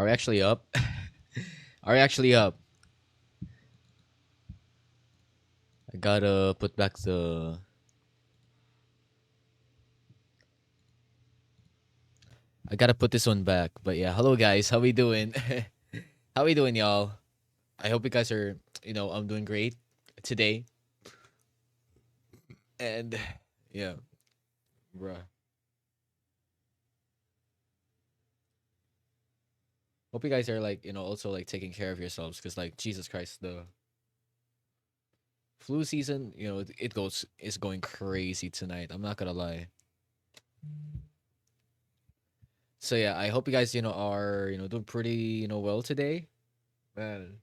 Are we actually up? Are we actually up? I gotta put back the. I gotta put this one back. But yeah, hello guys. How we doing? How we doing, y'all? I hope you guys are. I'm doing great today. And yeah, bruh. Hope you guys are like also like taking care of yourselves because like Jesus Christ, the flu season, it's going crazy tonight. I'm not gonna lie. So yeah, I hope you guys are doing pretty well today. Man.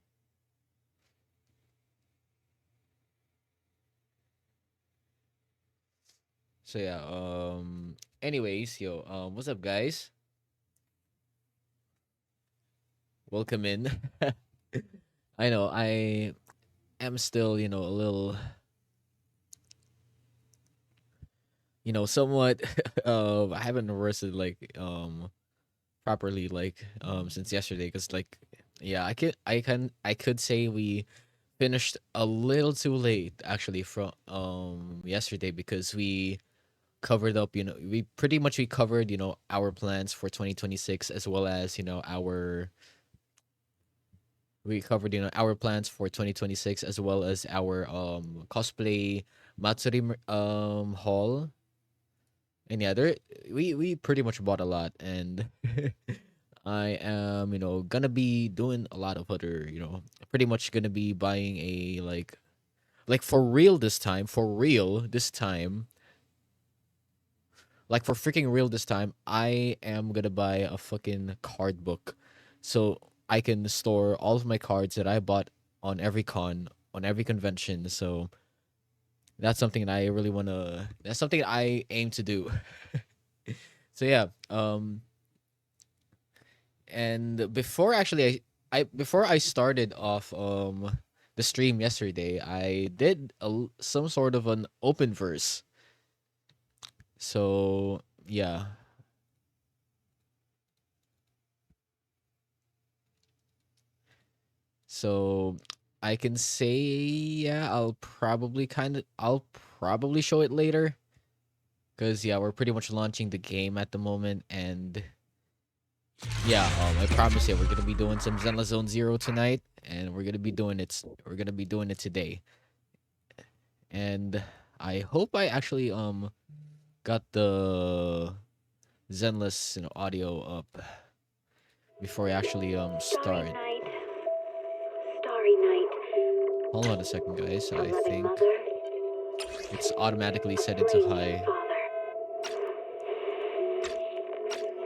So yeah, anyways, what's up guys? Welcome in. I know I am still, a little, somewhat I haven't rested like properly like since yesterday cuz like yeah, I could say we finished a little too late actually from yesterday because we covered up, we covered, our plans for 2026 as well as, we covered, our plans for 2026 as well as our cosplay Matsuri hall. And yeah, we pretty much bought a lot and I am, gonna be doing a lot of other, pretty much gonna be buying a like for real this time, for real this time, like for freaking real this time, I am gonna buy a fucking card book, so I can store all of my cards that I bought on every con, on every convention. So that's something that I really wanna. That's something I aim to do. So yeah, and before actually before I started off the stream yesterday, I did some sort of an open verse. So yeah, so I can say yeah, I'll probably show it later cuz yeah, we're pretty much launching the game at the moment and yeah, I promise you we're going to be doing some Zenla Zone 0 tonight and we're going to be doing it today. And I hope I actually got the Zenless audio up before I actually Starry start. night, starry night. Hold on a second guys. I Beloved think mother, it's automatically set into estranged high. father.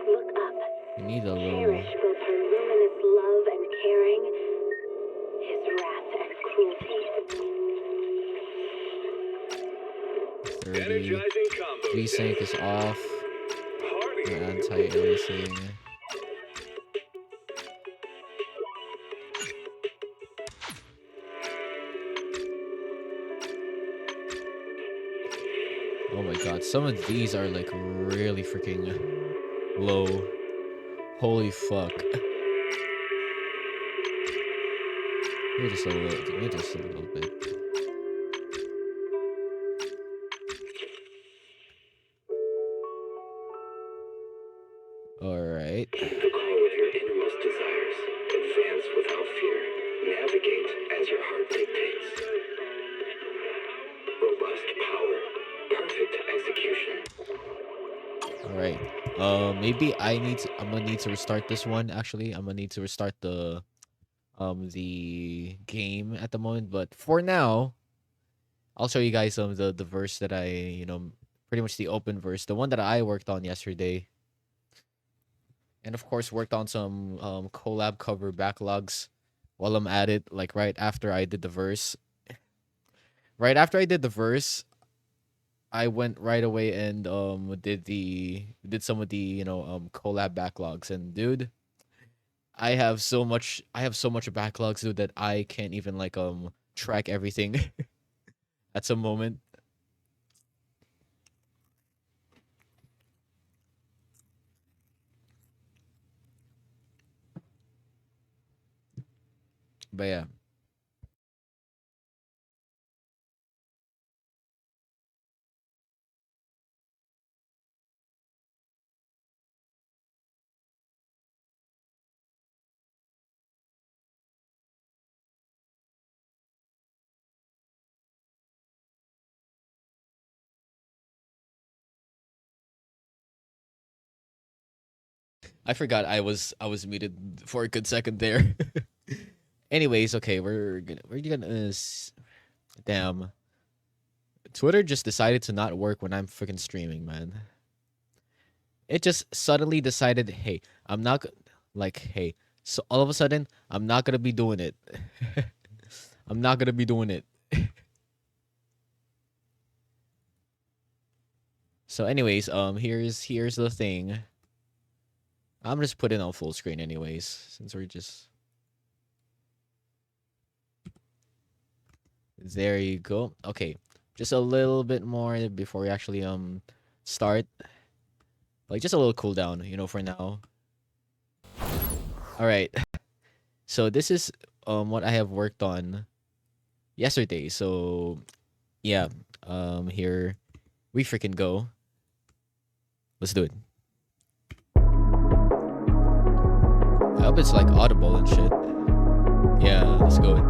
Look up, We need a cherish low both her luminous love and caring, his wrath and cruelty. 30. Energizing combo VSync set. is off. Party. No anti-aliasing. Oh my god, some of these are like really freaking low. Holy fuck. Maybe just a little bit. All right. Call with your innermost desires. Advance without fear. Navigate as your heart dictates. Robust power. Perfect execution. All right. Maybe I'm gonna need to restart this one. Actually, I'm gonna need to restart the game at the moment. But for now, I'll show you guys the verse that I pretty much the open verse, the one that I worked on yesterday, and of course worked on some collab cover backlogs while I'm at it. Like right after I did the verse, right after I did the verse, I went right away and did some of the collab backlogs. And dude, I have so much backlogs, dude, that I can't even like track everything at some moment. But yeah. I forgot I was muted for a good second there. Anyways, okay, we're gonna damn. Twitter just decided to not work when I'm freaking streaming, man. It just suddenly decided, hey, I'm not like, hey, so all of a sudden, I'm not gonna be doing it. I'm not gonna be doing it. So, anyways, here's the thing. I'm just putting on full screen, anyways, since we're just there. You go. Okay, just a little bit more before we actually start. Like just a little cooldown, for now. All right. So this is what I have worked on yesterday. So yeah, here we freaking go. Let's do it. I hope it's like audible and shit. Yeah, let's go. Me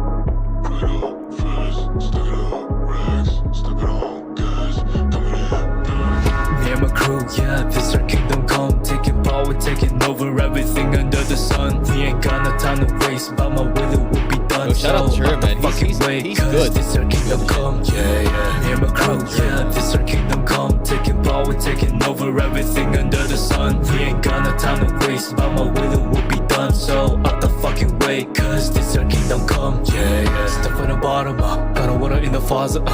and my crew, yeah, this our kingdom come. Taking power, taking over everything under the sun. We ain't got no time to waste, but my will be done. Yo, shout out to her, man. He's good. This our kingdom come, yeah. Me and my crew, yeah, this our kingdom come. Taking power, taking over everything under the sun. We ain't got no time to waste, but my will be done. So out the fucking way, cause this our kingdom come, yeah. Step from the bottom, got no water in the faucet,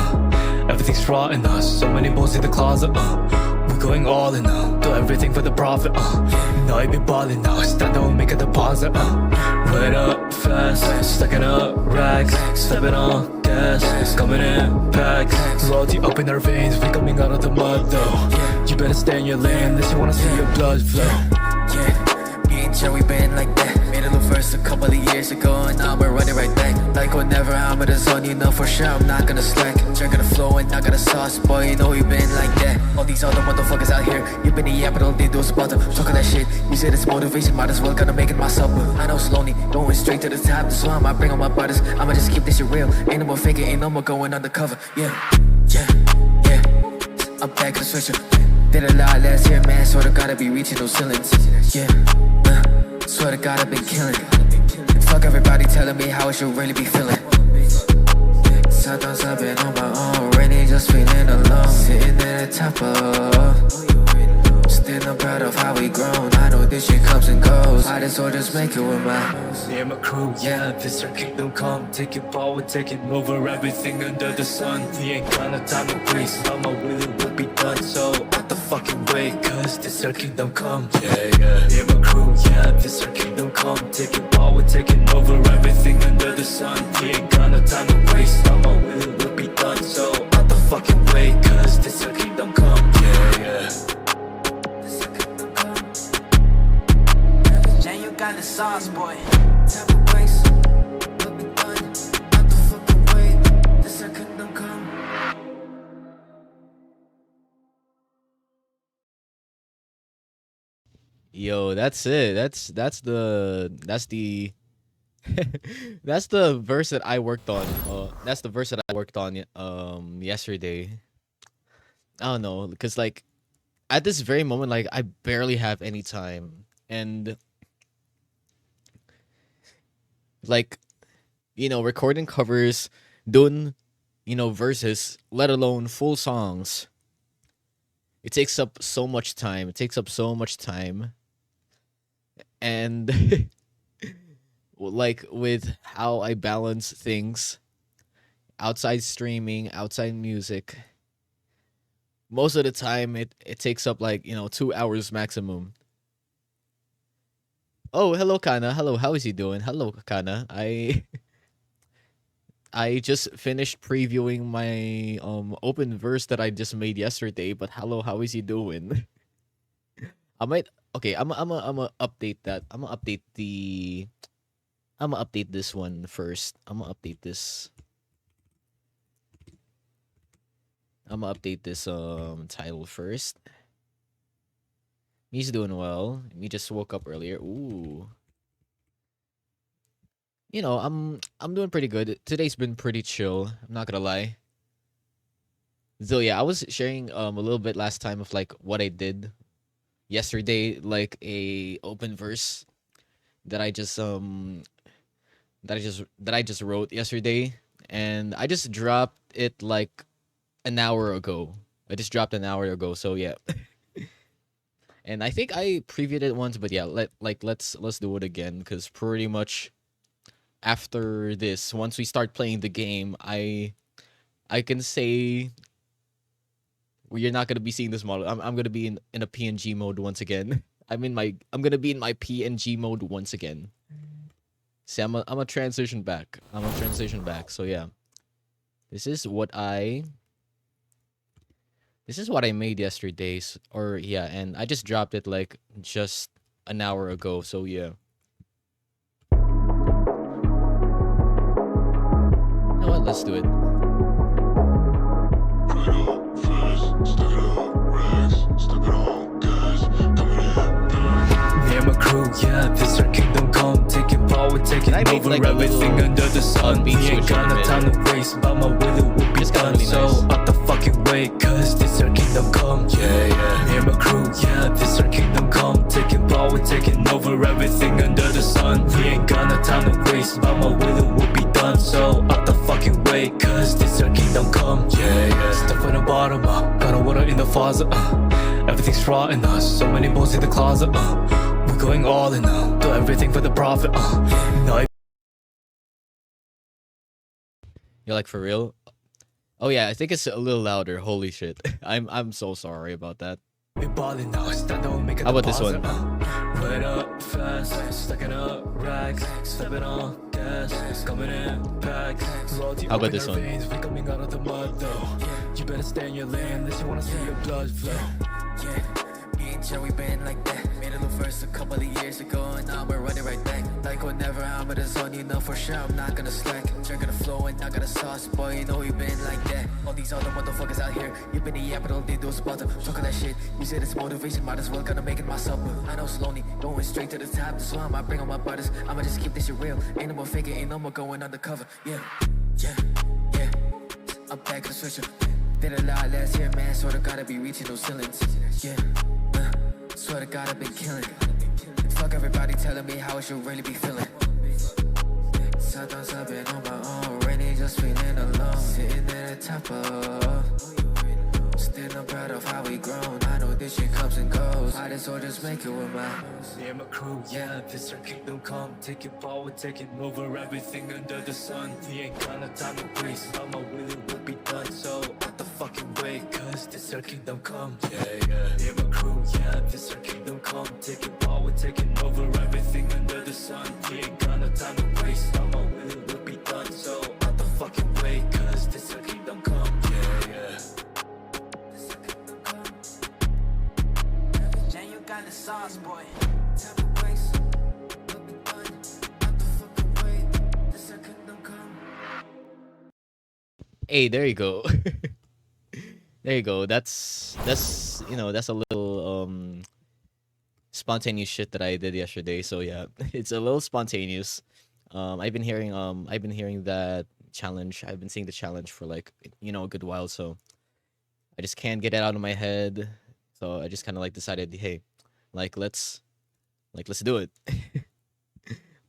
everything's rotten, so many balls in the closet, we're going all in, do everything for the profit, now I be balling now, stand up, make a deposit, run up fast, stacking up racks, stepping on gas, coming in packs, royalty up in our veins, we coming out of the mud though, you better stay in your lane, unless you wanna see your blood flow. Yeah, me and Joey been like that. Made a little first a couple of years ago, and now we're running right back. Like whenever I'm in the zone, you know for sure I'm not gonna slack. Drinking the flow and not gonna sauce, boy, you know we been like that. All these other motherfuckers out here, you been the yeah, but all they do is bother. Talking that shit, you said it's motivation, might as well gonna make it myself. But I know it's lonely, going straight to the top, that's why I'ma bring on my brothers. I'ma just keep this shit real, ain't no more faking, ain't no more going undercover. Yeah, yeah, yeah, I'm back to the switcher. Did a lot last year, man, sorta gotta be reaching those ceilings. Yeah, swear to God I've been killing. Fuck everybody telling me how I should really be feeling. Sometimes I've been on my own, really just feeling alone. Sitting at the top of, still I'm proud of how we grown. I know this shit comes and goes, might as well just make it with my me and my crew, yeah, this our kingdom come. Taking power, taking over everything under the sun. We ain't got no time to waste, but my will be done. So out the fucking way, cause this our kingdom come. Yeah, yeah, me and my crew, yeah, this our kingdom come. Taking power, taking over everything under the sun. We ain't got no time to waste, but my will be done. So out the fucking way, cause this our kingdom come. Yeah, yeah. Jane, you got the sauce, boy. Type of ways, will be done. Out the fucking way, this our kingdom come. Yo, that's it. That's the that's the verse that I worked on. That's the verse that I worked on yesterday. I don't know, because like at this very moment, like I barely have any time, and like recording covers, doing verses, let alone full songs. It takes up so much time. It takes up so much time, and like with how I balance things outside streaming, outside music, most of the time it takes up like 2 hours maximum. Oh, hello Kana. Hello, how is he doing? Hello Kana. I just finished previewing my open verse that I just made yesterday, but hello, how is he doing? I might okay, I'm a update that. I'm gonna update I'm gonna update this one first. I'm gonna update this. Title first. Me's doing well. Me just woke up earlier. Ooh. You know, I'm doing pretty good. Today's been pretty chill. I'm not gonna lie. So yeah, I was sharing a little bit last time of like what I did yesterday, like a open verse that I just wrote yesterday, and I just dropped it like an hour ago. I just dropped an hour ago, so yeah. And I think I previewed it once, but yeah, let's do it again because pretty much after this, once we start playing the game, I can say you're not gonna be seeing this model. I'm gonna be in a PNG mode once again. I'm gonna be in my PNG mode once again. See, I'm a transition back. So yeah, this is what I made yesterday, or yeah, and I just dropped it like just an hour ago. So yeah. You know what? Let's do it. Me and my crew, yeah, this our kingdom come. Taking power, taking I made, over like, a everything little under the sun. We beat ain't switch in got the no time to waste, but my will it will be Just got done. really So nice. out the fucking way, cause this our kingdom come. Yeah, yeah. Me and my crew, yeah, this our kingdom come. Taking power, taking over everything under the sun. We ain't got no time to waste, but my will it will be done. So out the fucking way, cause this our kingdom come. Yeah, yeah. Stuff in the bottom, got no water in the faucet, everything's rotten, so many balls in the closet, we're going all in, do everything for the profit, no. You're like, for real? Oh yeah, I think it's a little louder. Holy shit. I'm so sorry about that. We ballin' now, stand up, make a How about this deposit, one? Run up fast, stacking up racks, stepping on gas, coming in pack. How about this one? We coming out of the mud though. You better stay in your lane unless you wanna see your blood flow. Yeah, me and Joey been like that. Made a little first a couple of years ago, and now we're running right back. Like whenever I'm in the zone, you know for sure I'm not gonna slack. Drinking the flow and not gonna sauce, boy, you know we been like that. All these other motherfuckers out here, you been the yeah, but all they do is about to talking that shit. You said it's motivation, might as well gonna make it myself. But I know it's lonely, going straight to the top. That's why I might bring on my brothers. I'ma just keep this shit real. Ain't no more faking, ain't no more going undercover. Yeah, yeah, yeah. I'm back to the switcher. Did a lot last year, man. Sort of gotta be reaching those ceilings. Yeah, swear to God, I've been killing. Fuck everybody telling me how I should really be feeling. Sometimes I've been on my own, rainy, just feeling alone. Sitting at the top of. Still I'm proud of how we grown. I know this shit comes and goes. Might as well just make it with my. Me and my crew, yeah, this our kingdom come. Taking power, taking over everything under the sun. We ain't got no time to waste, but my will it will be done. So out the fucking way, cause this our kingdom come. Yeah, yeah. Me and my crew, yeah, this our kingdom come. Taking power, taking over everything under the sun. We ain't got no time to waste, but my will it will be done. So out the fucking way, cause this our kingdom come. Yeah, yeah. Now you got the sauce, boy. Type of ways, looking fun. Out the fucking way, this our kingdom come. Hey, there you go. There you go. That's that's a little spontaneous shit that I did yesterday. So yeah, it's a little spontaneous. I've been hearing that challenge. I've been seeing the challenge for like a good while, so I just can't get it out of my head. So I just kind of like decided, hey, let's do it.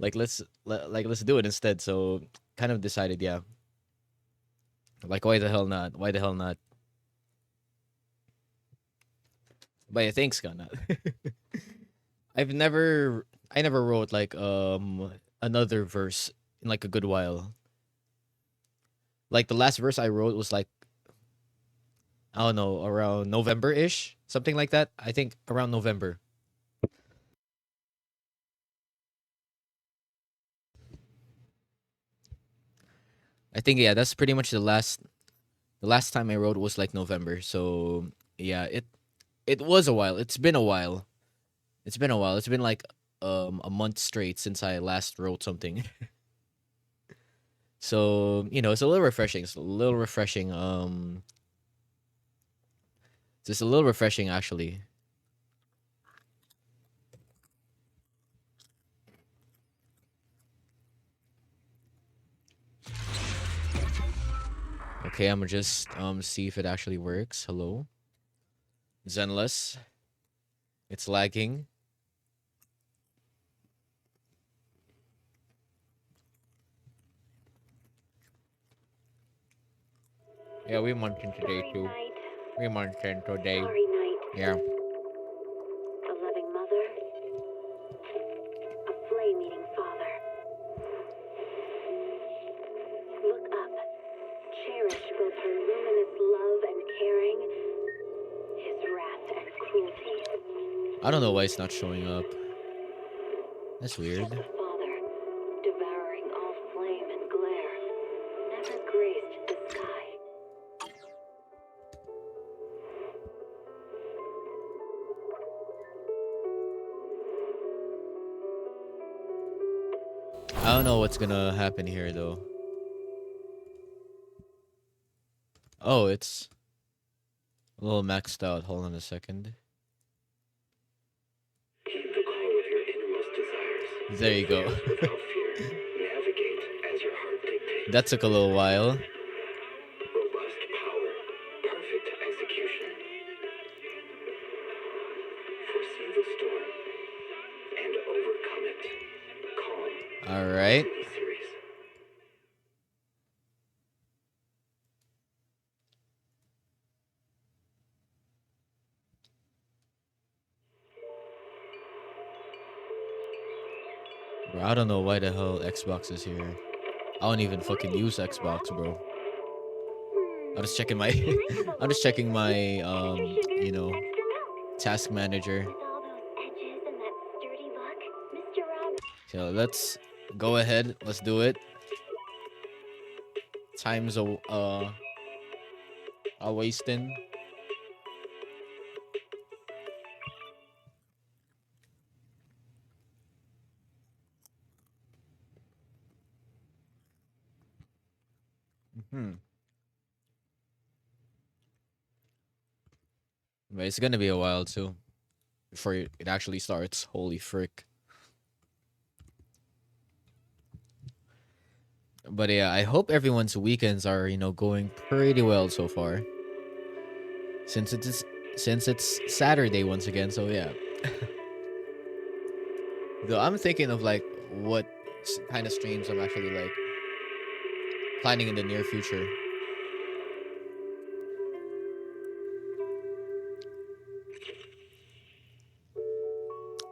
Let's do it instead. So kind of decided, yeah. Like, why the hell not? Why the hell not? But yeah, thanks, God, not. I never wrote like another verse in like a good while. Like the last verse I wrote was like, I don't know, around November-ish, something like that. I think around November. I think yeah, that's pretty much the last time I wrote was like November. So yeah, it was a while. It's been a while. It's been like a month straight since I last wrote something. So, it's a little refreshing. It's a little refreshing. Just a little refreshing actually. Okay, I'm gonna just see if it actually works. Hello. Zenless. It's lagging. Yeah, we munching today Sorry, too. night. We munching today. Sorry, night. Yeah. A loving mother. A flame-eating father. Look up. Cherish both her luminous love and caring, his wrath and cruelty. I don't know why it's not showing up. That's Just weird. a father, devouring all flame and glare, never graced the sky. I don't know what's gonna happen here though. Oh, it's a little maxed out. Hold on a second. Keep the call of your innermost desires. There you go. Advance without fear. Navigate as your heart dictates. That took a little while. Robust power. Perfect execution. Foresee the storm and overcome it. Calm. All right. Series. Bro, I don't know why the hell Xbox is here. I don't even fucking use Xbox, bro. I'm just checking my I'm just checking my task manager. With all those edges and that sturdy look, Mr. Rob. So let's go ahead. Let's do it. Time's a wasting. But it's gonna be a while too before it actually starts. Holy frick. But yeah, I hope everyone's weekends are, going pretty well so far. Since it's Saturday once again, so yeah. Though I'm thinking of like what kind of streams I'm actually like planning in the near future.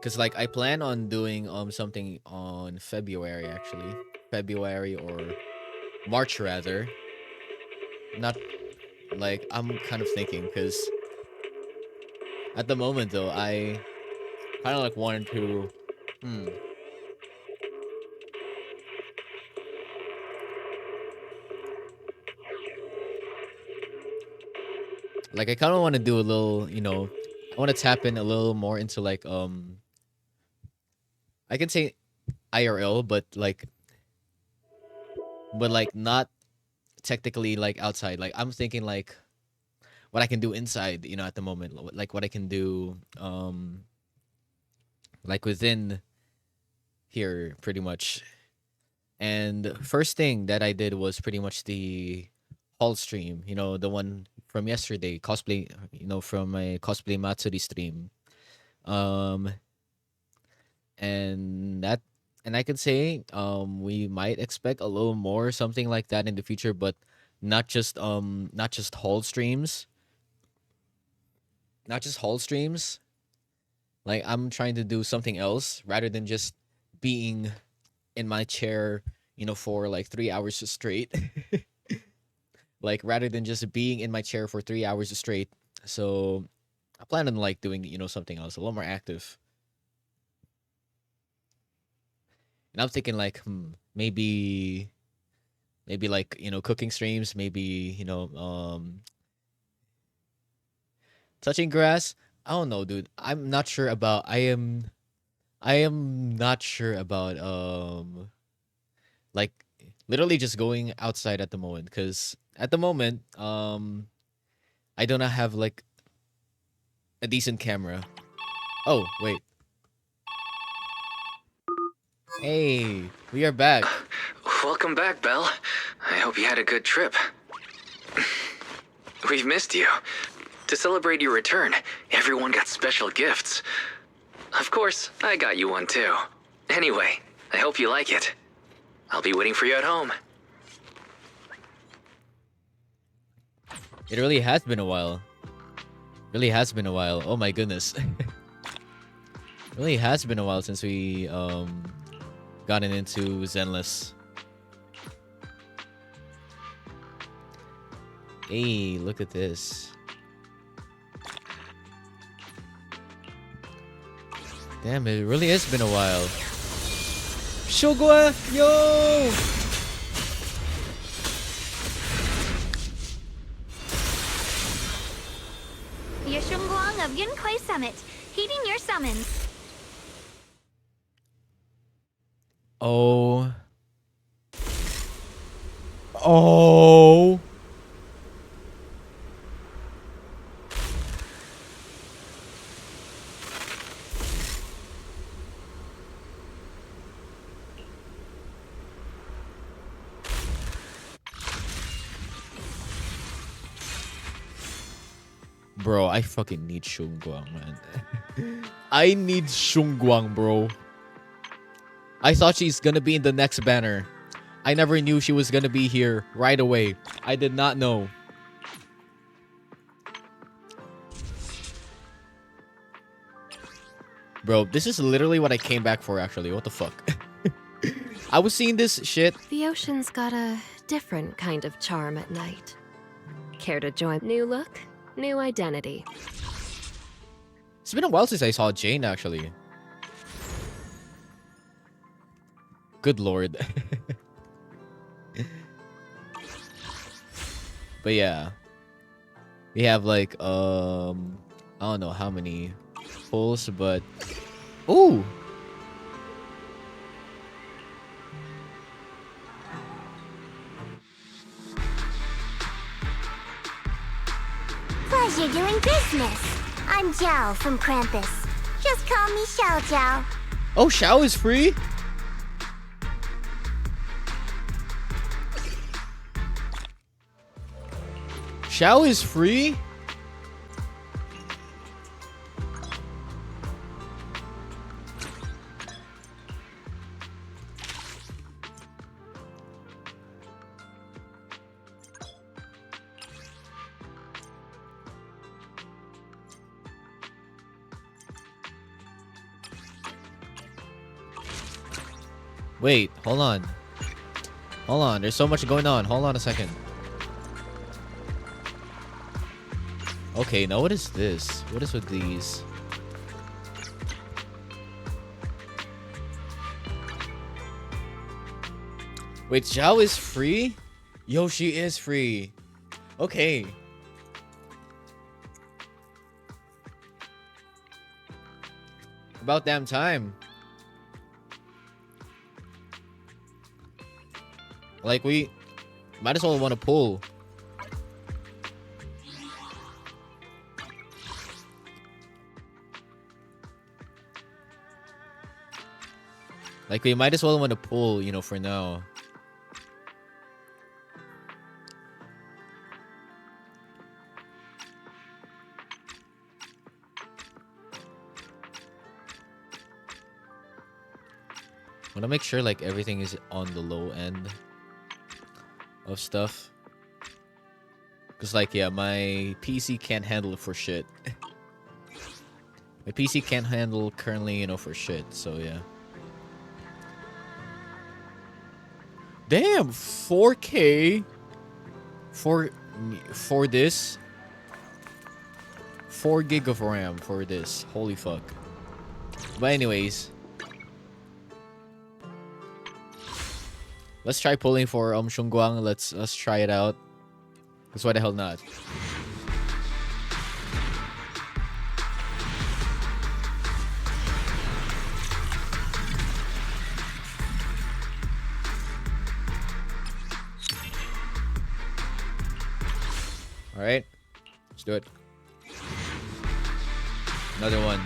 Cause like I plan on doing something on February actually. February or March rather. Not like I'm kind of thinking because at the moment though I kind of like wanted to like I kind of want to do a little, I want to tap in a little more into like I can say IRL but like not technically like outside. Like I'm thinking like what I can do inside, at the moment, like what I can do like within here pretty much. And first thing that I did was pretty much the haul stream, the one from yesterday, cosplay, from my cosplay Matsuri stream. Um and that and I could say we might expect a little more something like that in the future, but not just haul streams. Not just haul streams. Like I'm trying to do something else rather than just being in my chair, for like 3 hours straight. Like rather than just being in my chair for 3 hours straight. So I plan on like doing, something else, a little more active. And I'm thinking like, maybe like, cooking streams, maybe, touching grass. I don't know, dude. I'm not sure about I am not sure about like literally just going outside at the moment, because at the moment I do not have like a decent camera. Oh, wait. Hey, we are back. Welcome back, Belle. I hope you had a good trip. We've missed you. To celebrate your return, everyone got special gifts. Of course, I got you one too. Anyway, I hope you like it. I'll be waiting for you at home. It really has been a while. Really has been a while. Oh my goodness. Really has been a while since we gotten into Zenless. Hey, look at this. Damn, it really has been a while. Shogwa, yo! Yashungguang of Yunkwei Summit, heeding your summons. Oh. Oh. Bro, I fucking need Shungguang, man. I need Shungguang, bro. I thought she's gonna be in the next banner. I never knew she was gonna be here right away. I did not know. Bro, this is literally what I came back for, actually. What the fuck? I was seeing this shit. The ocean's got a different kind of charm at night. Care to join? New look, new identity. It's been a while since I saw Jane, actually. Good lord. But yeah. We have like, I don't know how many pulls, but... Ooh! Pleasure doing business. I'm Jiao from Krampus. Just call me Xiao Jiao. Oh, Xiao is free? Xiao is free? Wait, hold on. Hold on, there's so much going on. Hold on a second. Okay, now what is this? What is with these? Wait, Zhao is free? Yo, she is free. Okay. About damn time. Like, we might as well want to pull. Like, we might as well want to pull, you know, for now. I want to make sure, like, everything is on the low end of stuff. Because, like, yeah, my PC can't handle it for shit. My PC can't handle currently, you know, for shit. So, yeah. Damn, 4K for this. 4 gig of RAM for this. Holy fuck. But anyways, let's try pulling for Shungguang. Let's try it out. Because why the hell not? All right, let's do it. Another one.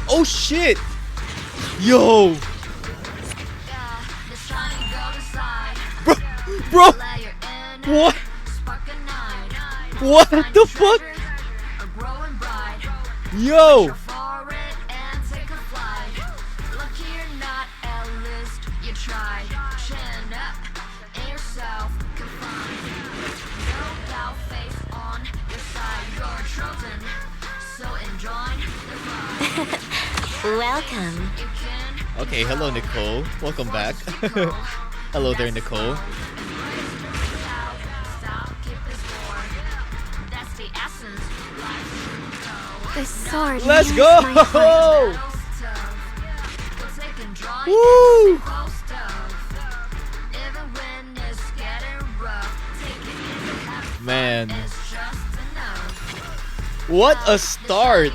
Oh shit! Yo, bro, what? What the fuck? Yo! Welcome. Okay, hello Nicole. Welcome back. Hello there, Nicole. This sword. Let's nears go! my heart. Woo! Man. What a start!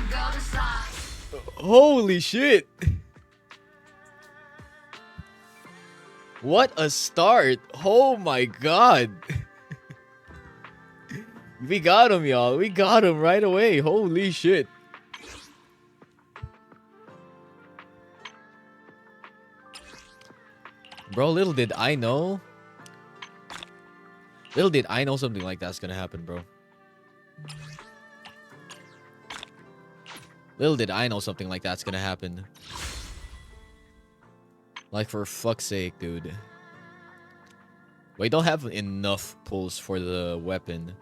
Holy shit! What a start! Oh my god! We got him, y'all. We got him right away. Holy shit. Bro, little did I know. Little did I know something like that's gonna happen, bro. Little did I know something like that's gonna happen. Like, for fuck's sake, dude. We don't have enough pulls for the weapon.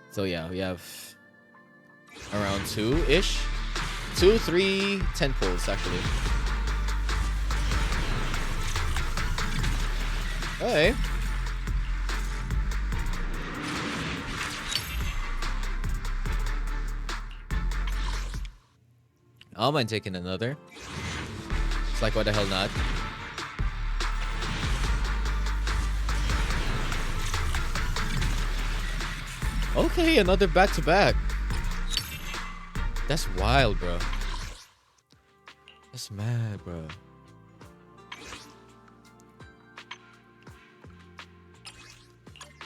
So yeah, we have around 2-ish. 2, 3, 10 pulls, actually. Okay. I don't mind taking another. It's like, what the hell not? Okay, another back-to-back. That's wild, bro. That's mad, bro.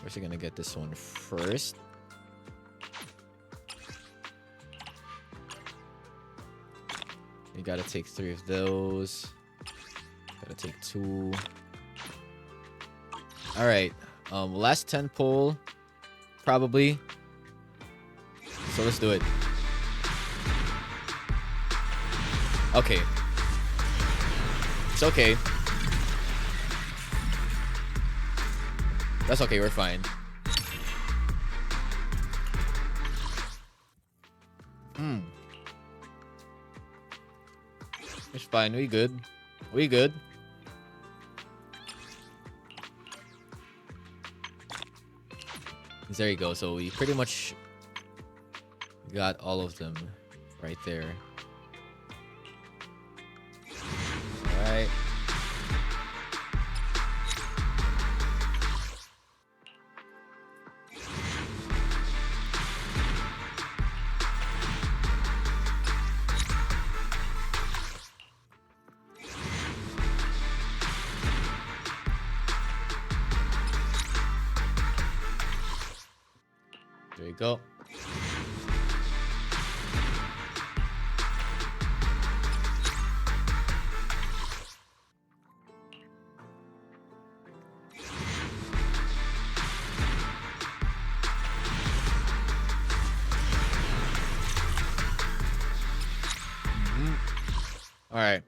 Where's he gonna get this one first? You gotta take 3 of those. Gotta take 2. Alright. Last 10 pull. Probably. So let's do it. Okay. It's okay. That's okay, we're fine. It's fine, we good. We good. There you go. So we pretty much got all of them right there. Alright. There you go. All right.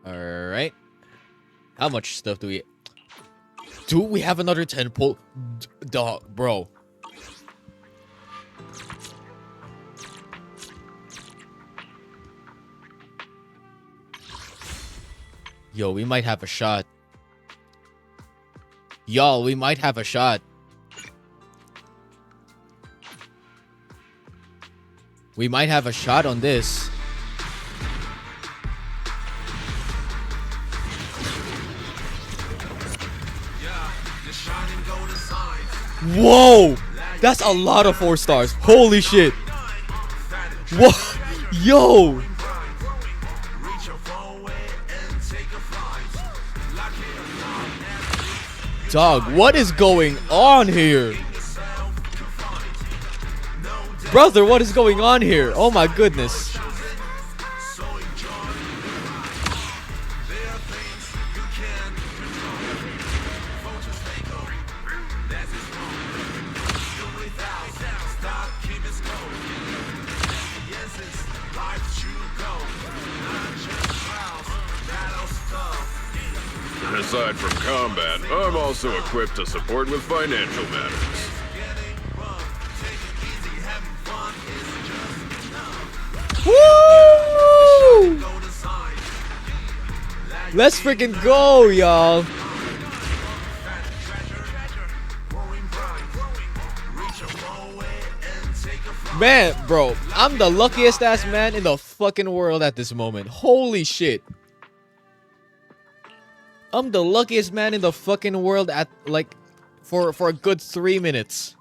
Alright. How much stuff do we... Do we have another 10 pull? Dog, bro. Yo, we might have a shot. Y'all, we might have a shot. We might have a shot on this. Whoa! That's a lot of 4 stars. Holy shit. What? Yo! Dog, what is going on here? Brother, what is going on here? Oh my goodness. Aside from combat, I'm also equipped to support with financial matters. Woo! Let's freaking go, y'all. Man, bro, I'm the luckiest ass man in the fucking world at this moment. Holy shit. I'm the luckiest man in the fucking world at like for a good 3 minutes.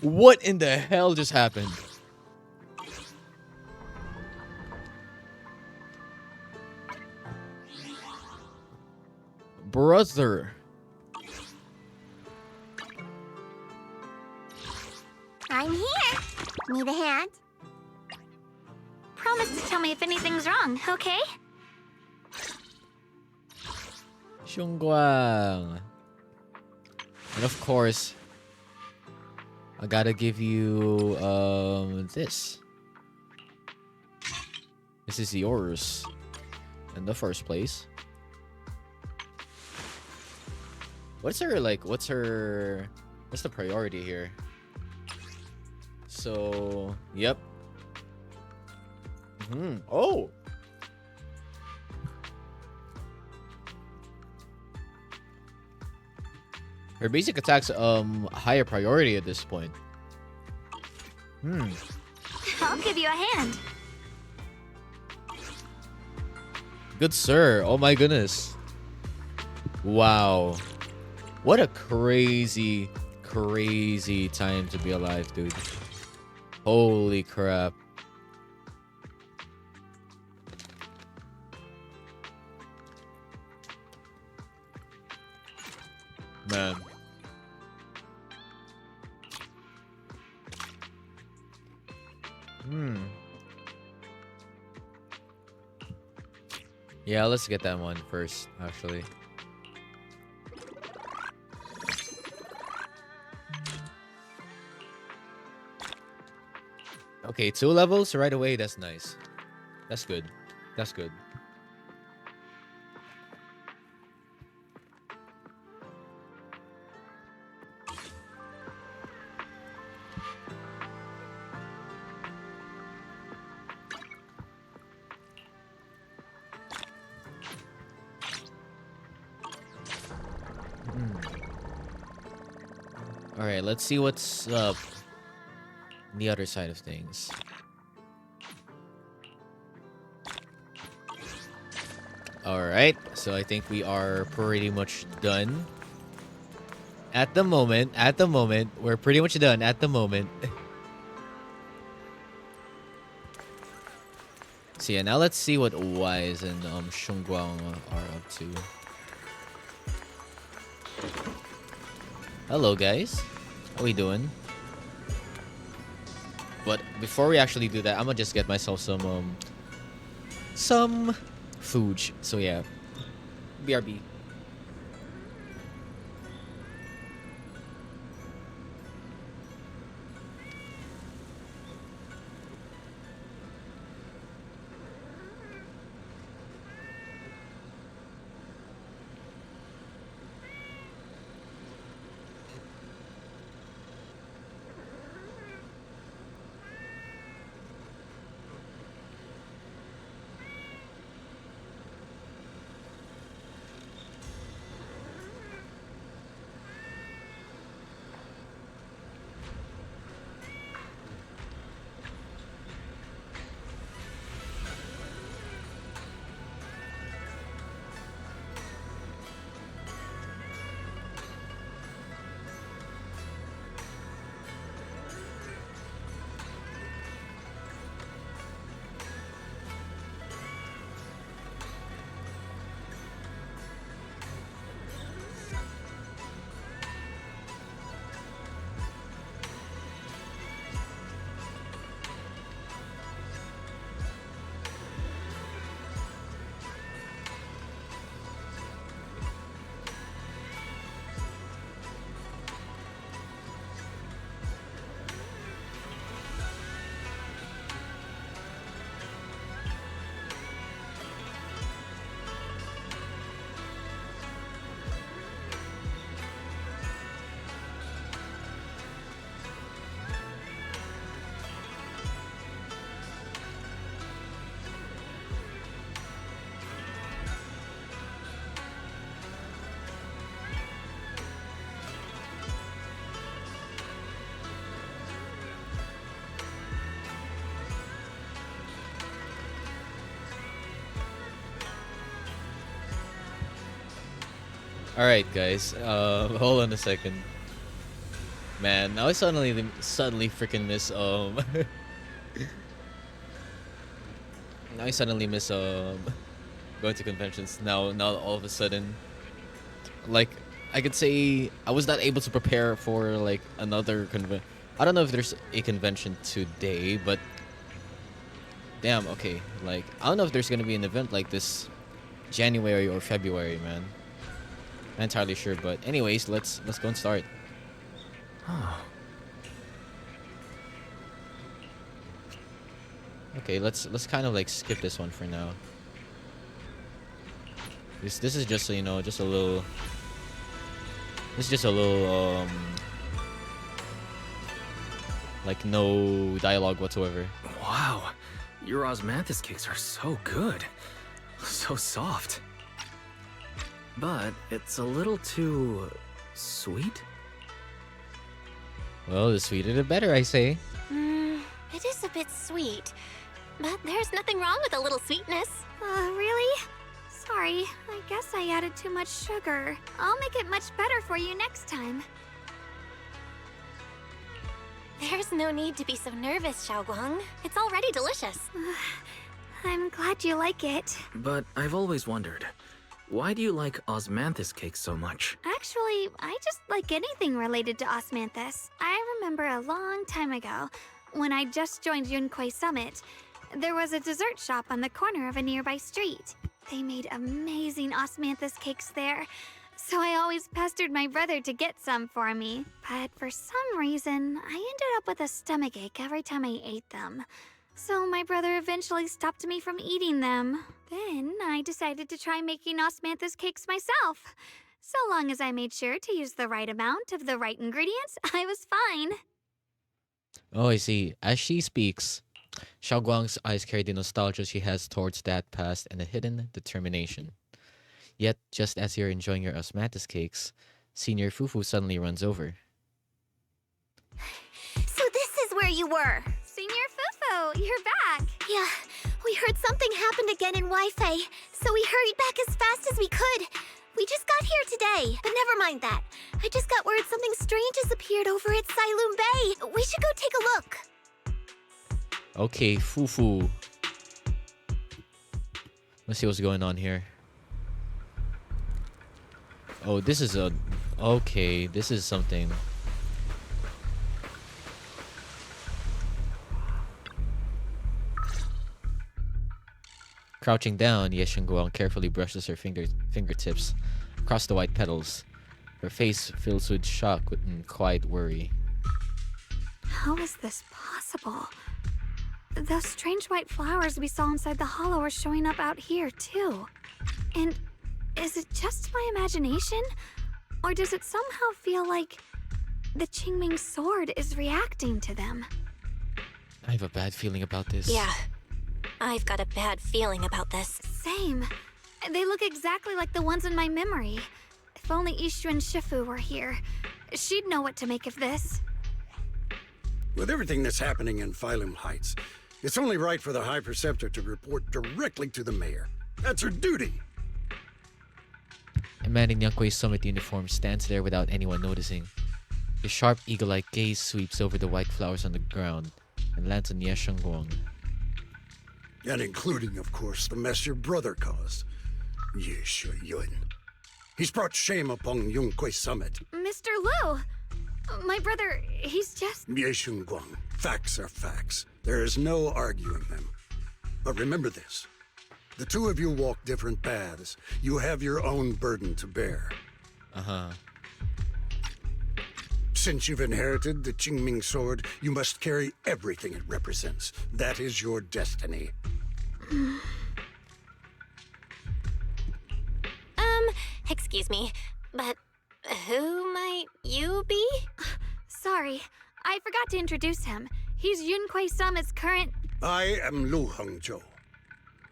What in the hell just happened? Brother. I'm here. Need a hand? Promise to tell me if anything's wrong, okay? Xiongguang. And of course, I gotta give you this. This is yours in the first place. What's the priority here? So, yep. Oh. Her basic attack's higher priority at this point. I'll give you a hand. Good sir. Oh my goodness. Wow. What a crazy time to be alive, dude. Holy crap. Man. Yeah, let's get that one first, actually. Okay, 2 levels right away. That's nice. That's good. That's good. All right, let's see what's up on the other side of things. All right, so I think we are pretty much done. At the moment, we're pretty much done at the moment. So yeah, now let's see what Wise and Xiongguang are up to. Hello guys, how we doing? But before we actually do that, I'm gonna just get myself some food. So yeah, BRB. All right, guys. Hold on a second. Man, now I suddenly freaking miss now I suddenly miss going to conventions. Now all of a sudden, like, I could say I was not able to prepare for like another convention. I don't know if there's a convention today, but damn, okay. Like, I don't know if there's gonna be an event like this January or February, man. Not entirely sure, but anyways, let's go and start. Okay, let's kind of like skip this one for now. This is just, you know, just a little. This is just a little like no dialogue whatsoever. Wow, your osmanthus cakes are so good. So soft. But it's a little too sweet? Well, the sweeter the better, I say. It is a bit sweet, but there's nothing wrong with a little sweetness. Really? Sorry, I guess I added too much sugar. I'll make it much better for you next time. There's no need to be so nervous, Xiaoguang. It's already delicious. I'm glad you like it. But I've always wondered, why do you like osmanthus cakes so much? Actually, I just like anything related to osmanthus. I remember a long time ago, when I just joined Yunquei Summit, there was a dessert shop on the corner of a nearby street. They made amazing osmanthus cakes there, so I always pestered my brother to get some for me. But for some reason, I ended up with a stomachache every time I ate them. So my brother eventually stopped me from eating them. Then I decided to try making osmanthus cakes myself. So long as I made sure to use the right amount of the right ingredients, I was fine. Oh, I see. As she speaks, Xiaoguang's eyes carry the nostalgia she has towards that past and a hidden determination. Yet, just as you're enjoying your osmanthus cakes, Senior Fufu suddenly runs over. So this is where you were. Senior Fufu, you're back. Yeah, we heard something happened again in Wi-Fi, so we hurried back as fast as we could. We just got here today, but never mind that. I just got word something strange has appeared over at Sailoon Bay. We should go take a look. Okay, Fufu. Let's see what's going on here. Oh, this is a... Okay, this is something. Crouching down, Ye Shengguang carefully brushes her fingertips across the white petals. Her face fills with shock and quiet worry. How is this possible? Those strange white flowers we saw inside the hollow are showing up out here, too. And is it just my imagination? Or does it somehow feel like the Qingming sword is reacting to them? I have a bad feeling about this. Yeah, I've got a bad feeling about this. Same. They look exactly like the ones in my memory. If only Ishu and Shifu were here, she'd know what to make of this. With everything that's happening in Phylum Heights, it's only right for the High Preceptor to report directly to the mayor. That's her duty. A man in Yunquei's summit uniform stands there without anyone noticing. His sharp eagle-like gaze sweeps over the white flowers on the ground and lands on Ye Shengguang. And including, of course, the mess your brother caused. Ye Yun. He's brought shame upon Yunquei Summit. Mr. Liu! My brother, he's just... Ye Shengguang, facts are facts. There is no arguing them. But remember this. The two of you walk different paths. You have your own burden to bear. Uh-huh. Since you've inherited the Qingming sword, you must carry everything it represents. That is your destiny. Excuse me, but who might you be? Sorry, I forgot to introduce him. He's Yunquei Summit's current... I am Lu Hengzhou.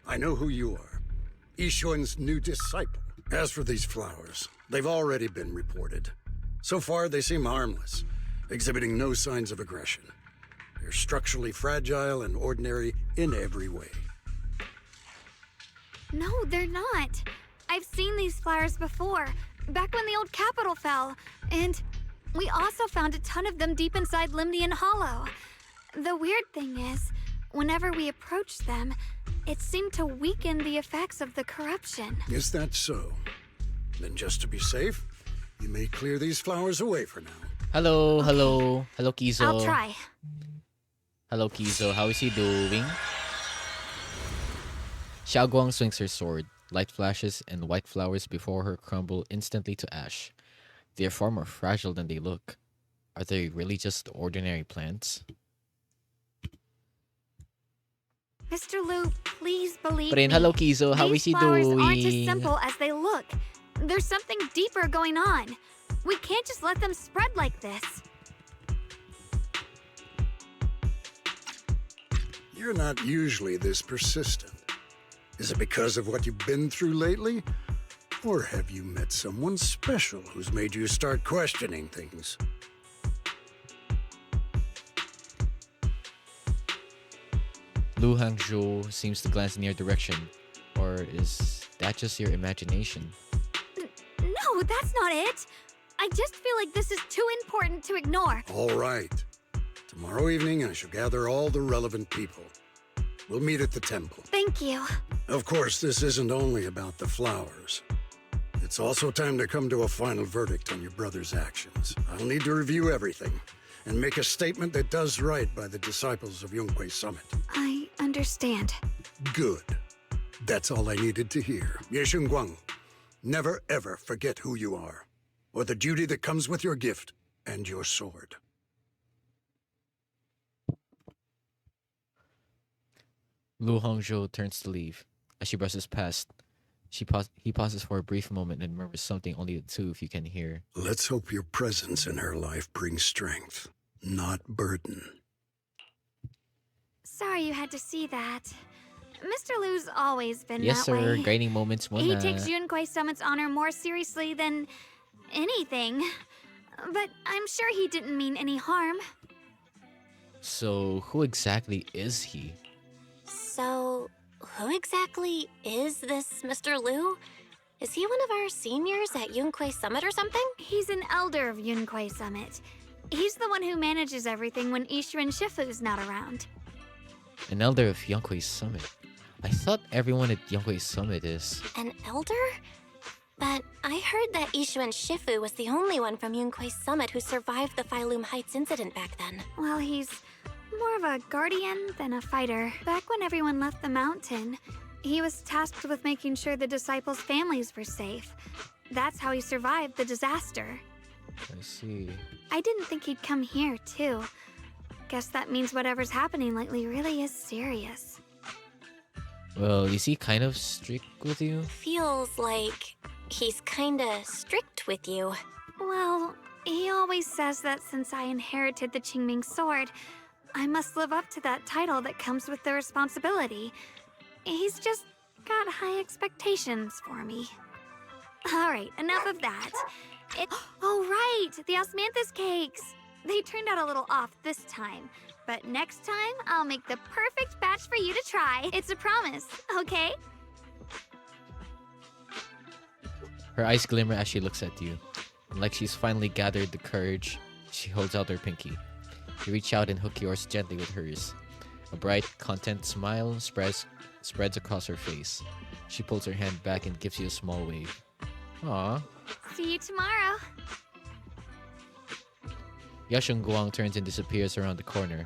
I know who you are. Yixuan's new disciple. As for these flowers, they've already been reported. So far, they seem harmless, exhibiting no signs of aggression. They're structurally fragile and ordinary in every way. No, they're not. I've seen these flowers before. back when the old capital fell. And we also found a ton of them deep inside Limnian Hollow. The weird thing is, whenever we approached them, it seemed to weaken the effects of the corruption. Is that so? Then just to be safe, you may clear these flowers away for now. Hello, hello. Hello, Kizo. I'll try. Hello, Kizo. How is he doing? Xiaoguang swings her sword. Light flashes and white flowers before her crumble instantly to ash. They are far more fragile than they look. Are they really just ordinary plants? Mr. Liu, please believe But in me. hello, Kizo. How These is he flowers doing? aren't as simple as they look. There's something deeper going on. We can't just let them spread like this. You're not usually this persistent. Is it because of what you've been through lately? Or have you met someone special who's made you start questioning things? Lu Hangzhou seems to glance in your direction. Or is that just your imagination? No, that's not it. I just feel like this is too important to ignore. All right. Tomorrow evening, I shall gather all the relevant people. We'll meet at the temple. Thank you. Of course, this isn't only about the flowers. It's also time to come to a final verdict on your brother's actions. I'll need to review everything and make a statement that does right by the disciples of Yunkwei Summit. I understand. Good. That's all I needed to hear. Yeshun Guang, never ever forget who you are, or the duty that comes with your gift and your sword. Lu Hangzhou turns to leave. As she brushes past, he pauses for a brief moment and murmurs something only the two of you can hear. Let's hope your presence in her life brings strength, not burden. Sorry you had to see that. Mr. Liu's always been Yes, that sir. way. Guiding moments He muna. takes Yunkwei Summit's honor more seriously than anything. But I'm sure he didn't mean any harm. So, who exactly is he? So, who exactly is this Mr. Liu? Is he one of our seniors at Yunkwei Summit or something? He's an elder of Yunkwei Summit. He's the one who manages everything when Ishu and Shifu's not around. An elder of Yunkwei Summit. I thought everyone at Yunkwei Summit is. An elder? But I heard that Ishu and Shifu was the only one from Yunkwei Summit who survived the Phylum Heights incident back then. Well, he's more of a guardian than a fighter. Back when everyone left the mountain, he was tasked with making sure the disciples' families were safe. That's how he survived the disaster. I see. I didn't think he'd come here, too. Guess that means whatever's happening lately really is serious. Well, is he kind of strict with you? Feels like he's kinda strict with you. Well, he always says that since I inherited the Qingming sword, I must live up to that title that comes with the responsibility. He's just got high expectations for me. Alright, enough of that. Oh right, the osmanthus cakes! They turned out a little off this time. But next time, I'll make the perfect batch for you to try. It's a promise, okay? Her eyes glimmer as she looks at you. And like she's finally gathered the courage, she holds out her pinky. You reach out and hook yours gently with hers. A bright, content smile spreads across her face. She pulls her hand back and gives you a small wave. Aww. See you tomorrow. Yashun Guang turns and disappears around the corner,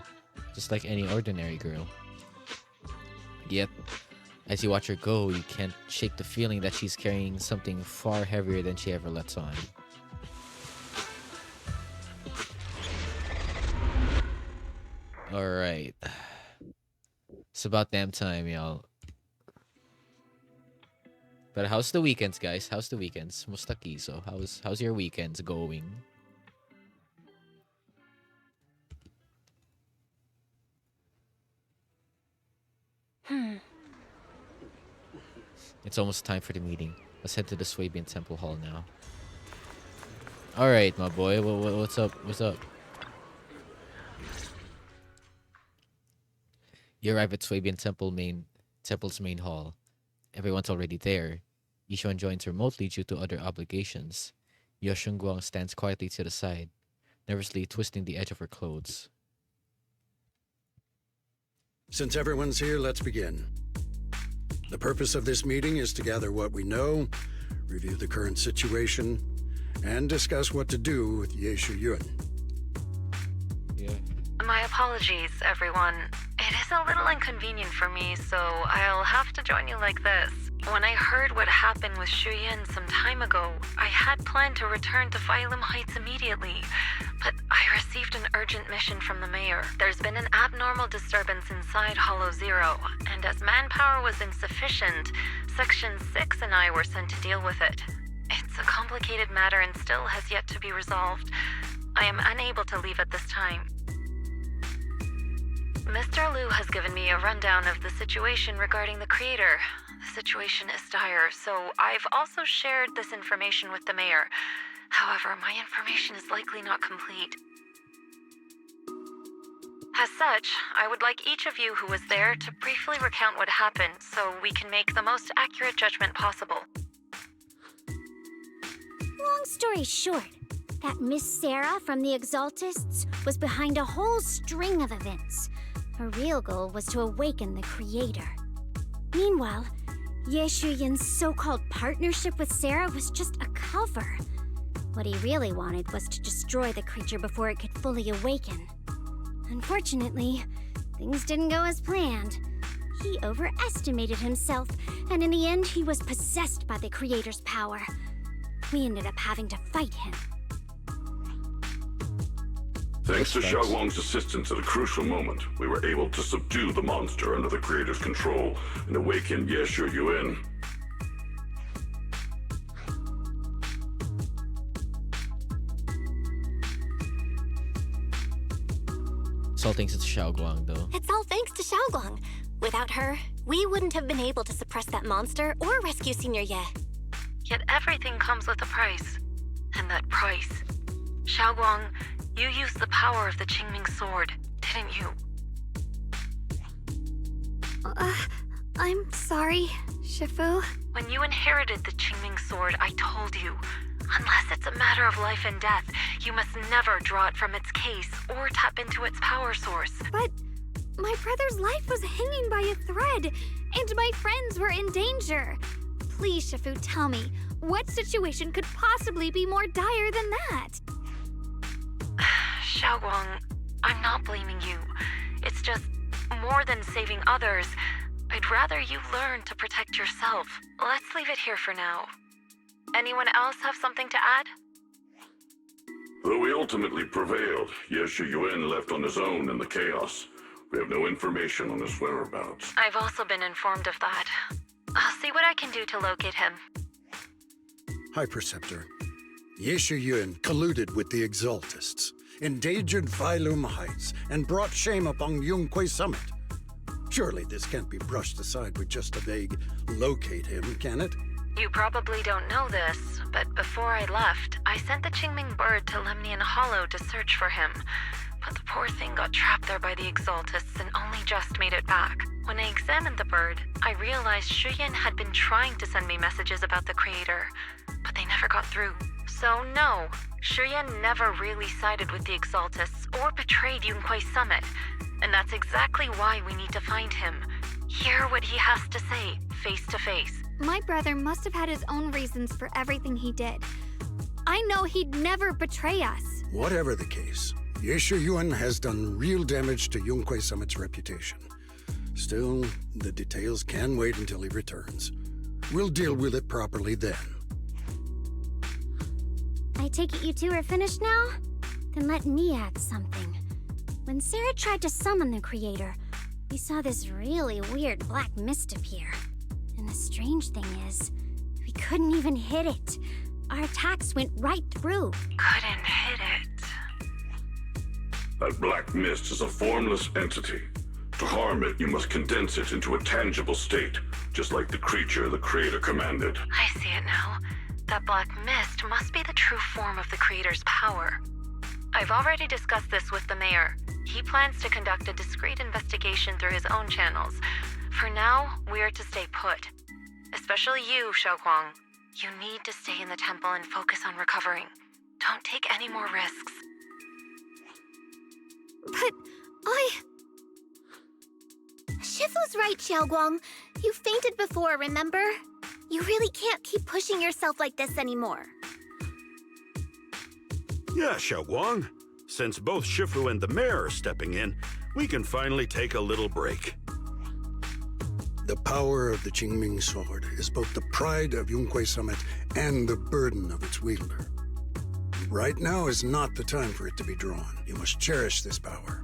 just like any ordinary girl. Yet, as you watch her go, you can't shake the feeling that she's carrying something far heavier than she ever lets on. Alright. It's about damn time, y'all. But how's the weekends, guys? How's the weekends? Musta Kizo? How's your weekends going? It's almost time for the meeting. Let's head to the Swabian Temple Hall now. Alright, my boy. What's up? What's up? You arrive at Swabian Temple's main hall. Everyone's already there. Yishuan joins remotely due to other obligations. Ye Shunguang stands quietly to the side, nervously twisting the edge of her clothes. Since everyone's here, let's begin. The purpose of this meeting is to gather what we know, review the current situation, and discuss what to do with Ye Yun. Yeah. My apologies, everyone. It is a little inconvenient for me, so I'll have to join you like this. When I heard what happened with Shuyin some time ago, I had planned to return to Phylum Heights immediately, but I received an urgent mission from the mayor. There's been an abnormal disturbance inside Hollow Zero, and as manpower was insufficient, Section 6 and I were sent to deal with it. It's a complicated matter and still has yet to be resolved. I am unable to leave at this time. Mr. Liu has given me a rundown of the situation regarding the creator. The situation is dire, so I've also shared this information with the mayor. However, my information is likely not complete. As such, I would like each of you who was there to briefly recount what happened so we can make the most accurate judgment possible. Long story short, that Miss Sarah from the Exaltists was behind a whole string of events. Her real goal was to awaken the creator. Meanwhile, Ye Shuyin's so-called partnership with Sarah was just a cover. What he really wanted was to destroy the creature before it could fully awaken. Unfortunately, things didn't go as planned. He overestimated himself, and in the end, he was possessed by the creator's power. We ended up having to fight him. Thanks to Xiaoguang's assistance at a crucial moment, we were able to subdue the monster under the creator's control and awaken Ye Yun. It's all thanks to Xiaoguang, though. It's all thanks to Xiaoguang. Without her, we wouldn't have been able to suppress that monster or rescue Senior Ye. Yet everything comes with a price. And that price... Xiaoguang, you used the power of the Qingming sword, didn't you? I'm sorry, Shifu. When you inherited the Qingming sword, I told you, unless it's a matter of life and death, you must never draw it from its case or tap into its power source. But my brother's life was hanging by a thread, and my friends were in danger. Please, Shifu, tell me, what situation could possibly be more dire than that? Xiaoguang, I'm not blaming you. It's just, more than saving others, I'd rather you learn to protect yourself. Let's leave it here for now. Anyone else have something to add? Though we ultimately prevailed, Ye Yun left on his own in the chaos. We have no information on his whereabouts. I've also been informed of that. I'll see what I can do to locate him. High Preceptor, Ye Yun colluded with the Exaltists, endangered Phylum Heights, and brought shame upon Yunquay Summit. Surely this can't be brushed aside with just a vague locate him, can it? You probably don't know this, but before I left, I sent the Qingming bird to Lemnian Hollow to search for him. But the poor thing got trapped there by the Exaltists and only just made it back. When I examined the bird, I realized Shuyin had been trying to send me messages about the creator, but they never got through. So no, Shuyin never really sided with the Exaltists or betrayed Yunquay Summit. And that's exactly why we need to find him. Hear what he has to say, face to face. My brother must have had his own reasons for everything he did. I know he'd never betray us. Whatever the case, Ye Yun has done real damage to Yunquay Summit's reputation. Still, the details can wait until he returns. We'll deal with it properly then. I take it you two are finished now? Then let me add something. When Sarah tried to summon the creator, we saw this really weird black mist appear. And the strange thing is, we couldn't even hit it. Our attacks went right through. Couldn't hit it. That black mist is a formless entity. To harm it, you must condense it into a tangible state, just like the creature the creator commanded. I see it now. That black mist must be the true form of the creator's power. I've already discussed this with the mayor. He plans to conduct a discreet investigation through his own channels. For now, we are to stay put. Especially you, Xiaoguang. You need to stay in the temple and focus on recovering. Don't take any more risks. But Shifu's right, Xiaoguang. You fainted before, remember? You really can't keep pushing yourself like this anymore. Yeah, Xiaoguang. Since both Shifu and the mayor are stepping in, we can finally take a little break. The power of the Qingming sword is both the pride of Yunhui Summit and the burden of its wielder. Right now is not the time for it to be drawn. You must cherish this power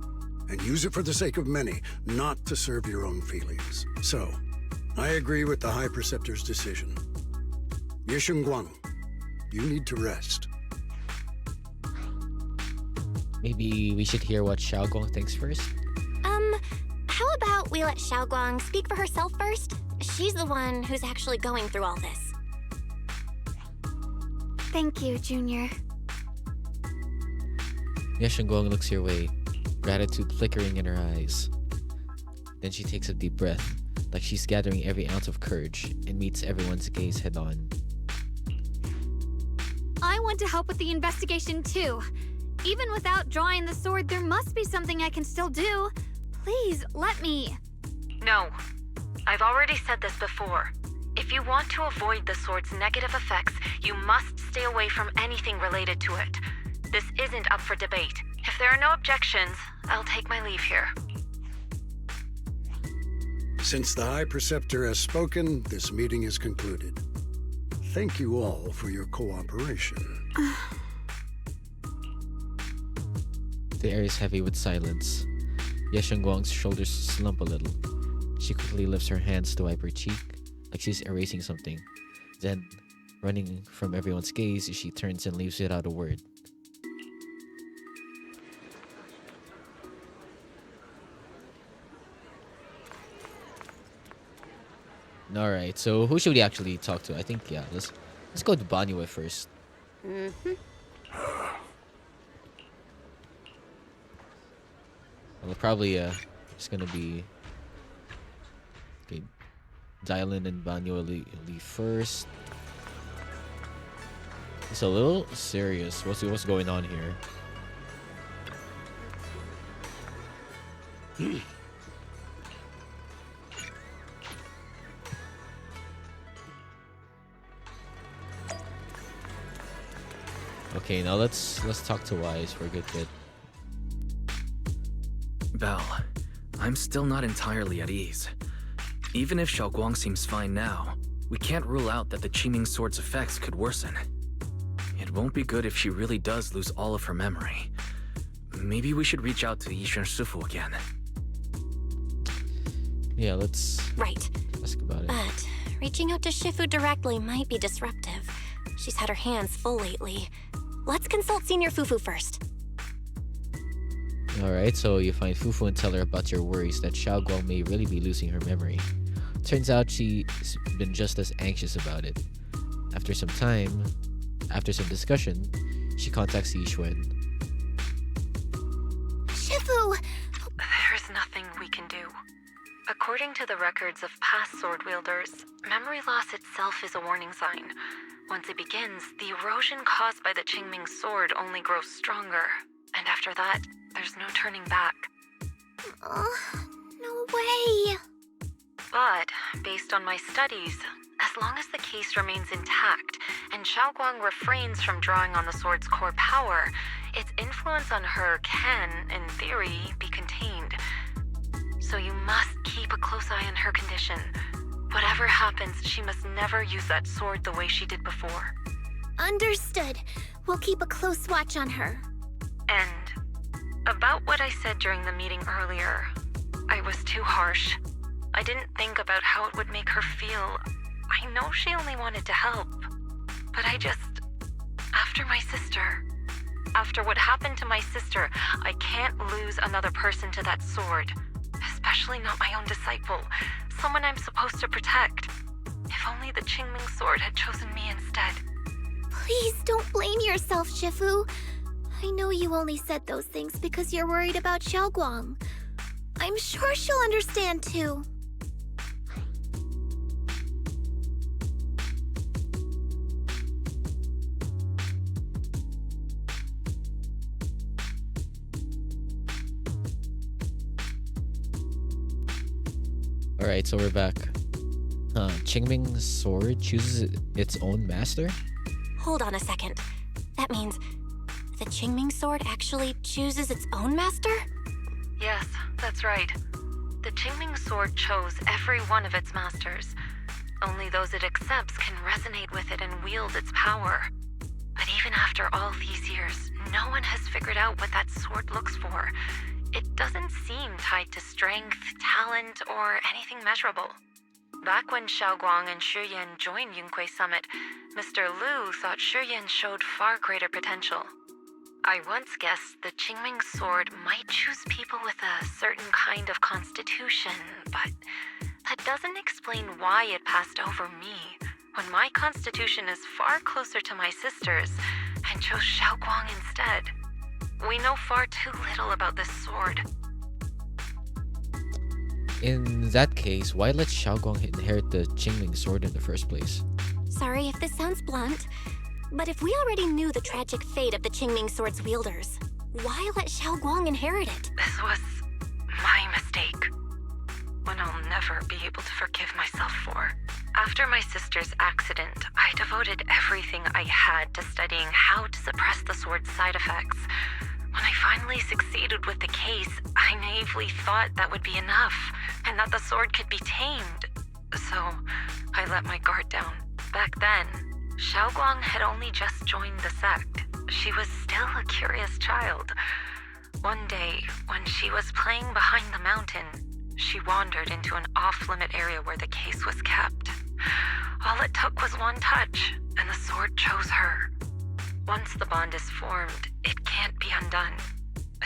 and use it for the sake of many, not to serve your own feelings. So, I agree with the High Preceptor's decision. Yishengguang, you need to rest. Maybe we should hear what Xiaoguang thinks first? How about we let Xiaoguang speak for herself first? She's the one who's actually going through all this. Thank you, Junior. Yeshengguang looks your way, gratitude flickering in her eyes. Then she takes a deep breath, like she's gathering every ounce of courage, and meets everyone's gaze head on. I want to help with the investigation too. Even without drawing the sword, there must be something I can still do. Please, let me. No. I've already said this before. If you want to avoid the sword's negative effects, you must stay away from anything related to it. This isn't up for debate. If there are no objections, I'll take my leave here. Since the High Preceptor has spoken, this meeting is concluded. Thank you all for your cooperation. The air is heavy with silence. Yeshengguang's shoulders slump a little. She quickly lifts her hands to wipe her cheek, like she's erasing something. Then, running from everyone's gaze, she turns and leaves without a word. Alright, so who should we actually talk to? I think, yeah, let's go to Banyue first. Mm-hmm. Well, probably it's gonna be okay. Dylan and Banyue leave first. It's a little serious. What's going on here? Okay, now let's talk to Wise for a good bit. Val, I'm still not entirely at ease. Even if Xiaoguang seems fine now, we can't rule out that the Qingming sword's effects could worsen. It won't be good if she really does lose all of her memory. Maybe we should reach out to Yishan Shifu again. Yeah, let's Right. ask about it. But reaching out to Shifu directly might be disruptive. She's had her hands full lately. Let's consult Senior Fufu first. Alright, so you find Fufu and tell her about your worries that Xiaoguang may really be losing her memory. Turns out she's been just as anxious about it. After some discussion, she contacts Yixuan. Shifu! There's nothing we can do. According to the records of past sword wielders, memory loss itself is a warning sign. Once it begins, the erosion caused by the Qingming sword only grows stronger. And after that, there's no turning back. No way! But, based on my studies, as long as the case remains intact and Xiaoguang refrains from drawing on the sword's core power, its influence on her can, in theory, be contained. So you must keep a close eye on her condition. Whatever happens, she must never use that sword the way she did before. Understood. We'll keep a close watch on her. And about what I said during the meeting earlier, I was too harsh. I didn't think about how it would make her feel. I know she only wanted to help, but after what happened to my sister, I can't lose another person to that sword. Especially not my own disciple, someone I'm supposed to protect. If only the Qingming sword had chosen me instead. Please don't blame yourself, Shifu. I know you only said those things because you're worried about Xiaoguang. I'm sure she'll understand too. Alright, so we're back. Qingming's sword chooses its own master? Hold on a second. That means the Qingming sword actually chooses its own master? Yes, that's right. The Qingming sword chose every one of its masters. Only those it accepts can resonate with it and wield its power. But even after all these years, no one has figured out what that sword looks for. It doesn't seem tied to strength, talent, or anything measurable. Back when Xiaoguang and Shiyan joined Yunquei Summit, Mr. Liu thought Shiyan showed far greater potential. I once guessed the Qingming sword might choose people with a certain kind of constitution, but that doesn't explain why it passed over me, when my constitution is far closer to my sister's, and chose Xiaoguang instead. We know far too little about this sword. In that case, why let Xiaoguang inherit the Qingming sword in the first place? Sorry if this sounds blunt, but if we already knew the tragic fate of the Qingming sword's wielders, why let Xiaoguang inherit it? This was my mistake. One I'll never be able to forgive myself for. After my sister's accident, I devoted everything I had to studying how to suppress the sword's side effects. When I finally succeeded with the case, I naively thought that would be enough, and that the sword could be tamed. So, I let my guard down. Back then, Xiaoguang had only just joined the sect. She was still a curious child. One day, when she was playing behind the mountain, she wandered into an off-limit area where the case was kept. All it took was one touch, and the sword chose her. Once the bond is formed, it can't be undone.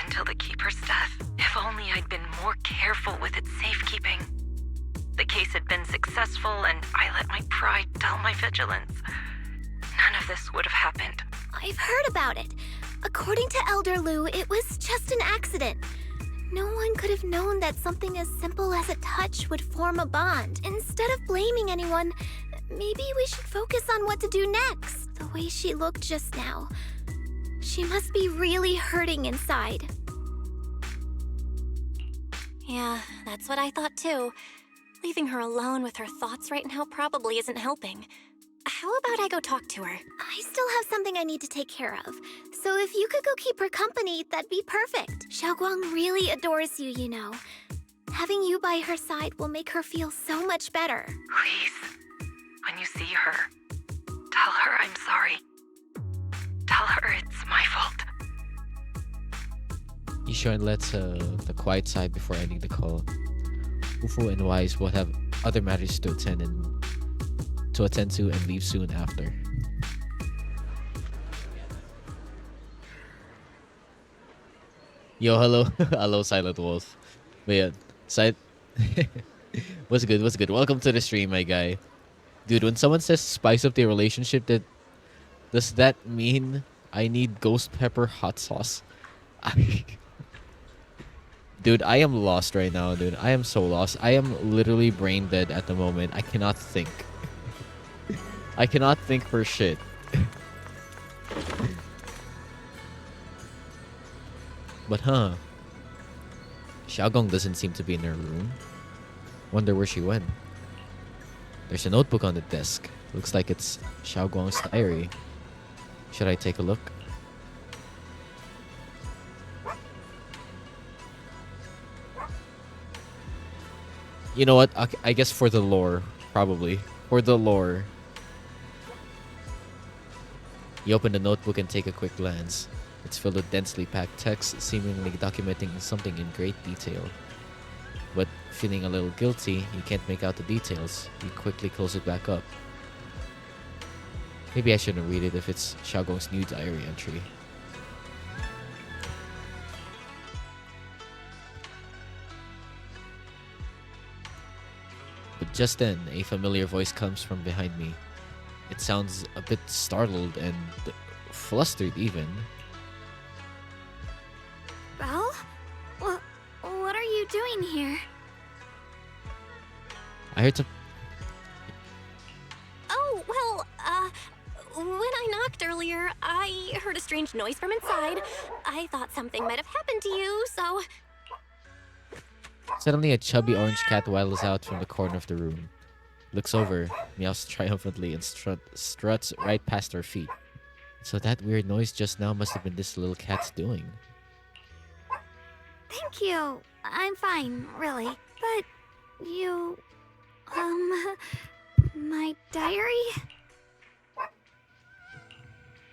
Until the Keeper's death, if only I'd been more careful with its safekeeping. The case had been successful, and I let my pride dull my vigilance. None of this would have happened. I've heard about it. According to Elder Liu, it was just an accident. No one could have known that something as simple as a touch would form a bond. Instead of blaming anyone, maybe we should focus on what to do next. The way she looked just now. She must be really hurting inside. Yeah, that's what I thought too. Leaving her alone with her thoughts right now probably isn't helping. How about I go talk to her? I still have something I need to take care of. So if you could go keep her company, that'd be perfect. Xiaoguang really adores you, you know. Having you by her side will make her feel so much better. Please, when you see her, tell her I'm sorry. Tell her it's my fault. Yishuan lets the quiet side before ending the call. Ufu and Wise will have other matters to attend to and leave soon after. Yo, hello. Hello, Silent Wolf. But yeah, what's good, what's good? Welcome to the stream, my guy. Dude, when someone says spice up the relationship, does that mean I need ghost pepper hot sauce? Dude, I am lost right now, dude. I am so lost. I am literally brain dead at the moment. I cannot think. I cannot think for shit. But Xiaogong doesn't seem to be in her room. Wonder where she went. There's a notebook on the desk. Looks like it's Xiaogong's diary. Should I take a look? You know what? I guess for the lore, probably. For the lore. You open the notebook and take a quick glance. It's filled with densely packed text, seemingly documenting something in great detail. But feeling a little guilty, you can't make out the details. You quickly close it back up. Maybe I shouldn't read it if it's Xiaogong's new diary entry. But just then, a familiar voice comes from behind me. It sounds a bit startled and flustered even. Belle? What are you doing here? I heard some... Oh, well, when I knocked earlier, I heard a strange noise from inside. I thought something might have happened to you, so... Suddenly, a chubby orange cat waddles out from the corner of the room, looks over, meows triumphantly, and struts right past our feet. So that weird noise just now must have been this little cat's doing. Thank you. I'm fine, really. But you... my diary?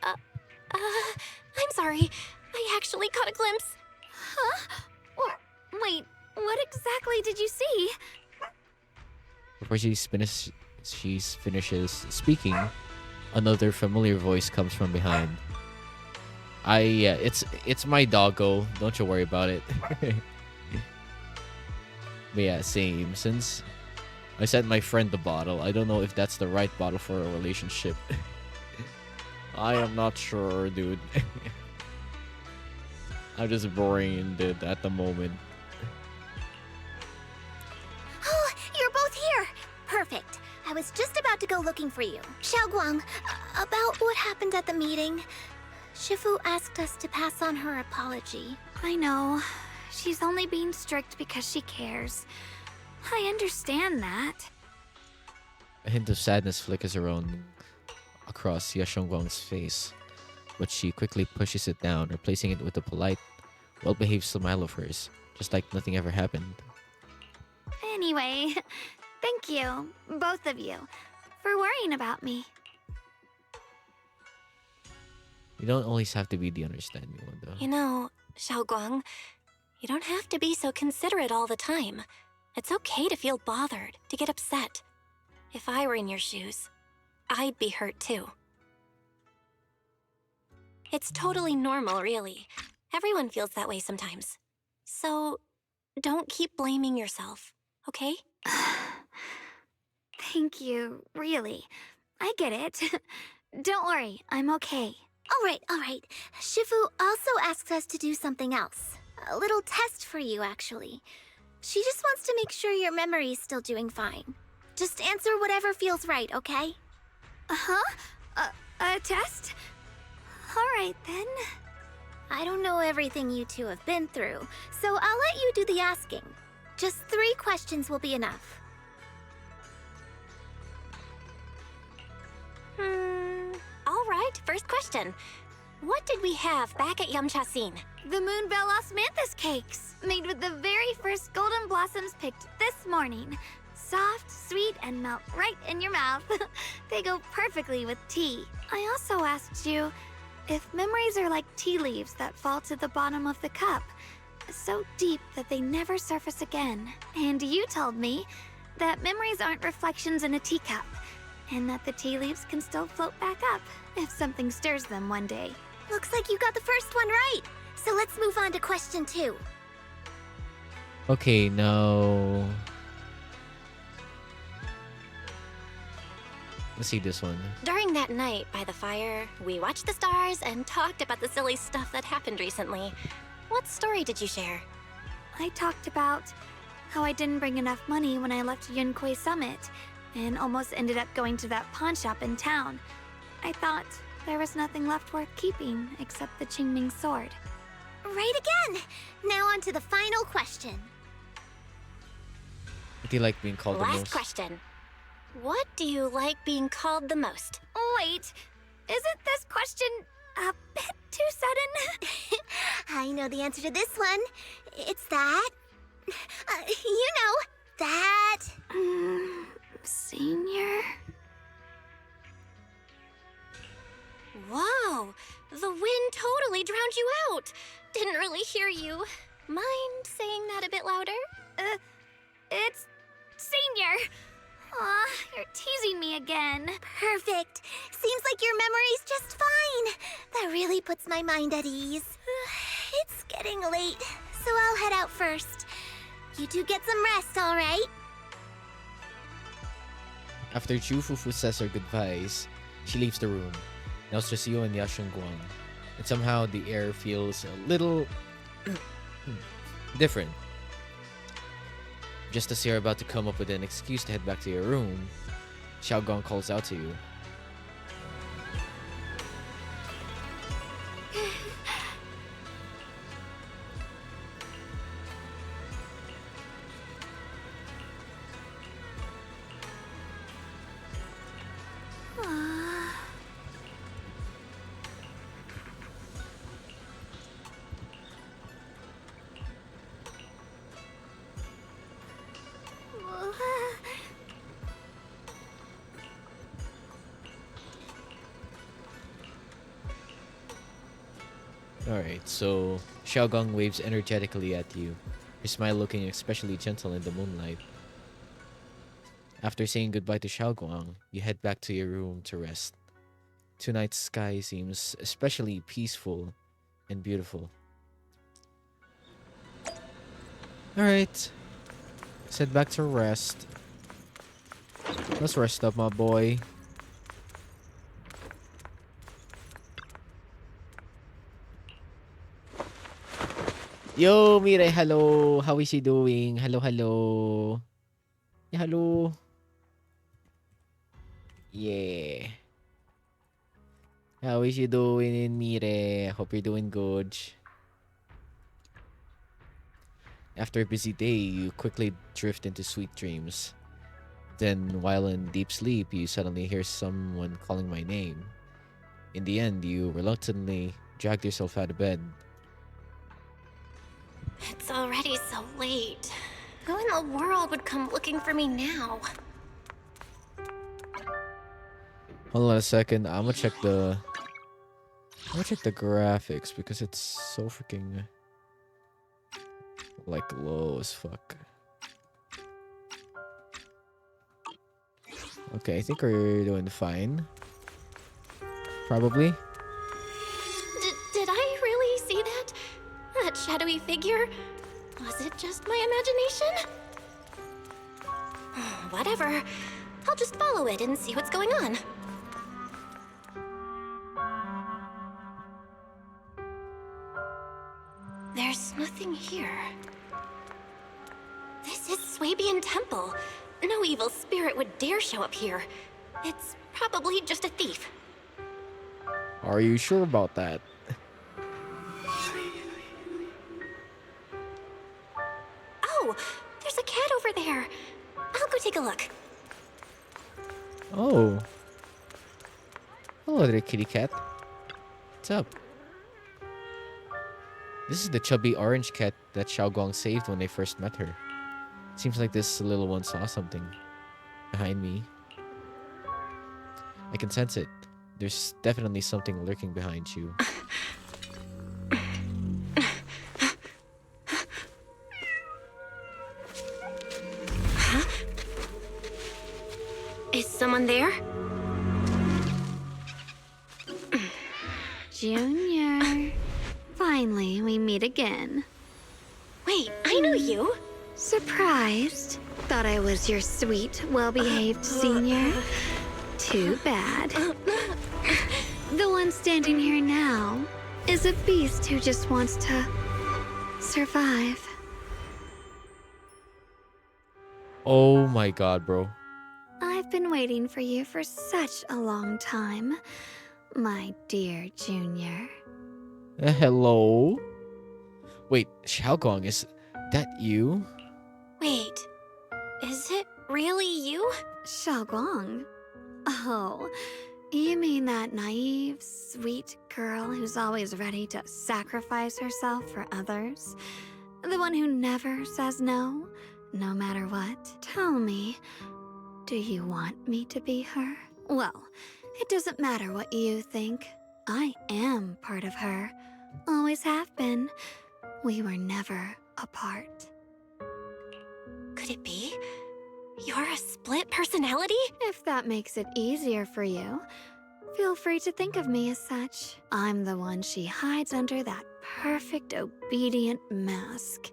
I'm sorry. I actually caught a glimpse. Huh? Wait, what exactly did you see? Before she finishes speaking, another familiar voice comes from behind. It's my doggo. Don't you worry about it. But yeah, same. Since I sent my friend the bottle, I don't know if that's the right bottle for a relationship. I am not sure, dude. I'm just brained it at the moment. Oh, you're both here! Perfect. I was just about to go looking for you. Xiaoguang, about what happened at the meeting. Shifu asked us to pass on her apology. I know. She's only being strict because she cares. I understand that. A hint of sadness flickers around across Yashongguang's face, but she quickly pushes it down, replacing it with a polite, well-behaved smile of hers, just like nothing ever happened. Anyway, thank you, both of you, for worrying about me. You don't always have to be the understanding one, though. You know, Xiaoguang, you don't have to be so considerate all the time. It's okay to feel bothered, to get upset. If I were in your shoes, I'd be hurt too. It's totally normal, really. Everyone feels that way sometimes. So, don't keep blaming yourself, okay? Thank you, really. I get it. Don't worry, I'm okay. All right. Shifu also asks us to do something else. A little test for you, actually. She just wants to make sure your memory's still doing fine. Just answer whatever feels right, okay? Uh-huh? A test? Alright then. I don't know everything you two have been through, so I'll let you do the asking. Just 3 questions will be enough. Alright, first question. What did we have back at Yamchasin? The Moonbell Osmanthus cakes, made with the very first golden blossoms picked this morning. Soft, sweet, and melt right in your mouth. They go perfectly with tea. I also asked you if memories are like tea leaves that fall to the bottom of the cup, so deep that they never surface again. And you told me that memories aren't reflections in a teacup, and that the tea leaves can still float back up if something stirs them one day. Looks like you got the first one right. So let's move on to question 2. Okay, now... Let's see this one. During that night by the fire, we watched the stars and talked about the silly stuff that happened recently. What story did you share? I talked about how I didn't bring enough money when I left Yunquay Summit, and almost ended up going to that pawn shop in town. I thought there was nothing left worth keeping except the Qingming sword. Right again! Now on to the final question. What do you like being called the most? Last question. What do you like being called the most? Wait, isn't this question a bit too sudden? I know the answer to this one. It's that... you know, that... Senior? Whoa! The wind totally drowned you out! Didn't really hear you. Mind saying that a bit louder? It's... Senior! Aw, you're teasing me again. Perfect. Seems like your memory's just fine. That really puts my mind at ease. It's getting late, so I'll head out first. You two get some rest, all right? After Chu Fufu says her goodbyes, she leaves the room. Now it's just you and Yashengguang. And somehow the air feels a little different. Just as you're about to come up with an excuse to head back to your room, Xiaogong calls out to you. Alright, so Xiaogong waves energetically at you, her smile looking especially gentle in the moonlight. After saying goodbye to Xiaogong, you head back to your room to rest. Tonight's sky seems especially peaceful and beautiful. Alright, let's head back to rest. Let's rest up, my boy. Yo, Mire, hello. How is she doing? Hello, hello. Yeah, hello. Yeah. How is you doing, Mire? Hope you're doing good. After a busy day, you quickly drift into sweet dreams. Then, while in deep sleep, you suddenly hear someone calling my name. In the end, you reluctantly dragged yourself out of bed. It's already so late. Who in the world would come looking for me now? Hold on a second. I'm gonna check the graphics because it's so freaking like low as fuck. Okay, I think we're doing fine. Probably. Did I really see that? That shadowy figure? Was it just my imagination? Whatever. I'll just follow it and see what's going on. There's nothing here. This is Swabian Temple. No evil spirit would dare show up here. It's probably just a thief. Are you sure about that? Oh, there's a cat over there. I'll go take a look. Oh. Hello there, kitty cat. What's up? This is the chubby orange cat that Xiaogong saved when they first met her. Seems like this little one saw something behind me. I can sense it. There's definitely something lurking behind you. Huh? Is someone there? Junior. Finally, we meet again. Wait, I know you. Surprised? Thought I was your sweet, well-behaved senior? Too bad. The one standing here now is a beast who just wants to survive. Oh my god, bro. I've been waiting for you for such a long time, my dear Junior. Hello? Wait, Xiaogong, is that you? Wait, is it really you? Xiaoguang? Oh, you mean that naive, sweet girl who's always ready to sacrifice herself for others? The one who never says no, no matter what? Tell me, do you want me to be her? Well, it doesn't matter what you think. I am part of her. Always have been. We were never apart. Could it be? You're a split personality? If that makes it easier for you, feel free to think of me as such. I'm the one she hides under that perfect, obedient mask.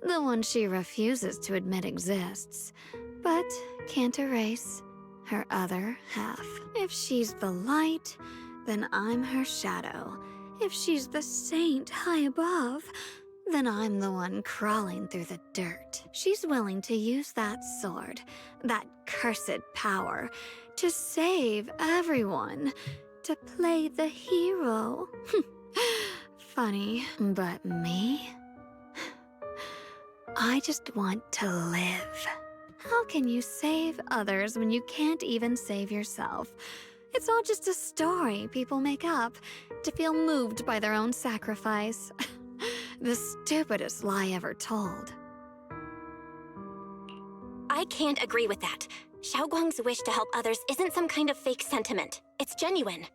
The one she refuses to admit exists, but can't erase her other half. If she's the light, then I'm her shadow. If she's the saint high above, then I'm the one crawling through the dirt. She's willing to use that sword, that cursed power, to save everyone, to play the hero. Funny, but me? I just want to live. How can you save others when you can't even save yourself? It's all just a story people make up to feel moved by their own sacrifice. The stupidest lie ever told. I can't agree with that. Xiaoguang's wish to help others isn't some kind of fake sentiment. It's genuine.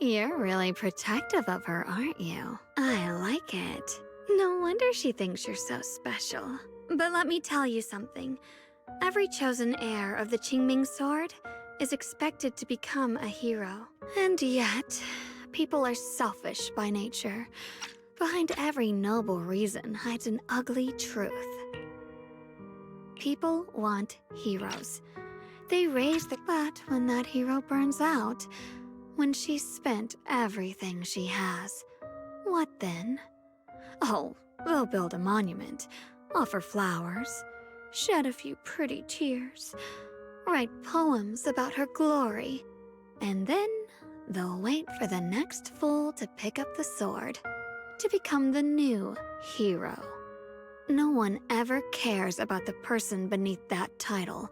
You're really protective of her, aren't you? I like it. No wonder she thinks you're so special. But let me tell you something. Every chosen heir of the Qingming sword is expected to become a hero. And yet, people are selfish by nature. Behind every noble reason hides an ugly truth. People want heroes. They raise the... But when that hero burns out, when she's spent everything she has, what then? Oh, they'll build a monument, offer flowers, shed a few pretty tears, write poems about her glory, and then they'll wait for the next fool to pick up the sword, to become the new hero. No one ever cares about the person beneath that title,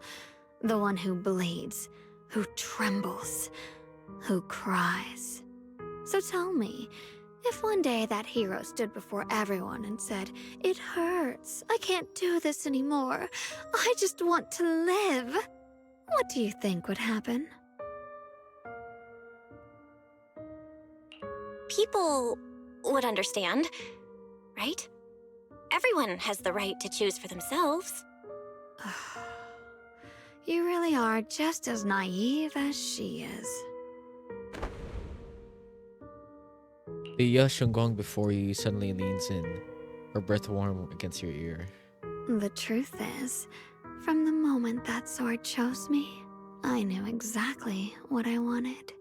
the one who bleeds, who trembles, who cries. So tell me, if one day that hero stood before everyone and said, "It hurts, I can't do this anymore, I just want to live," what do you think would happen? People would understand, right? Everyone has the right to choose for themselves. You really are just as naive as she is. The Shunggong before you suddenly leans in, her breath warm against your ear. The truth is, from the moment that sword chose me, I knew exactly what I wanted.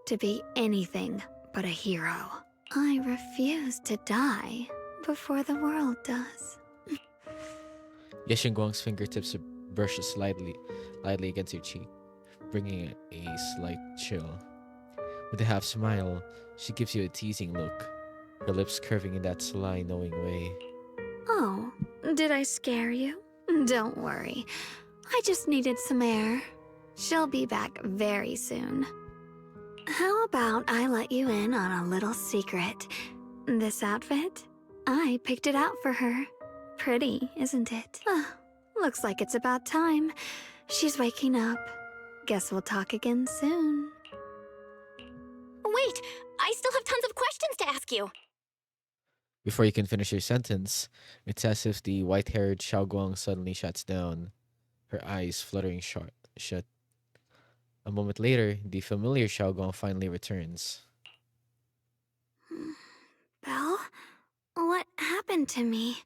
To be anything but a hero. I refuse to die before the world does. Yeshinguang's fingertips brushes lightly against your cheek, bringing a slight chill. With a half smile, she gives you a teasing look, her lips curving in that sly, knowing way. Oh, did I scare you? Don't worry. I just needed some air. She'll be back very soon. How about I let you in on a little secret? This outfit? I picked it out for her. Pretty, isn't it? Looks like it's about time. She's waking up. Guess we'll talk again soon. Wait, I still have tons of questions to ask you. Before you can finish your sentence, it's as if the white-haired Xiaoguang suddenly shuts down, her eyes fluttering shut. A moment later, the familiar Xiaoguang finally returns. Belle? What happened to me?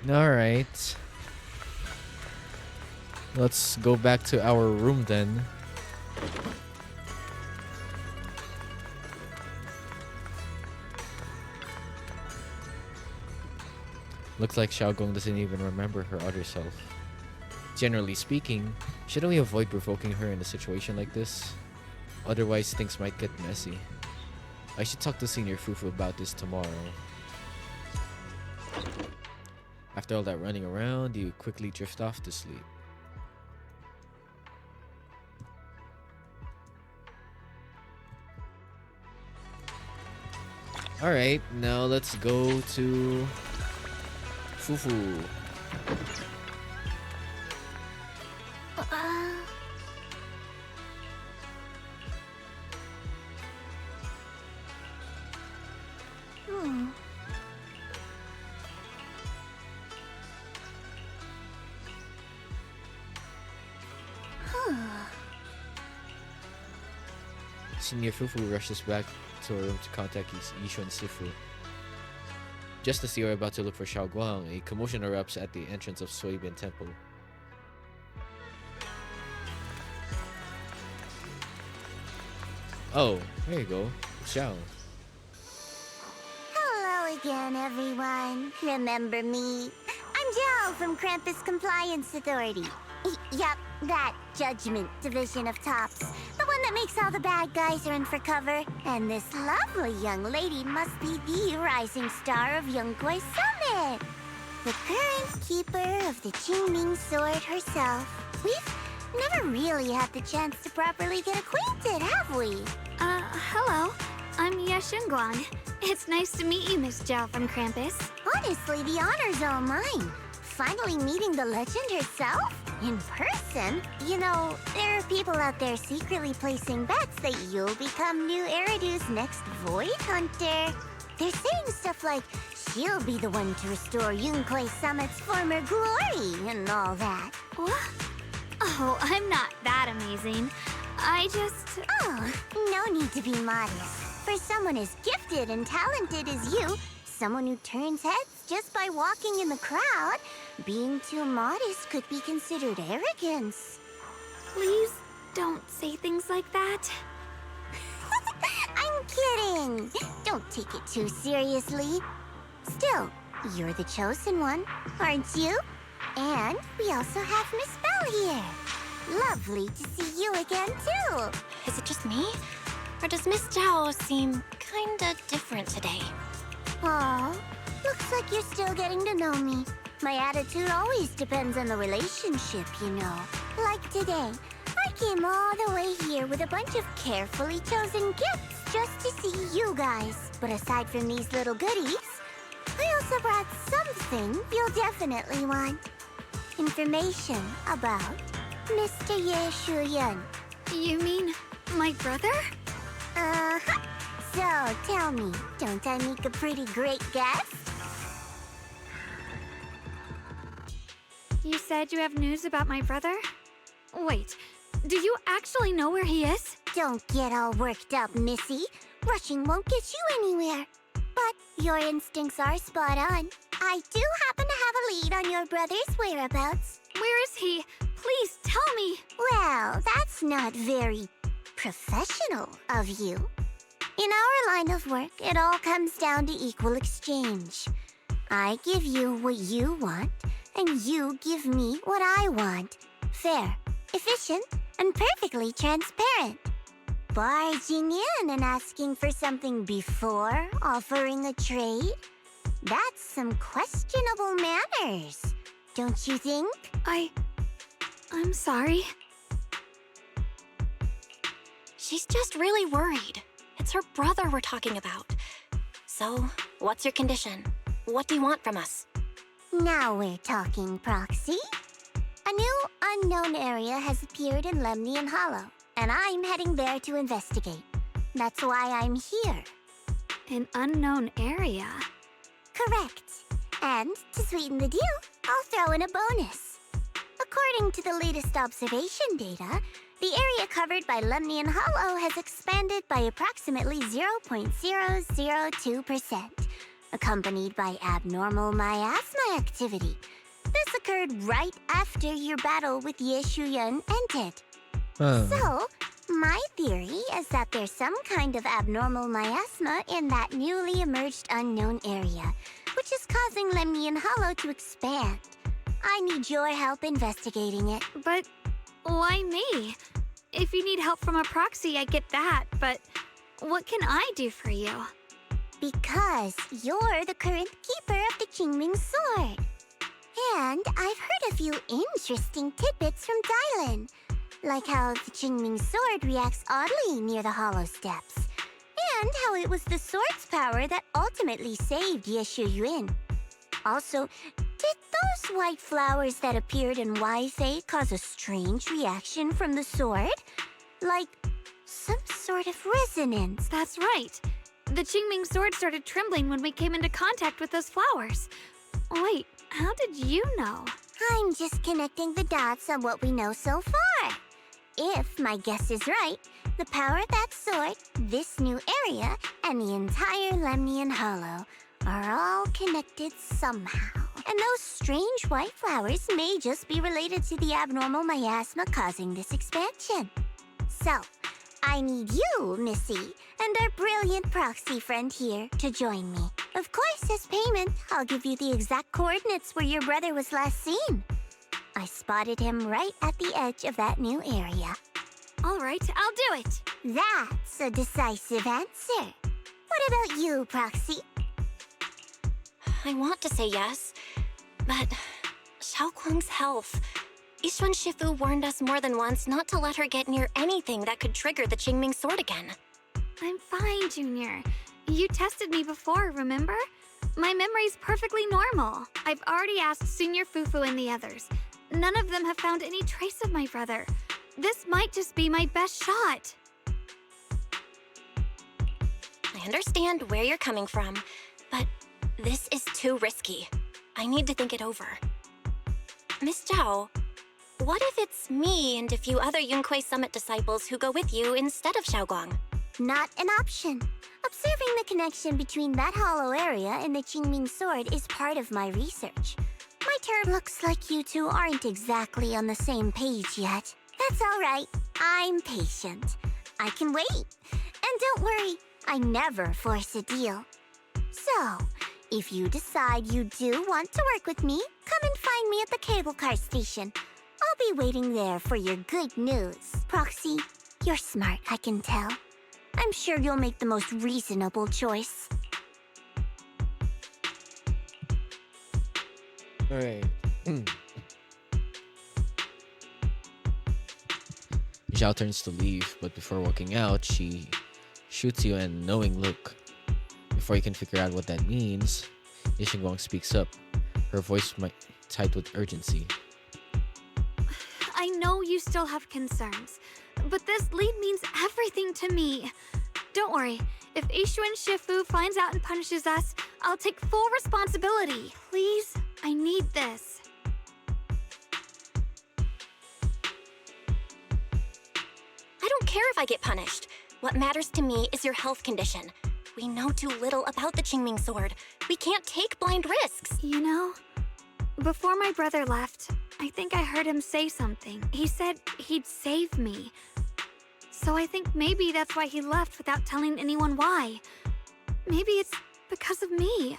Alright. Let's go back to our room then. Looks like Xiaogong doesn't even remember her other self. Generally speaking, shouldn't we avoid provoking her in a situation like this? Otherwise, things might get messy. I should talk to Senior Fufu about this tomorrow. After all that running around, you quickly drift off to sleep. Alright, now let's go to Fufu. Senior Fufu rushes back to her room to contact Yishuan Sifu. Just as they are about to look for Xiaoguang, a commotion erupts at the entrance of Suibin Temple. Oh, there you go. Xiao. Hello again, everyone. Remember me? I'm Zhao from Krampus Compliance Authority. Yup, that Judgment Division of Tops. The one that makes all the bad guys run for cover. And this lovely young lady must be the rising star of Yongguai Summit. The current keeper of the Qingming Sword herself. We've Never really had the chance to properly get acquainted, have we? Hello. I'm Yashunguang. It's nice to meet you, Miss Zhao from Krampus. Honestly, the honor's all mine. Finally meeting the legend herself? In person? You know, there are people out there secretly placing bets that you'll become new Eridu's next Void Hunter. They're saying stuff like, she'll be the one to restore Yunquei Summit's former glory and all that. What? Oh, I'm not that amazing. Oh, no need to be modest. For someone as gifted and talented as you, someone who turns heads just by walking in the crowd, being too modest could be considered arrogance. Please don't say things like that. I'm kidding. Don't take it too seriously. Still, you're the chosen one, aren't you? And we also have Miss Belle here. Lovely to see you again, too. Is it just me? Or does Miss Zhao seem kinda different today? Aw, looks like you're still getting to know me. My attitude always depends on the relationship, you know. Like today, I came all the way here with a bunch of carefully chosen gifts just to see you guys. But aside from these little goodies, I also brought something you'll definitely want. Information about Mr. Ye Shuyan. You mean my brother? Uh-huh. So, tell me, don't I make a pretty great guess? You said you have news about my brother? Wait, do you actually know where he is? Don't get all worked up, Missy. Rushing won't get you anywhere. But your instincts are spot on. I do happen to have a lead on your brother's whereabouts. Where is he? Please tell me. Well, that's not very professional of you. In our line of work, it all comes down to equal exchange. I give you what you want, and you give me what I want. Fair, efficient, and perfectly transparent. Barging in and asking for something before offering a trade? That's some questionable manners, don't you think? I'm sorry. She's just really worried. It's her brother we're talking about. So, what's your condition? What do you want from us? Now we're talking, Proxy. A new unknown area has appeared in Lemnian Hollow, and I'm heading there to investigate. That's why I'm here. An unknown area? Correct. And to sweeten the deal, I'll throw in a bonus. According to the latest observation data, the area covered by Lemnian Hollow has expanded by approximately 0.002%, accompanied by abnormal miasma activity. This occurred right after your battle with Ye Shuyan ended. So, my theory is that there's some kind of abnormal miasma in that newly emerged unknown area, which is causing Lemnian Hollow to expand. I need your help investigating it. But why me? If you need help from a proxy, I get that, but what can I do for you? Because you're the current keeper of the Qingming Sword. And I've heard a few interesting tidbits from Dylan, like how the Qingming Sword reacts oddly near the Hollow Steps, and how it was the sword's power that ultimately saved Ye Shuyuan. Also, did those white flowers that appeared in Weifei cause a strange reaction from the sword? Like, some sort of resonance. That's right. The Qingming Sword started trembling when we came into contact with those flowers. Wait, how did you know? I'm just connecting the dots on what we know so far. If my guess is right, the power of that sword, this new area, and the entire Lemnian Hollow are all connected somehow. And those strange white flowers may just be related to the abnormal miasma causing this expansion. So, I need you, Missy, and our brilliant proxy friend here to join me. Of course, as payment, I'll give you the exact coordinates where your brother was last seen. I spotted him right at the edge of that new area. All right, I'll do it. That's a decisive answer. What about you, Proxy? I want to say yes, but Xiaoguang's health. Ishun Shifu warned us more than once not to let her get near anything that could trigger the Qingming sword again. I'm fine, Junior. You tested me before, remember? My memory's perfectly normal. I've already asked Senior Fufu and the others. None of them have found any trace of my brother. This might just be my best shot. I understand where you're coming from, but this is too risky. I need to think it over. Miss Zhao, what if it's me and a few other Yunquei Summit disciples who go with you instead of Xiaoguang? Not an option. Observing the connection between that hollow area and the Qingming sword is part of my research. My turn. Looks like you two aren't exactly on the same page yet. That's all right. I'm patient. I can wait. And don't worry, I never force a deal. So, if you decide you do want to work with me, come and find me at the cable car station. I'll be waiting there for your good news. Proxy, you're smart, I can tell. I'm sure you'll make the most reasonable choice. Alright. Zhao turns to leave, but before walking out, she shoots you a knowing look. Before you can figure out what that means, Ishigwang speaks up, her voice tight with urgency. I know you still have concerns, but this lead means everything to me. Don't worry, if Ishuan Shifu finds out and punishes us, I'll take full responsibility. Please, I need this. I don't care if I get punished. What matters to me is your health condition. We know too little about the Qingming sword. We can't take blind risks. You know, before my brother left, I think I heard him say something. He said he'd save me. So I think maybe that's why he left without telling anyone why. Maybe it's because of me.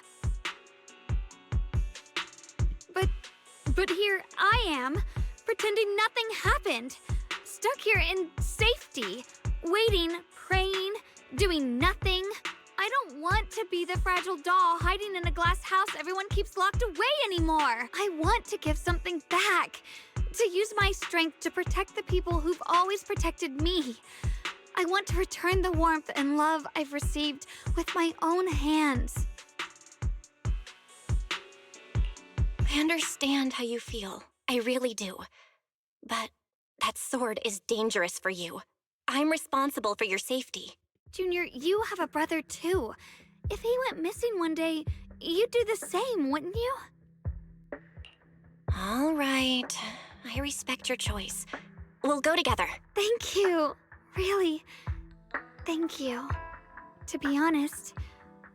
But here I am, pretending nothing happened. Stuck here in safety, waiting, praying, doing nothing. I don't want to be the fragile doll hiding in a glass house everyone keeps locked away anymore. I want to give something back. To use my strength to protect the people who've always protected me. I want to return the warmth and love I've received with my own hands. I understand how you feel. I really do. But that sword is dangerous for you. I'm responsible for your safety. Junior, you have a brother too. If he went missing one day, you'd do the same, wouldn't you? All right. I respect your choice. We'll go together. Thank you. Really, thank you. To be honest,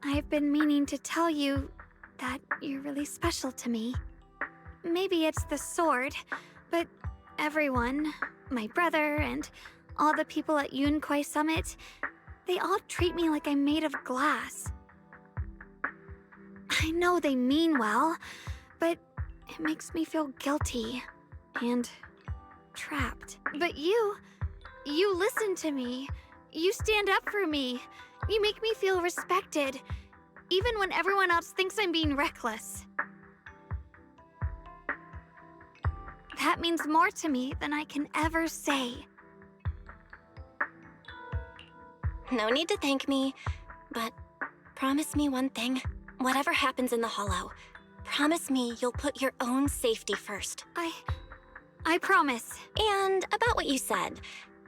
I've been meaning to tell you that you're really special to me. Maybe it's the sword, but everyone, my brother and all the people at Yunquei Summit, they all treat me like I'm made of glass. I know they mean well, but it makes me feel guilty and trapped. But you listen to me. You stand up for me. You make me feel respected, even when everyone else thinks I'm being reckless. That means more to me than I can ever say. No need to thank me, but promise me one thing. Whatever happens in the Hollow, promise me you'll put your own safety first. I promise. And about what you said,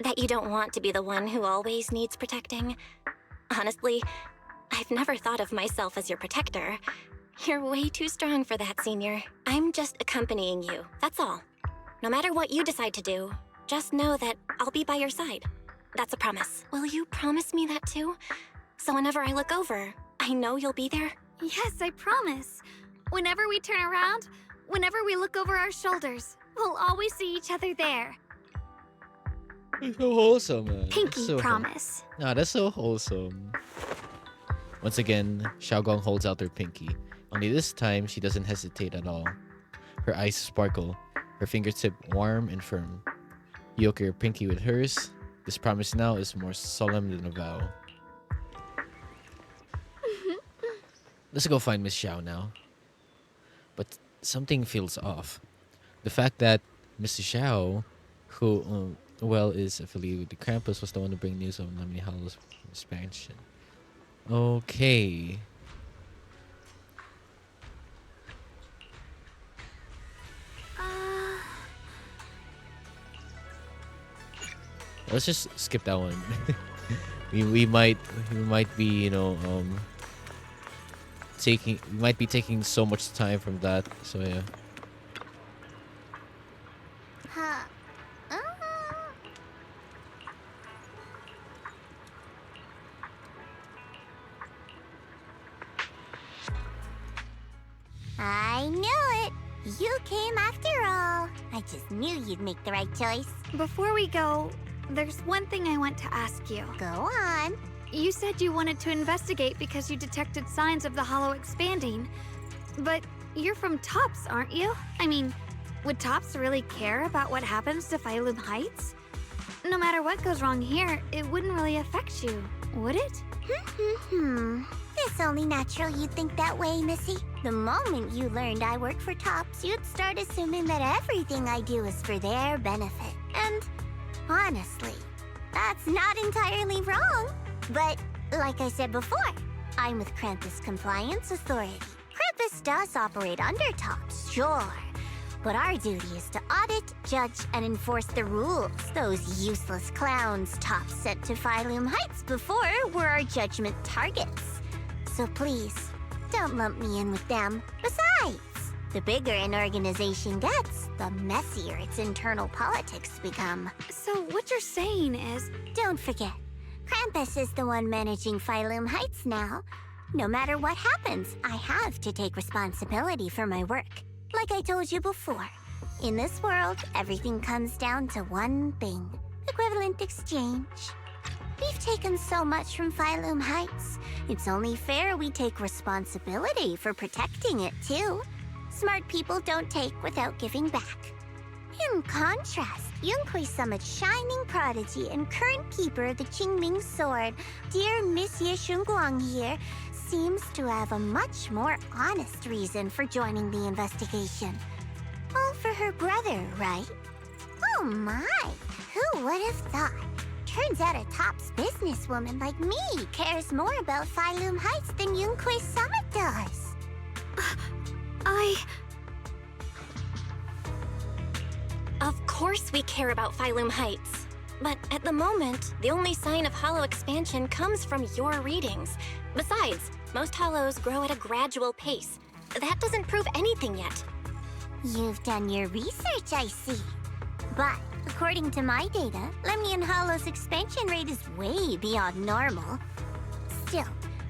that you don't want to be the one who always needs protecting. Honestly, I've never thought of myself as your protector. You're way too strong for that, Senior. I'm just accompanying you, that's all. No matter what you decide to do, just know that I'll be by your side. That's a promise. Will you promise me that too? So whenever I look over, I know you'll be there? Yes, I promise. Whenever we turn around, whenever we look over our shoulders, we'll always see each other there. That's so wholesome, man. Pinky so promise. No, that's so wholesome. Once again, Xiaogong holds out her pinky. Only this time, she doesn't hesitate at all. Her eyes sparkle, her fingertip warm and firm. You yoke your pinky with hers. This promise now is more solemn than a vow. Let's go find Miss Xiao now. But something feels off. The fact that Mr. Xiao, who well is affiliated with the Krampus, was the one to bring news of Lemony Hollow's expansion. Okay. Let's just skip that one. we might be, you know, taking so much time from that. So yeah. Huh. I knew it. You came after all. I just knew you'd make the right choice. Before we go, there's one thing I want to ask you. Go on. You said you wanted to investigate because you detected signs of the hollow expanding. But you're from Tops, aren't you? I mean, would Tops really care about what happens to Phylum Heights? No matter what goes wrong here, it wouldn't really affect you, would it? It's only natural you'd think that way, Missy. The moment you learned I work for Tops, you'd start assuming that everything I do is for their benefit. And honestly, that's not entirely wrong. But like I said before, I'm with Krampus Compliance Authority. Krampus does operate under Tops, sure. But our duty is to audit, judge, and enforce the rules those useless clowns Tops sent to Phylum Heights before were our judgment targets. So please, don't lump me in with them. Besides, the bigger an organization gets, the messier its internal politics become. So what you're saying is... Don't forget, Krampus is the one managing Phylum Heights now. No matter what happens, I have to take responsibility for my work. Like I told you before, in this world, everything comes down to one thing: equivalent exchange. We've taken so much from Phylum Heights. It's only fair we take responsibility for protecting it, too. Smart people don't take without giving back. In contrast, Yunhui Summit's shining prodigy and current keeper of the Qingming Sword, dear Miss Ye Shunguang here, seems to have a much more honest reason for joining the investigation. All for her brother, right? Oh my, who would have thought? Turns out a Tops businesswoman like me cares more about Phylum Heights than Yunhui Summit does. Of course we care about Phylum Heights. But at the moment, the only sign of hollow expansion comes from your readings. Besides, most hollows grow at a gradual pace. That doesn't prove anything yet. You've done your research, I see. But according to my data, Lemnian Hollow's expansion rate is way beyond normal. Still,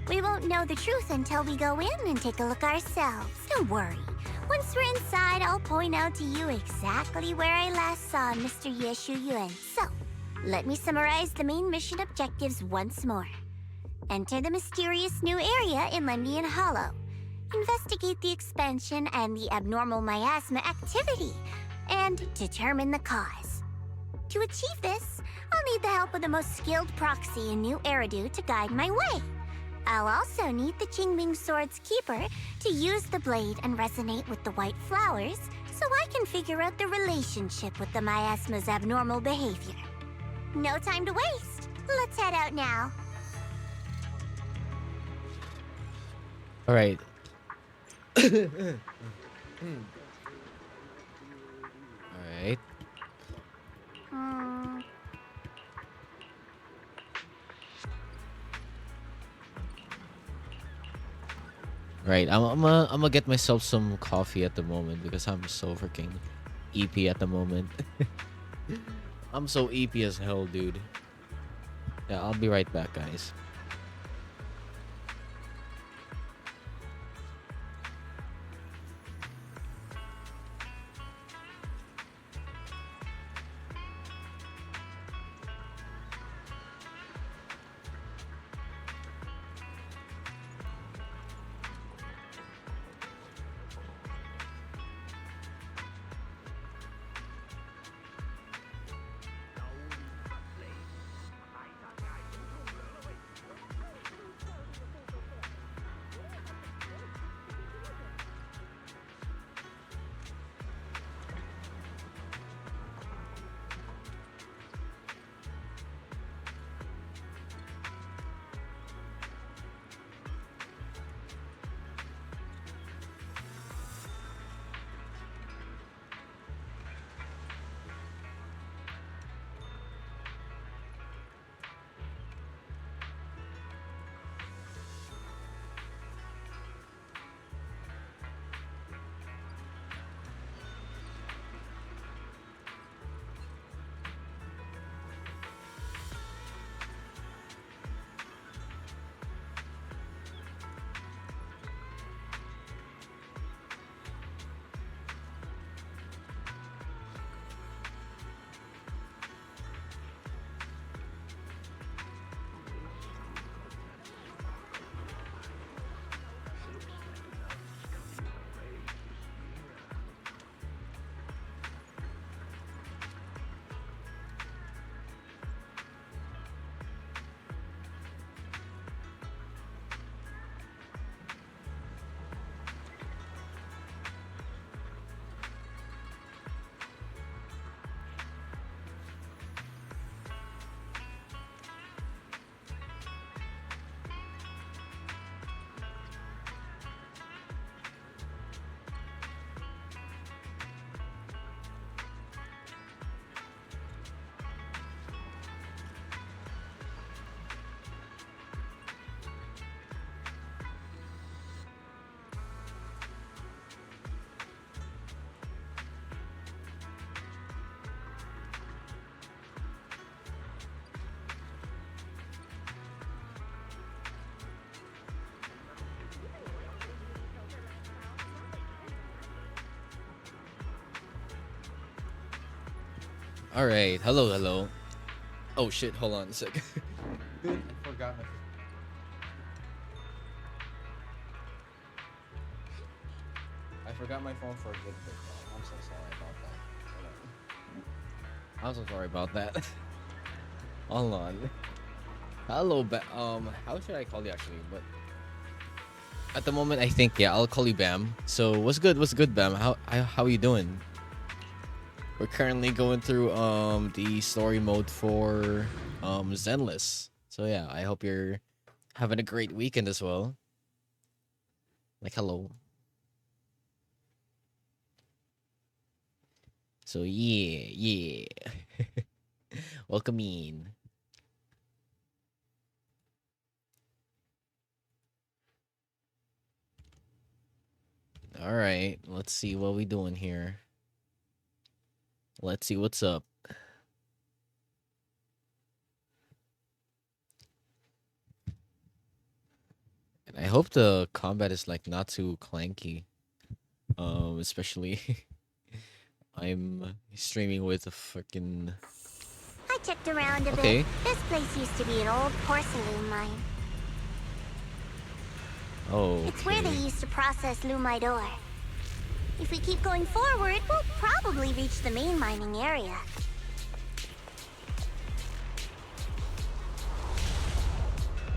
we won't know the truth until we go in and take a look ourselves. Don't worry. Once we're inside, I'll point out to you exactly where I last saw Mr. Ye Shuyuan. So, let me summarize the main mission objectives once more. Enter the mysterious new area in Lemnian Hollow. Investigate the expansion and the abnormal miasma activity, and determine the cause. To achieve this, I'll need the help of the most skilled proxy in New Eridu to guide my way. I'll also need the Qingming Sword's keeper to use the blade and resonate with the white flowers so I can figure out the relationship with the miasma's abnormal behavior. No time to waste. Let's head out now. All right. All right. Right, I'm gonna get myself some coffee at the moment because I'm so freaking EP at the moment. I'm so EP as hell, dude. Yeah, I'll be right back, guys. Alright, hello. Oh shit, hold on a sec. Dude, I forgot my... I forgot my phone for a good bit. I'm so sorry about that. I'm so sorry about that. Hold on. Hello, how should I call you actually? But at the moment, I think I'll call you Bam. So what's good? What's good, Bam? How you doing? We're currently going through the story mode for Zenless. So yeah, I hope you're having a great weekend as well. Like hello. So yeah. Welcome in. All right, let's see what we doing here. Let's see what's up. And I hope the combat is like not too clanky. Especially I'm streaming with a freaking... I checked around a Okay. bit. This place used to be an old porcelain mine. Oh, It's where they okay. used to process lumite ore. If we keep going forward, we'll probably reach the main mining area.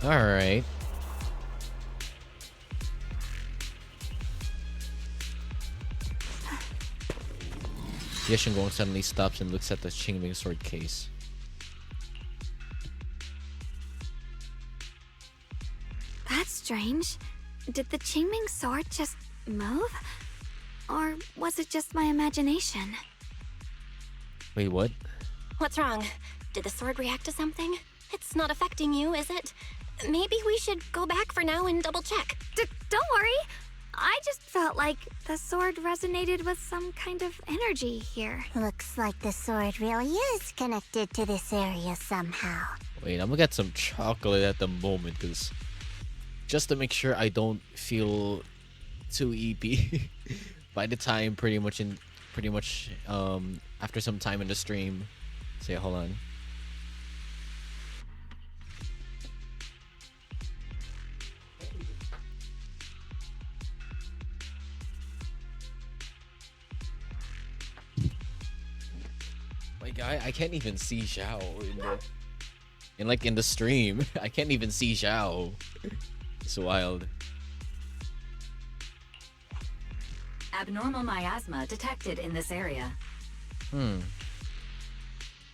All right. Yeshengong suddenly stops and looks at the Qingming sword case. That's strange. Did the Qingming sword just move? Or was it just my imagination? Wait, what? What's wrong? Did the sword react to something? It's not affecting you, is it? Maybe we should go back for now and double check. Don't worry. I just felt like the sword resonated with some kind of energy here. Looks like the sword really is connected to this area somehow. Wait, I'm gonna get some chocolate at the moment, cause just to make sure I don't feel too EP by the time pretty much after some time in the stream. So yeah, hold on. Like I can't even see Xiao in the stream. I can't even see Xiao. It's wild. Abnormal miasma detected in this area.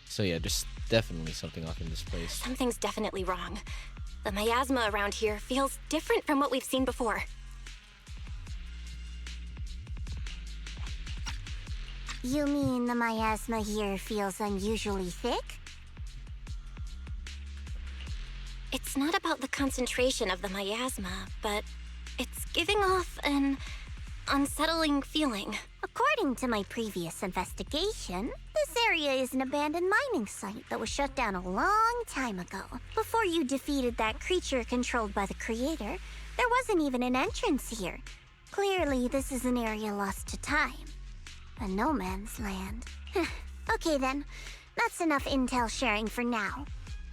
So yeah, there's definitely something off in this place. Something's definitely wrong. The miasma around here feels different from what we've seen before. You mean the miasma here feels unusually thick? It's not about the concentration of the miasma, but it's giving off an unsettling feeling. According to my previous investigation, this area is an abandoned mining site that was shut down a long time ago. Before you defeated that creature controlled by the creator, there wasn't even an entrance here. Clearly, this is an area lost to time. A no man's land. Okay then, that's enough intel sharing for now.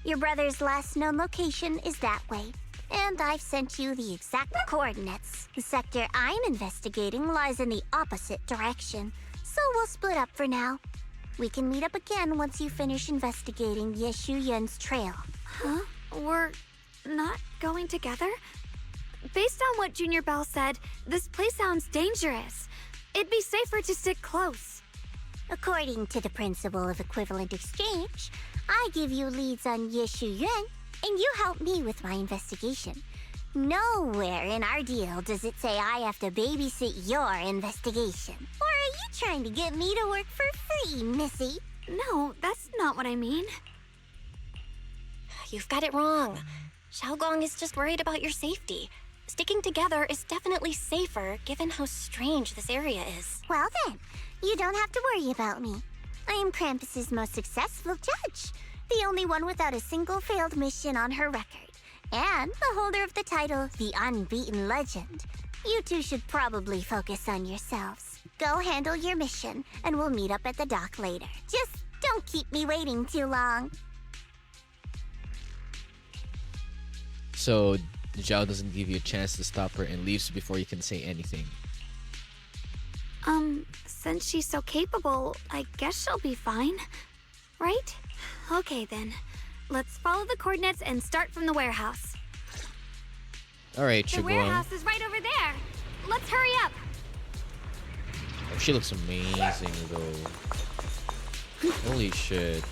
Your brother's last known location is that way, and I've sent you the exact coordinates. The sector I'm investigating lies in the opposite direction, so we'll split up for now. We can meet up again once you finish investigating Yeshu Yen's trail. Huh? We're not going together? Based on what Junior Bell said, this place sounds dangerous. It'd be safer to stick close. According to the principle of equivalent exchange, I give you leads on Yeshu Yuan, and you help me with my investigation. Nowhere in our deal does it say I have to babysit your investigation. Or are you trying to get me to work for free, Missy? No, that's not what I mean. You've got it wrong. Xiaogong is just worried about your safety. Sticking together is definitely safer given how strange this area is. Well then, you don't have to worry about me. I am Krampus's most successful judge, the only one without a single failed mission on her record, and the holder of the title, the Unbeaten Legend. You two should probably focus on yourselves. Go handle your mission, and we'll meet up at the dock later. Just don't Don't keep me waiting too long. So Zhao doesn't give you a chance to stop her and leaves before you can say anything. Since she's so capable, I guess she'll be fine. Right? Okay then. Let's follow the coordinates and start from the warehouse. Alright, The Shuguang. warehouse is right over there. Let's hurry up. Oh, she looks amazing though. Holy shit.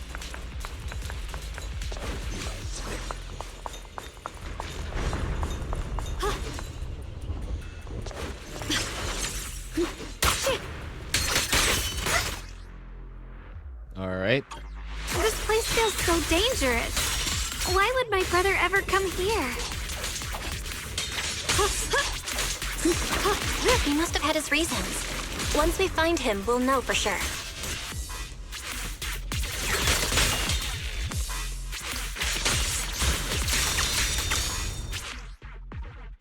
Alright. This place feels so dangerous. Why would my brother ever come here? He must have had his reasons. Once we find him, we'll know for sure.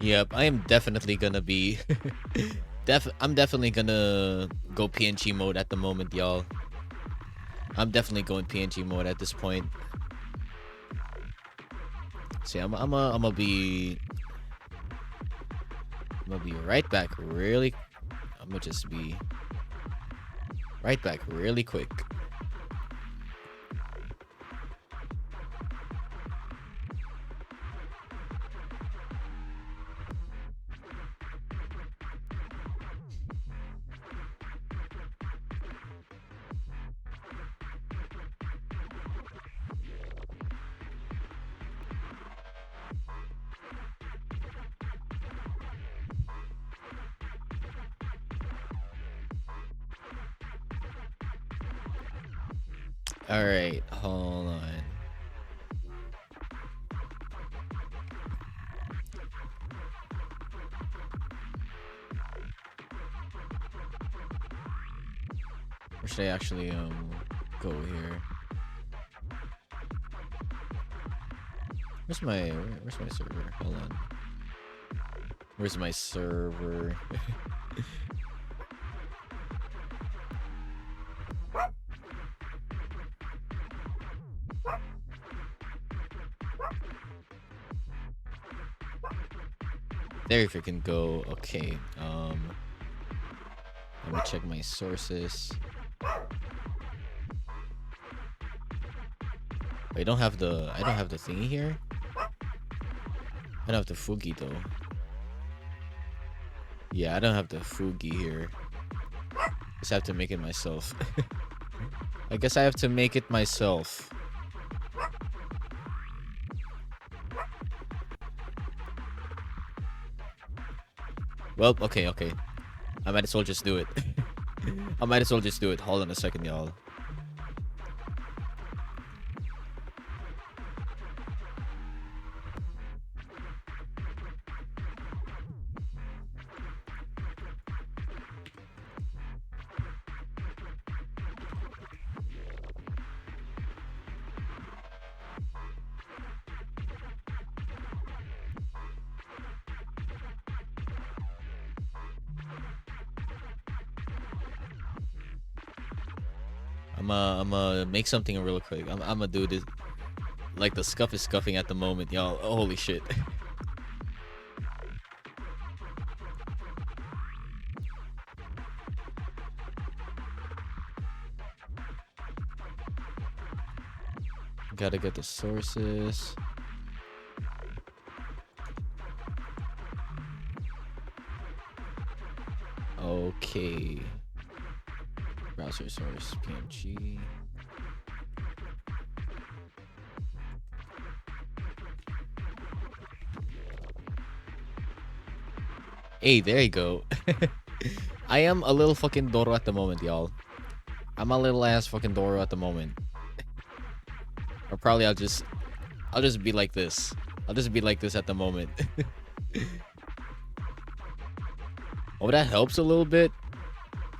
Yep, I am definitely gonna be I'm definitely gonna go PNG mode at the moment, y'all. I'm definitely going PNG mode at this point. See, I'm gonna be right back really. I'm gonna just be right back really quick. All right, hold on. Or should I actually go here? Where's my server? Hold on. Where's my server? There, if you can go. Okay. Let me check my sources. I don't have the thingy here. I don't have the Fugi though. Yeah, I don't have the Fugi here. Just have to make it myself. I guess I have to make it myself. Well, okay. I might as well just do it. I might as well just do it. Hold on a second, y'all. I'm make something real quick. I'm gonna do this. Like the scuff is scuffing at the moment, y'all. Oh, holy shit. Gotta get the sources. Okay. Browser source PNG. Hey, there you go. I am a little fucking Doro at the moment, y'all. I'm a little ass fucking Doro at the moment. Or probably I'll just be like this. I'll just be like this at the moment. Oh, that helps a little bit.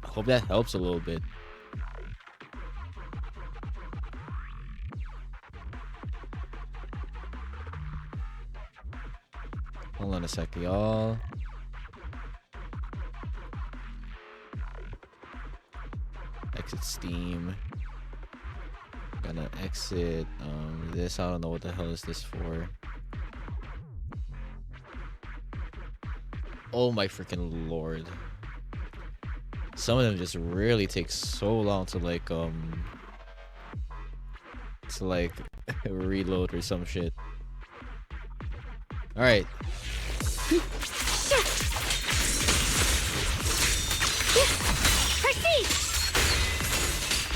I hope that helps a little bit. Hold on a sec, y'all. Exit Steam. Gonna exit this. I don't know what the hell is this for. Oh my freaking lord. Some of them just really take so long to like reload or some shit. All right.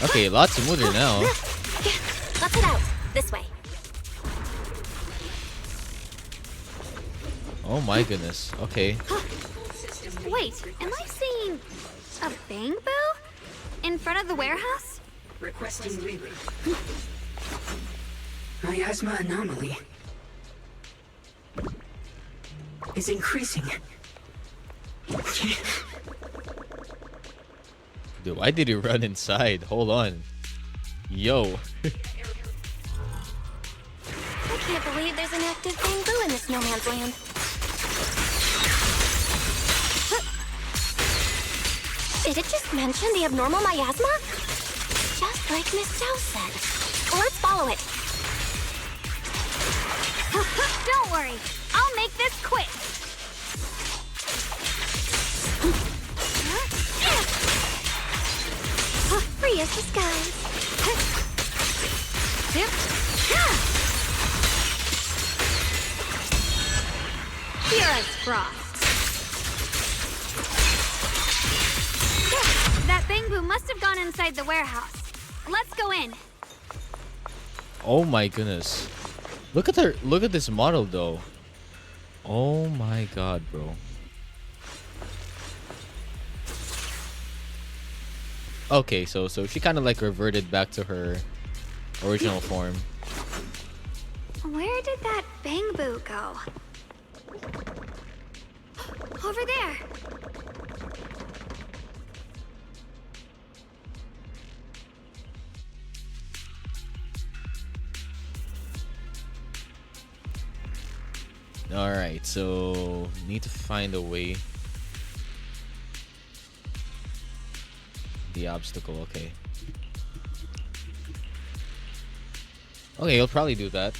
Okay, lots smoother now. Let's head out. This way. Oh my goodness. Okay. Wait, am I seeing a bamboo in front of the warehouse? Requesting reboot. Miasma anomaly is increasing. Dude, why did he run inside? Hold on. Yo. I can't believe there's an active bamboo in this no man's land. Did it just mention the abnormal miasma? Just like Miss Zhao said. Let's follow it. Don't worry, I'll make this quick. Free as the skies. Pure as frost. That bamboo must have gone inside the warehouse. Let's go in. Oh my goodness. Look at her. Look at this model though. Oh my god, bro. Okay, so she kind of like reverted back to her original form. Where did that bamboo go? Over there. All right, so need to find a way. The obstacle, okay. Okay, you'll probably do that.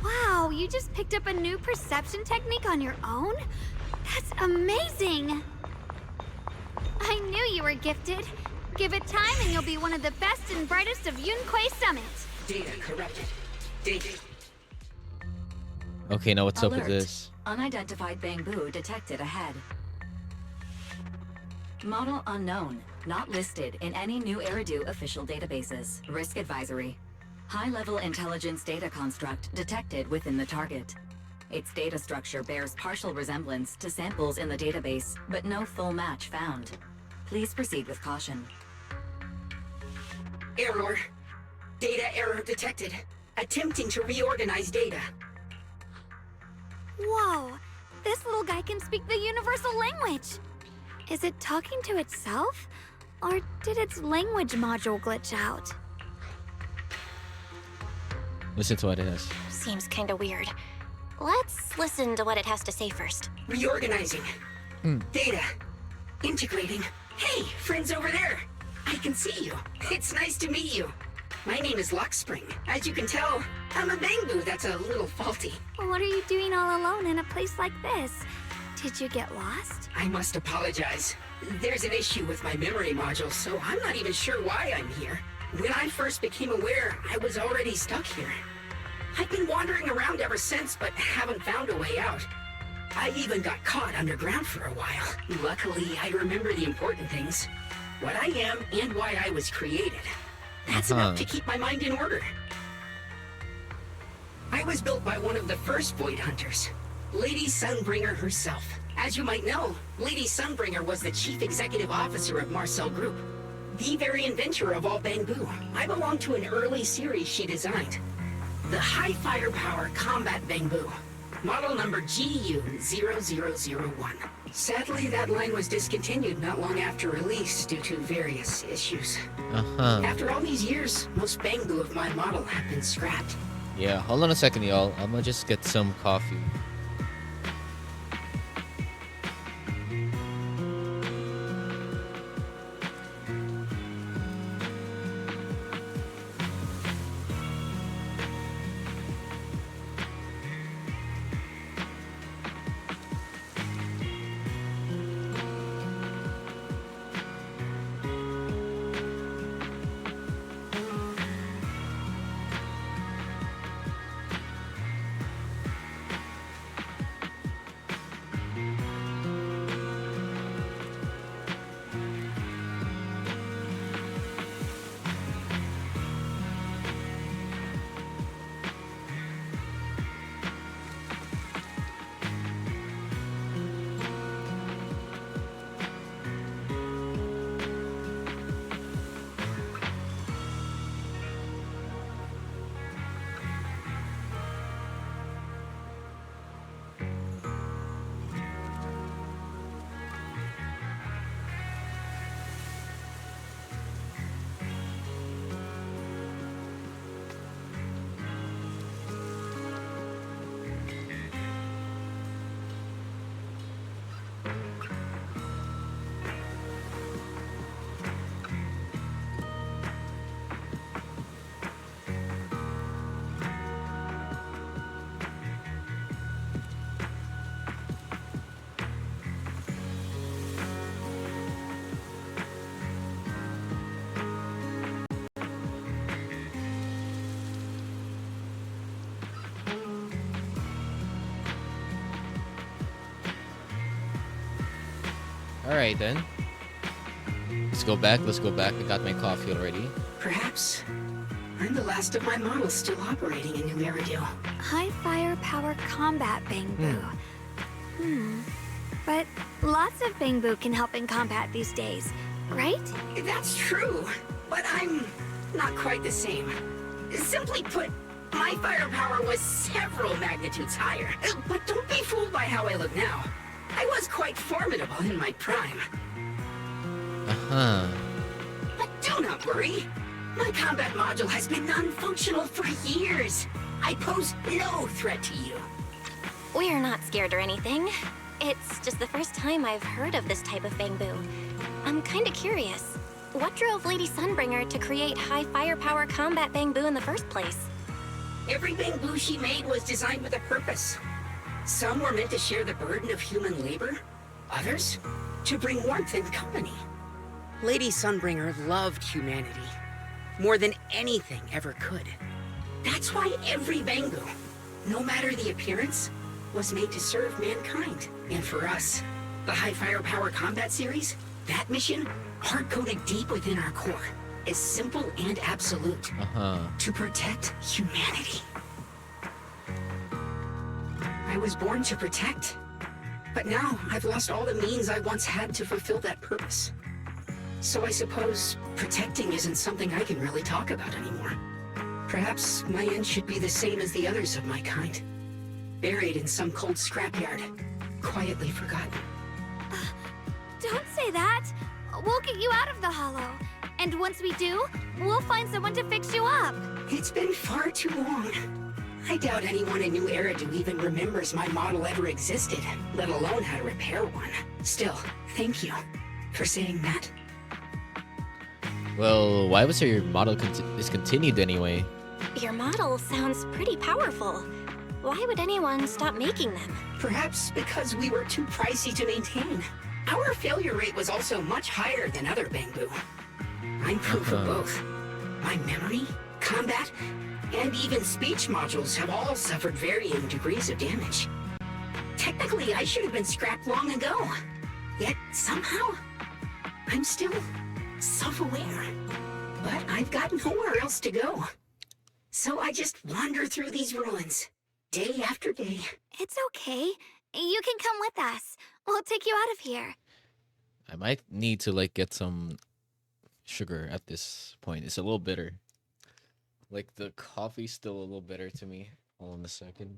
Wow, you just picked up a new perception technique on your own? That's amazing! I knew you were gifted. Give it time and you'll be one of the best and brightest of Yunquay Summit. Data corrupted. Data. Okay, now what's up with Alert. this? Unidentified bamboo detected ahead. Model unknown. Not listed in any new Eridu official databases. Risk advisory. High-level intelligence data construct detected within the target. Its data structure bears partial resemblance to samples in the database, but no full match found. Please proceed with caution. Error. Data error detected. Attempting to reorganize data. Whoa, this little guy can speak the universal language. Is it talking to itself? Or did its language module glitch out? Listen to what it is. Seems kinda weird. Let's listen to what it has to say first. Reorganizing. Data. Integrating. Hey, friends over there. I can see you. It's nice to meet you. My name is Luckspring. As you can tell, I'm a bamboo that's a little faulty. What are you doing all alone in a place like this? Did you get lost? I must apologize. There's an issue with my memory module, so I'm not even sure why I'm here. When I first became aware, I was already stuck here. I've been wandering around ever since, but haven't found a way out. I even got caught underground for a while. Luckily, I remember the important things. What I am and why I was created. That's enough to keep my mind in order. I was built by one of the first Void Hunters, Lady Sunbringer herself. As you might know, Lady Sunbringer was the chief executive officer of Marcel Group, the very inventor of all bamboo. I belong to an early series she designed. The High Firepower Combat Bamboo, model number GU0001. Sadly, that line was discontinued not long after release due to various issues. After all these years, most Bangbu of my model have been scrapped. Yeah, hold on a second, y'all. I'm gonna just get some coffee. Alright then. Let's go back. I got my coffee already. Perhaps I'm the last of my models still operating in New Eridu. High firepower combat Bangbu. But lots of Bangbu can help in combat these days, right? That's true, but I'm not quite the same. Simply put, my firepower was several magnitudes higher. But don't be fooled by how I look now. I was quite formidable in my prime. But do not worry. My combat module has been non-functional for years. I pose no threat to you. We're not scared or anything. It's just the first time I've heard of this type of Bangbu. I'm kinda curious. What drove Lady Sunbringer to create high firepower combat Bangbu in the first place? Every Bangbu she made was designed with a purpose. Some were meant to share the burden of human labor. Others, to bring warmth and company. Lady Sunbringer loved humanity. More than anything ever could. That's why every Bangbu, no matter the appearance, was made to serve mankind. And for us, the High Firepower Combat Series, that mission, hard-coded deep within our core, is simple and absolute. To protect humanity. I was born to protect, but now I've lost all the means I once had to fulfill that purpose. So I suppose protecting isn't something I can really talk about anymore. Perhaps my end should be the same as the others of my kind. Buried in some cold scrapyard, quietly forgotten. Don't say that. We'll get you out of the hollow. And once we do, we'll find someone to fix you up. It's been far too long. I doubt anyone in New Eridu even remembers my model ever existed, let alone how to repair one. Still, thank you for saying that. Well, why was your model discontinued anyway? Your model sounds pretty powerful. Why would anyone stop making them? Perhaps because we were too pricey to maintain. Our failure rate was also much higher than other Bangbu. I'm proof of both. My memory, combat, and even speech modules have all suffered varying degrees of damage. Technically, I should have been scrapped long ago. Yet, somehow, I'm still self-aware. But I've got nowhere else to go. So I just wander through these ruins, day after day. It's okay. You can come with us. We'll take you out of here. I might need to like get some sugar at this point. It's a little bitter. Like the coffee's still a little bitter to me. Hold on a second.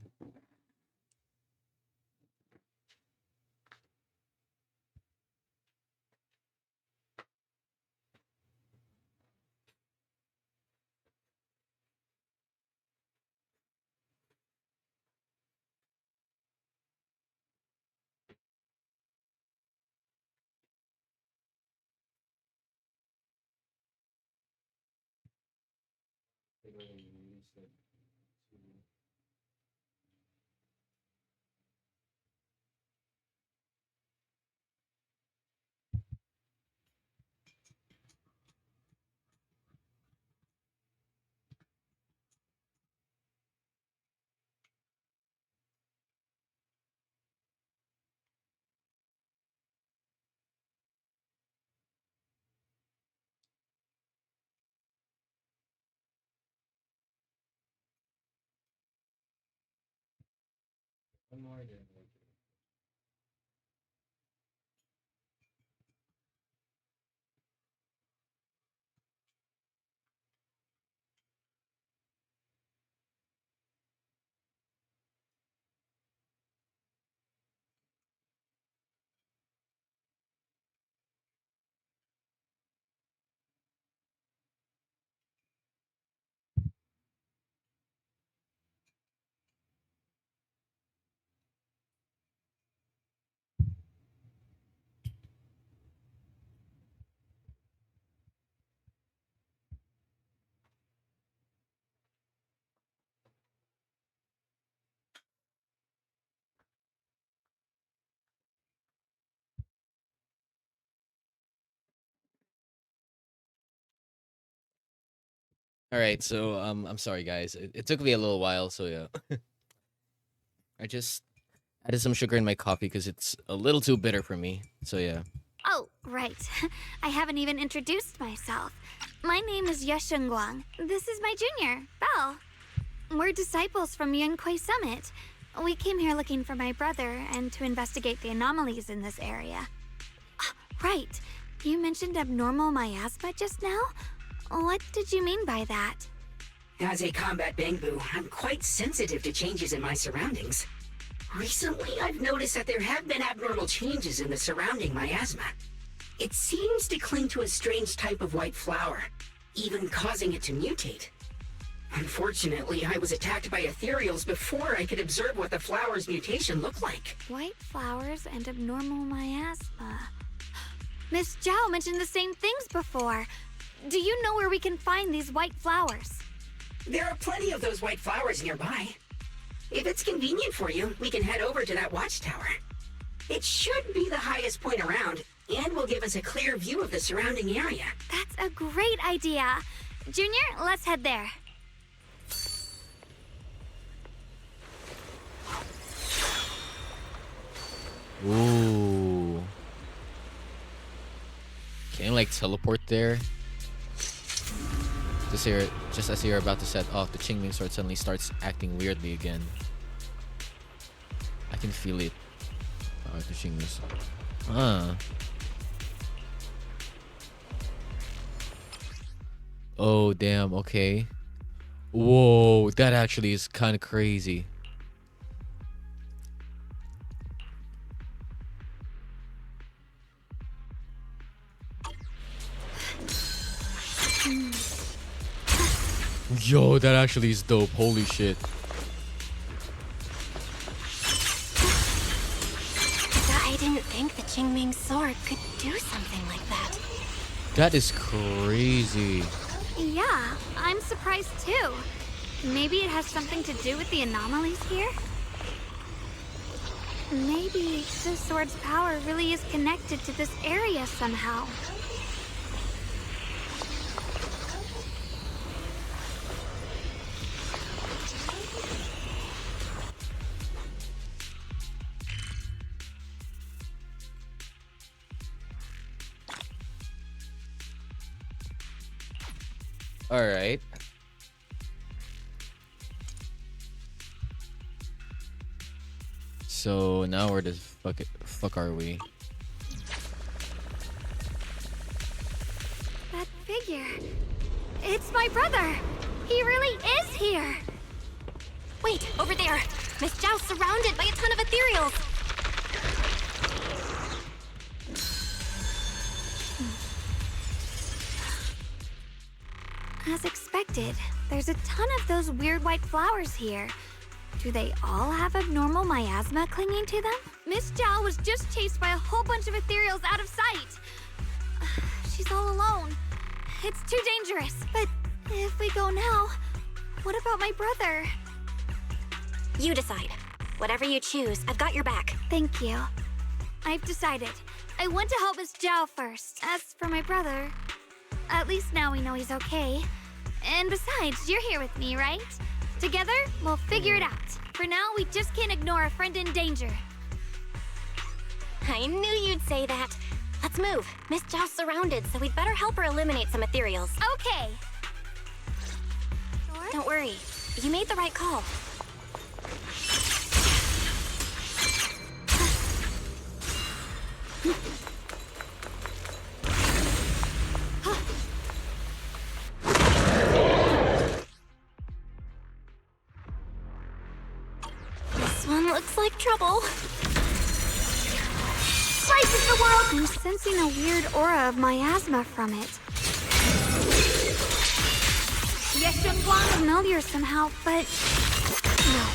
All right, so I'm sorry guys. It took me a little while, so yeah. I just added some sugar in my coffee because it's a little too bitter for me. So yeah. Oh, right. I haven't even introduced myself. My name is Guang. This is my junior, Belle. We're disciples from Yunquay Summit. We came here looking for my brother and to investigate the anomalies in this area. Right. You mentioned abnormal miasma just now? What did you mean by that? As a combat Bangbu, I'm quite sensitive to changes in my surroundings. Recently, I've noticed that there have been abnormal changes in the surrounding miasma. It seems to cling to a strange type of white flower, even causing it to mutate. Unfortunately, I was attacked by ethereals before I could observe what the flower's mutation looked like. White flowers and abnormal miasma. Miss Zhao mentioned the same things before. Do you know where we can find these white flowers? There are plenty of those white flowers nearby. If it's convenient for you, we can head over to that watchtower. It should be the highest point around, and will give us a clear view of the surrounding area. That's a great idea. Junior, let's head there. Ooh. Can you like teleport there? Just as you're about to set off, the Qingming sword suddenly starts acting weirdly again. I can feel it. Oh, the Qingming sword. Oh, damn. Okay. Whoa, that actually is kind of crazy. Yo, that actually is dope. Holy shit. I didn't think the Qingming sword could do something like that. That is crazy. Yeah, I'm surprised too. Maybe it has something to do with the anomalies here? Maybe the sword's power really is connected to this area somehow. All right. So now where the fuck are we? That figure. It's my brother. He really is here. Wait, over there. Miss Zhao's surrounded by a ton of ethereals. As expected, there's a ton of those weird white flowers here. Do they all have abnormal miasma clinging to them? Miss Zhao was just chased by a whole bunch of ethereals out of sight. She's all alone. It's too dangerous. But if we go now, What about my brother? You decide. Whatever you choose, I've got your back. Thank you. I've decided. I want to help Miss Zhao first. As for my brother, at least now we know he's okay. And besides, you're here with me, right? Together, we'll figure it out. For now, we just can't ignore a friend in danger. I knew you'd say that. Let's move. Miss Zhao's surrounded, so we'd better help her eliminate some ethereals. Okay. Sure? Don't worry. You made the right call. This one looks like trouble. Slices the world! I'm sensing a weird aura of miasma from it. Familiar somehow, but... No.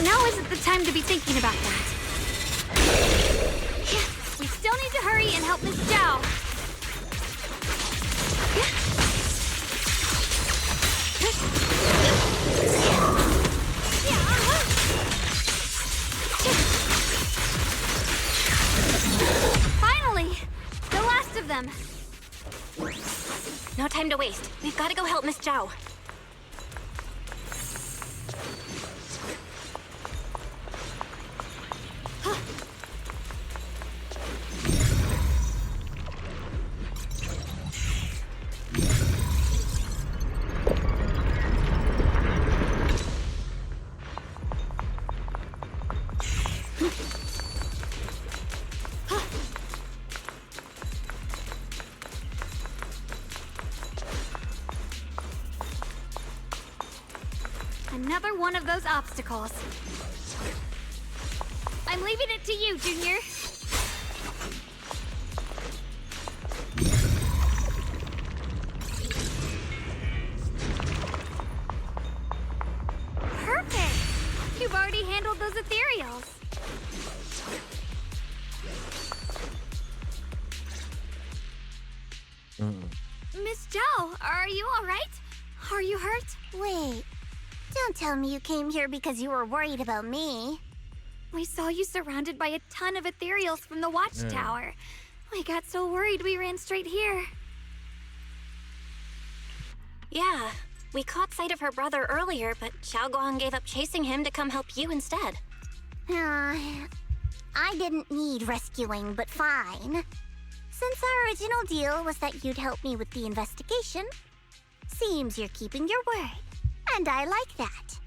Now isn't the time to be thinking about that. We still need to hurry and help Miss Zhao. Finally! The last of them. No time to waste. We've got to go help Miss Zhao. Another one of those obstacles. I'm leaving it to you, Junior. Perfect! You've already handled those ethereals. Miss Zhao, are you all right? Are you hurt? Wait. Don't tell me you came here because you were worried about me. We saw you surrounded by a ton of ethereals from the watchtower. We got so worried we ran straight here. Yeah, we caught sight of her brother earlier, but Xiaoguang gave up chasing him to come help you instead. I didn't need rescuing, but fine. Since our original deal was that you'd help me with the investigation, seems you're keeping your word. And I like that.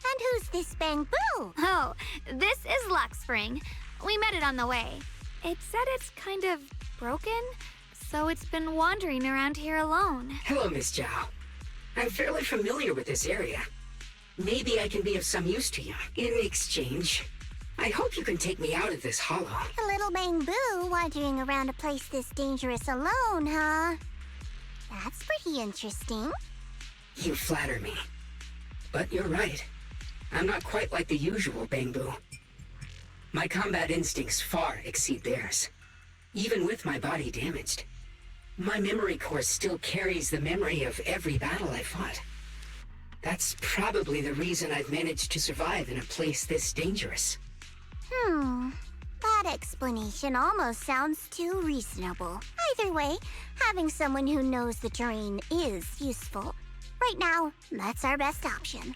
And who's this Bang Boo? Oh, this is Luxspring. We met it on the way. It said it's kind of broken, so it's been wandering around here alone. Hello, Miss Zhao. I'm fairly familiar with this area. Maybe I can be of some use to you. In exchange, I hope you can take me out of this hollow. A little Bang Boo wandering around a place this dangerous alone, huh? That's pretty interesting. You flatter me. But you're right. I'm not quite like the usual Bang Boo. My combat instincts far exceed theirs. Even with my body damaged, my memory core still carries the memory of every battle I fought. That's probably the reason I've managed to survive in a place this dangerous. That explanation almost sounds too reasonable. Either way, having someone who knows the terrain is useful. Right now, that's our best option.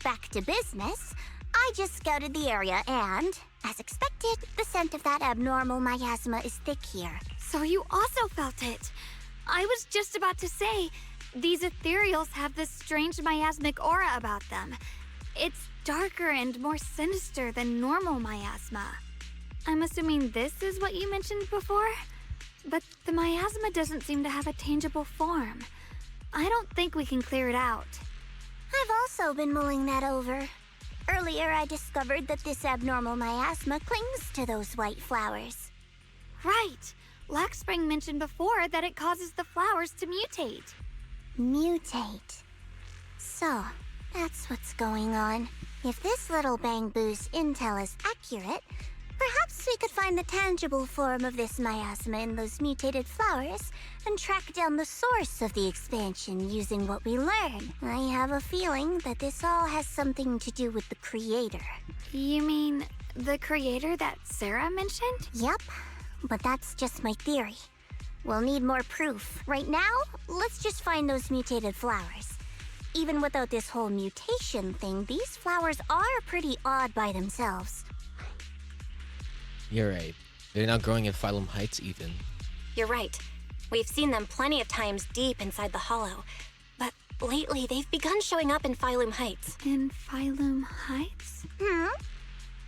Back to business. I just scouted the area and, as expected, the scent of that abnormal miasma is thick here. So you also felt it. I was just about to say, these ethereals have this strange miasmic aura about them. It's darker and more sinister than normal miasma. I'm assuming this is what you mentioned before? But the miasma doesn't seem to have a tangible form. I don't think we can clear it out. I've also been mulling that over. Earlier, I discovered that this abnormal miasma clings to those white flowers. Right. Luxspring mentioned before that it causes the flowers to mutate. Mutate. So, that's what's going on. If this little Bang Boo's intel is accurate, Perhaps we could find the tangible form of this miasma in those mutated flowers and track down the source of the expansion using what we learn. I have a feeling that this all has something to do with the creator. You mean the creator that Sarah mentioned? Yep, but that's just my theory. We'll need more proof. Right now, let's just find those mutated flowers. Even without this whole mutation thing, these flowers are pretty odd by themselves. You're right. They're not growing in Phylum Heights even. You're right. We've seen them plenty of times deep inside the hollow. But lately, they've begun showing up in Phylum Heights. In Phylum Heights?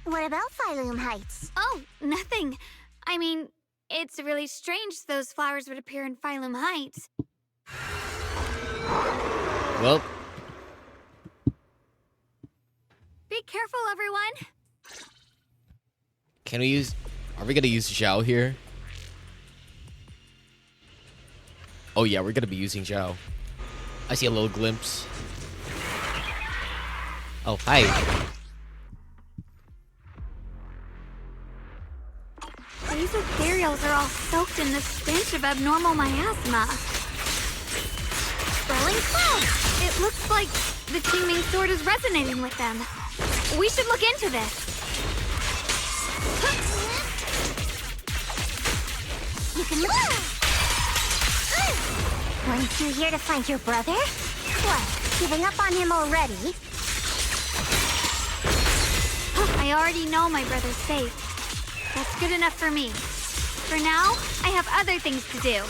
What about Phylum Heights? Oh, nothing. I mean, it's really strange those flowers would appear in Phylum Heights. Well. Be careful, everyone. Can we use... Are we gonna use Zhao here? Oh yeah, we're gonna be using Zhao. I see a little glimpse. Oh, hi. These ethereals are all soaked in the stench of abnormal miasma. Swirling clouds! It looks like the Qingming sword is resonating with them. We should look into this. You can move! Weren't you here to find your brother? What, giving up on him already? I already know my brother's safe. That's good enough for me. For now, I have other things to do.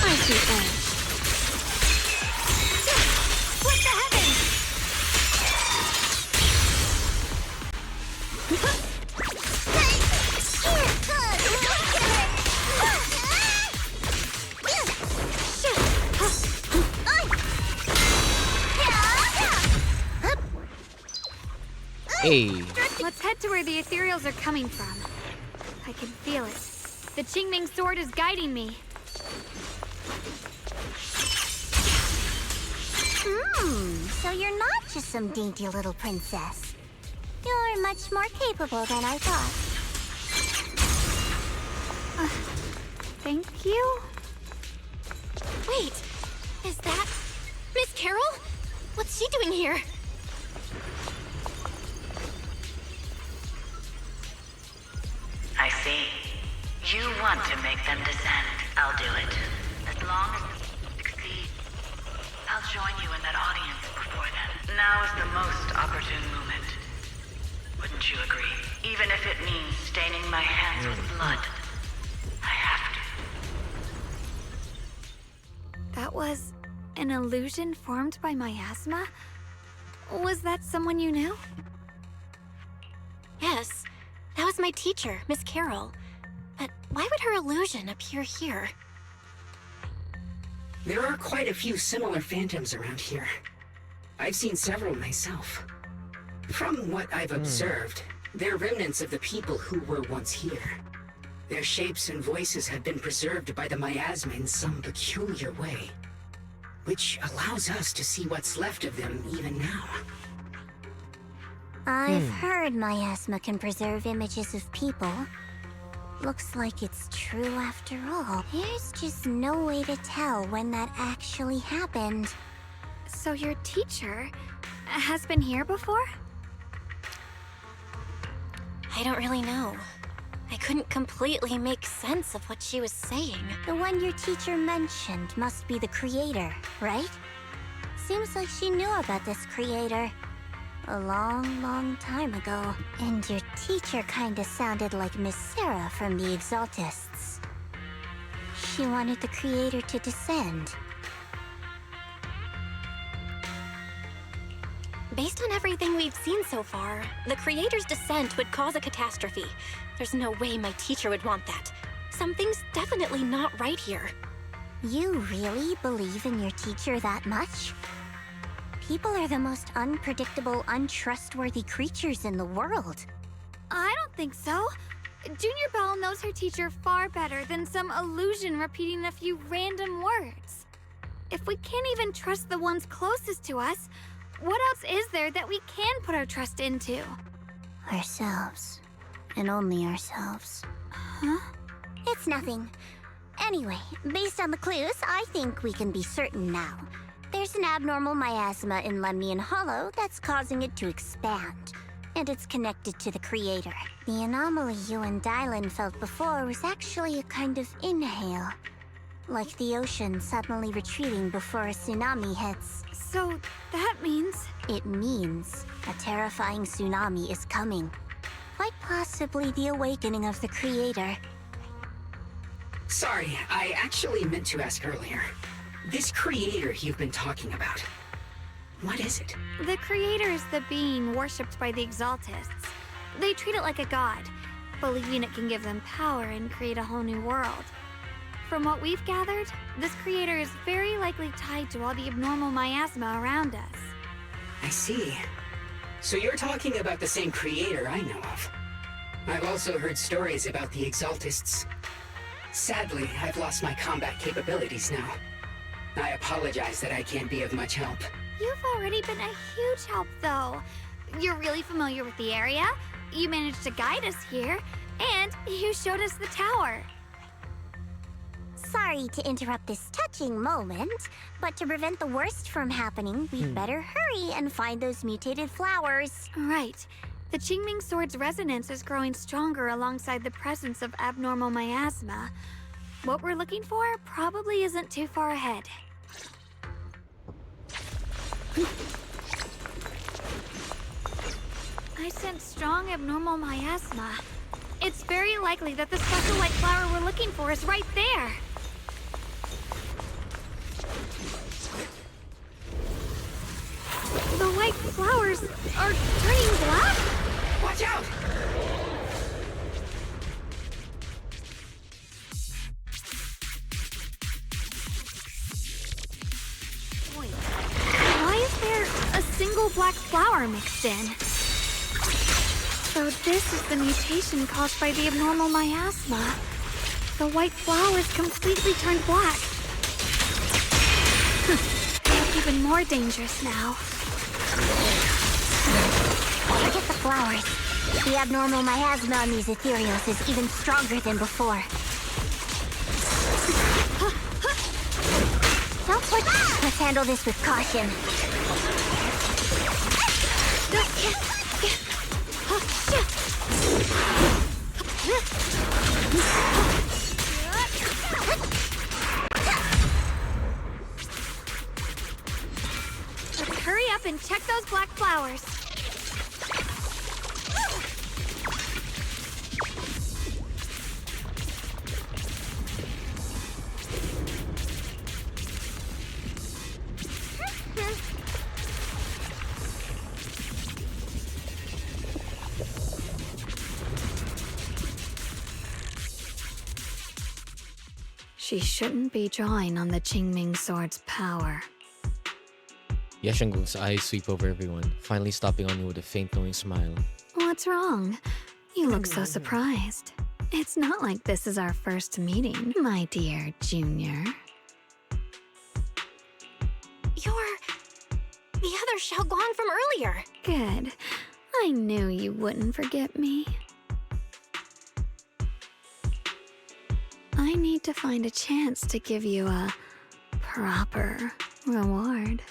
I see edge. Split the heavens! Hey. Let's head to where the ethereals are coming from. I can feel it. The Qingming sword is guiding me. So you're not just some dainty little princess. You're much more capable than I thought. Thank you? Wait, is that Miss Carol? What's she doing here? I see. You want to make them descend. I'll do it. As long as we succeed. I'll join you in that audience before then. Now is the most opportune moment. Wouldn't you agree? Even if it means staining my hands with blood. I have to. That was an illusion formed by miasma? Was that someone you knew? Yes. That was my teacher, Miss Carol. But why would her illusion appear here? There are quite a few similar phantoms around here. I've seen several myself. From what I've observed, they're remnants of the people who were once here. Their shapes and voices have been preserved by the miasma in some peculiar way, which allows us to see what's left of them even now. I've heard miasma can preserve images of people. Looks like it's true after all. There's just no way to tell when that actually happened. So your teacher has been here before? I don't really know. I couldn't completely make sense of what she was saying. The one your teacher mentioned must be the creator, right? Seems like she knew about this creator a long, long time ago. And your teacher kinda sounded like Miss Sarah from the Exaltists. She wanted the creator to descend. Based on everything we've seen so far, the creator's descent would cause a catastrophe. There's no way my teacher would want that. Something's definitely not right here. You really believe in your teacher that much? People are the most unpredictable, untrustworthy creatures in the world. I don't think so. Junior Belle knows her teacher far better than some illusion repeating a few random words. If we can't even trust the ones closest to us, what else is there that we can put our trust into? Ourselves. And only ourselves. Huh? It's nothing. Anyway, based on the clues, I think we can be certain now. There's an abnormal miasma in Lemnian Hollow that's causing it to expand. And it's connected to the creator. The anomaly you and Dylan felt before was actually a kind of inhale. Like the ocean suddenly retreating before a tsunami hits. So, that means... It means a terrifying tsunami is coming. Quite possibly the awakening of the creator. Sorry, I actually meant to ask earlier. This creator you've been talking about, what is it? The creator is the being worshipped by the Exaltists. They treat it like a god, believing it can give them power and create a whole new world. From what we've gathered, this creator is very likely tied to all the abnormal miasma around us. I see. So you're talking about the same creator I know of. I've also heard stories about the Exaltists. Sadly, I've lost my combat capabilities now. I apologize that I can't be of much help. You've already been a huge help, though. You're really familiar with the area, you managed to guide us here, and you showed us the tower. Sorry to interrupt this touching moment, but to prevent the worst from happening, we'd better hurry and find those mutated flowers. Right. The Qingming Sword's resonance is growing stronger alongside the presence of abnormal miasma. What we're looking for probably isn't too far ahead. I sense strong abnormal miasma. It's very likely that the special white flower we're looking for is right there. The white flowers are turning black? Watch out! Wait, why is there a single black flower mixed in? So this is the mutation caused by the abnormal miasma. The white flowers completely turned black. It's even more dangerous now. Look at the flowers. The abnormal miasma on these ethereals is even stronger than before. Don't push. Let's handle this with caution. Let's hurry up and check those black flowers. She shouldn't be drawing on the Qingming Sword's power. Yeshengung's eyes sweep over everyone, finally stopping on you with a faint knowing smile. What's wrong? You look so surprised. It's not like this is our first meeting, my dear Junior. You're the other Xiaoguan from earlier. Good. I knew you wouldn't forget me. I need to find a chance to give you a proper reward.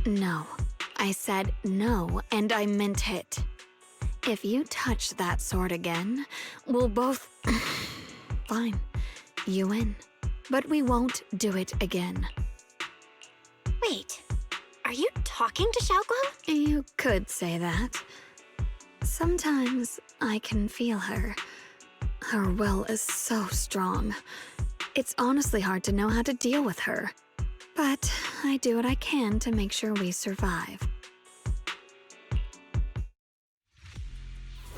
No. I said no, and I meant it. If you touch that sword again, we'll both... Fine. You win. But we won't do it again. Wait, are you talking to Xiaoguan? You could say that. Sometimes I can feel her. Her will is so strong. It's honestly hard to know how to deal with her. But I do what I can to make sure we survive.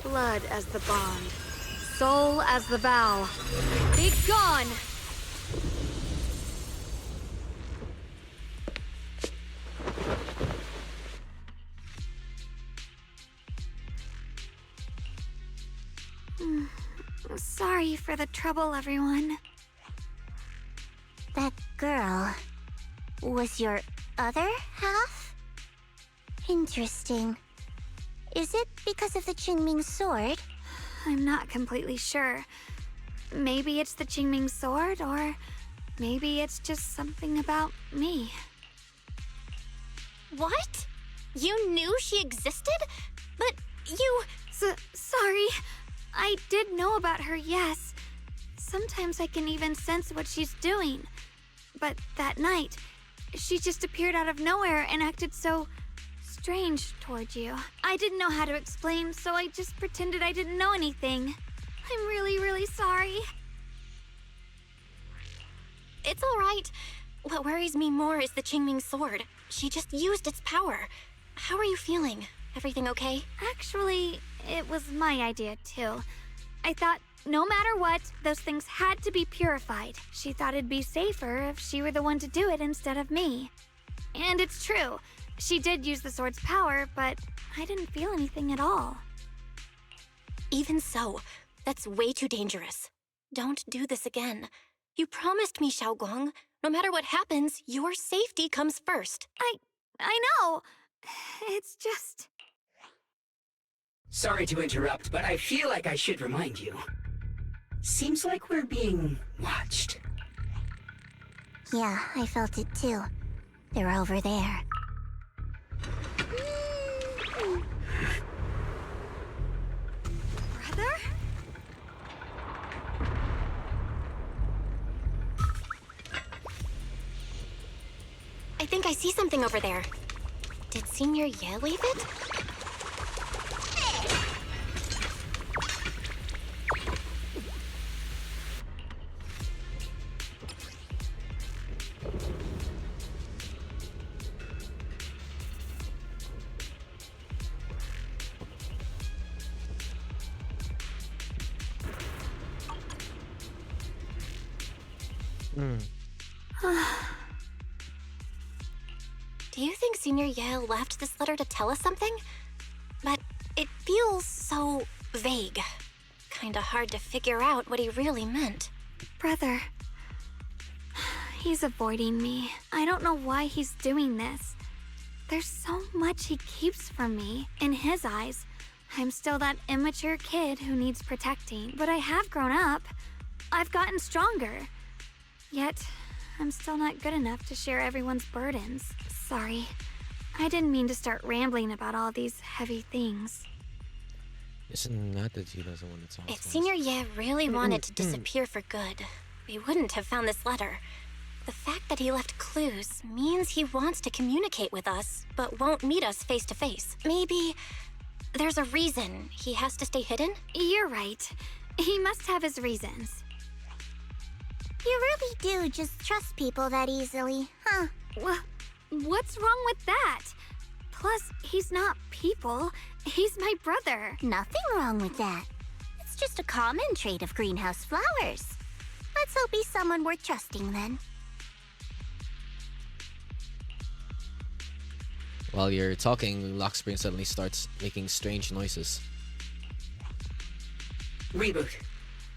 Blood as the bond. Soul as the vow. Be gone! Sorry for the trouble, everyone. That girl was your other half? Interesting. Is it because of the Qingming sword? I'm not completely sure. Maybe it's the Qingming sword, or maybe it's just something about me. What? You knew she existed? But you... Sorry. I did know about her, yes. Sometimes I can even sense what she's doing. But that night, she just appeared out of nowhere and acted so strange toward you. I didn't know how to explain, so I just pretended I didn't know anything. I'm really, really sorry. It's all right. What worries me more is the Qingming sword. She just used its power. How are you feeling? Everything okay? Actually, it was my idea too. I thought no matter what, those things had to be purified. She thought it'd be safer if she were the one to do it instead of me. And it's true. She did use the sword's power, but I didn't feel anything at all. Even so, that's way too dangerous. Don't do this again. You promised me, Xiaoguang. No matter what happens, your safety comes first. I know. It's just... Sorry to interrupt, but I feel like I should remind you. Seems like we're being watched. Yeah, I felt it too. They're over there. Brother? I think I see something over there. Did Senior Ye leave it? Do you think Senior Ye left this letter to tell us something? But it feels so vague. Kinda hard to figure out what he really meant. Brother. He's avoiding me. I don't know why he's doing this. There's so much he keeps from me. In his eyes, I'm still that immature kid who needs protecting. But I have grown up. I've gotten stronger. Yet, I'm still not good enough to share everyone's burdens. Sorry. I didn't mean to start rambling about all these heavy things. It's not that he doesn't want to talk. If Senior Ye really wanted to disappear for good, we wouldn't have found this letter. The fact that he left clues means he wants to communicate with us, but won't meet us face to face. Maybe there's a reason he has to stay hidden? You're right. He must have his reasons. You really do just trust people that easily, huh? What's wrong with that? Plus, he's not people. He's my brother. Nothing wrong with that. It's just a common trait of greenhouse flowers. Let's hope he's someone worth trusting then. While you're talking, Lockspring suddenly starts making strange noises. Reboot.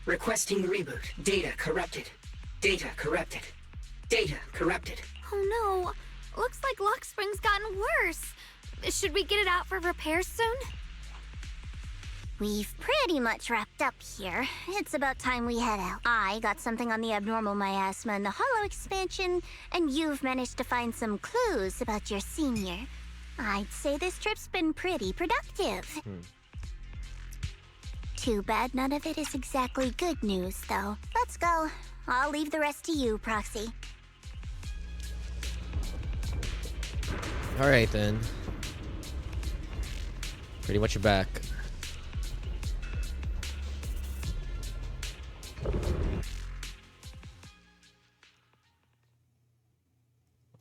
Requesting reboot. Data corrupted. Data corrupted. Data corrupted. Oh no. Looks like Lockspring's gotten worse. Should we get it out for repairs soon? We've pretty much wrapped up here. It's about time we head out. I got something on the abnormal miasma and the hollow expansion, and you've managed to find some clues about your senior. I'd say this trip's been pretty productive. Too bad none of it is exactly good news, though. Let's go. I'll leave the rest to you, Proxy. Alright then. Pretty much back.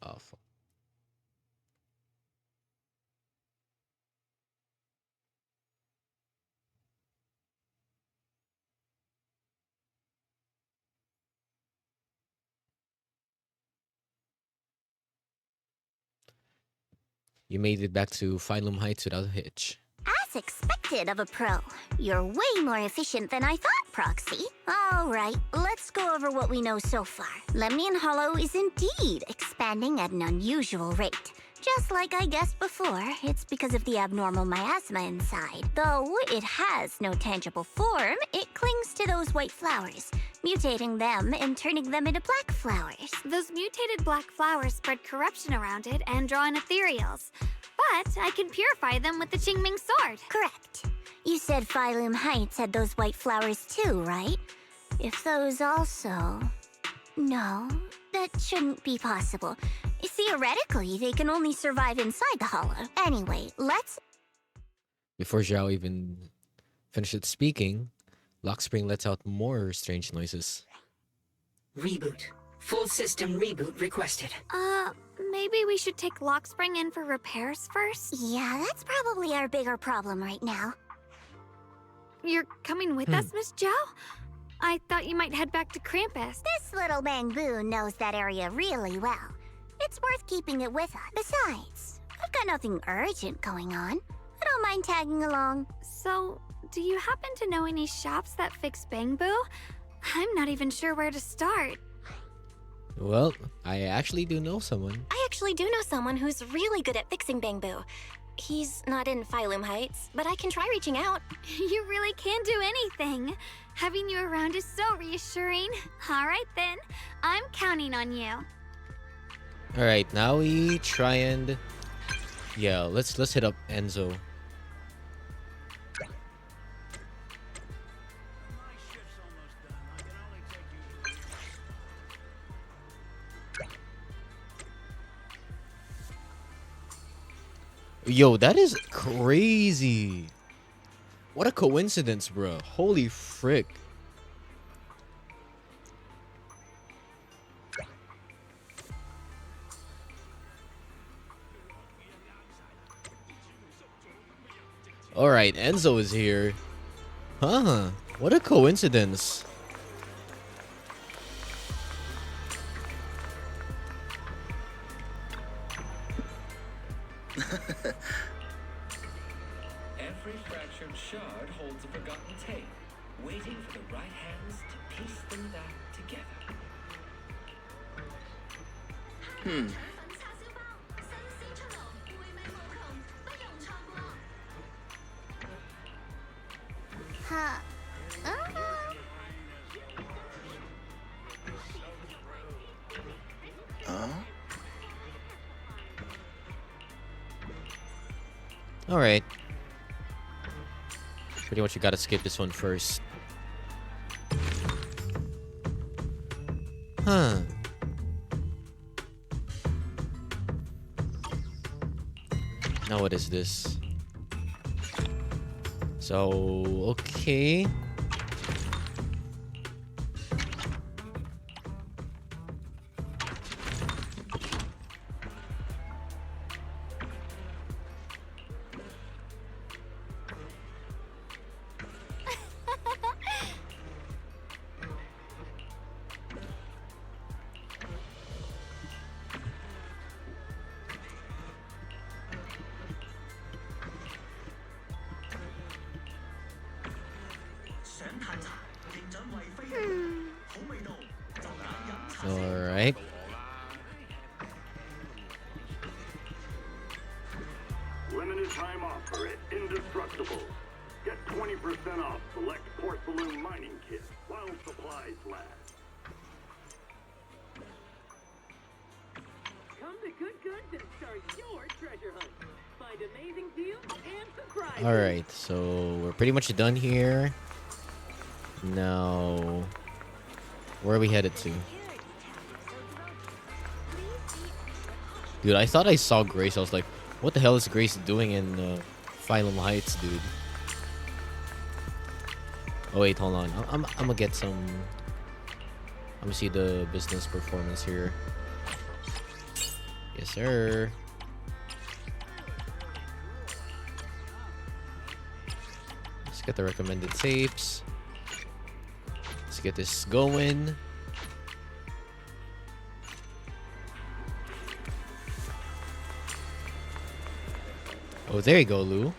Awful. You made it back to Phylum Heights without a hitch. As That's expected of a pro. You're way more efficient than I thought, Proxy. All right, let's go over what we know so far. Lemnian Hollow is indeed expanding at an unusual rate. Just like I guessed before, it's because of the abnormal miasma inside. Though it has no tangible form, it clings to those white flowers, mutating them and turning them into black flowers. Those mutated black flowers spread corruption around it and draw in ethereals. But I can purify them with the Qingming sword. Correct. You said Phylum Heights had those white flowers too, right? If those also... No, that shouldn't be possible. Theoretically, they can only survive inside the hollow. Anyway, let's... Before Zhao even finishes speaking, Lockspring lets out more strange noises. Reboot. Full system reboot requested. Maybe we should take Lockspring in for repairs first? Yeah, that's probably our bigger problem right now. You're coming with us, Miss Zhao? I thought you might head back to Krampus. This little bamboo knows that area really well. It's worth keeping it with us. Besides, I've got nothing urgent going on. I don't mind tagging along. So, do you happen to know any shops that fix bamboo? I'm not even sure where to start. Well, I actually do know someone. I actually do know someone who's really good at fixing bamboo. He's not in Phylum Heights, but I can try reaching out. You really can do anything. Having you around is so reassuring. All right then, I'm counting on you. All right, now we try and let's hit up Enzo. Yo, that is crazy. What a coincidence, bro. Holy frick. Alright, Enzo is here. Huh. What a coincidence. Every fractured shard holds a forgotten tale, waiting for the right hands to piece them back together. Huh. Alright. Pretty much you gotta skip this one first. Huh. Now what is this? So, okay. Alright. Limited time offer at Indestructible. Get 20% off select porcelain mining kits while supplies last. Come to Good Goods and start your treasure hunt. Find amazing deals and surprises. Alright, so we're pretty much done here. Now, where are we headed to? Dude, I thought I saw Grace. I was like, what the hell is Grace doing in Phylum Heights, dude? Oh wait, hold on. I'm gonna get some... I'm gonna see the business performance here. Yes, sir. Let's get the recommended tapes. Let's get this going. Oh, there you go, Lou.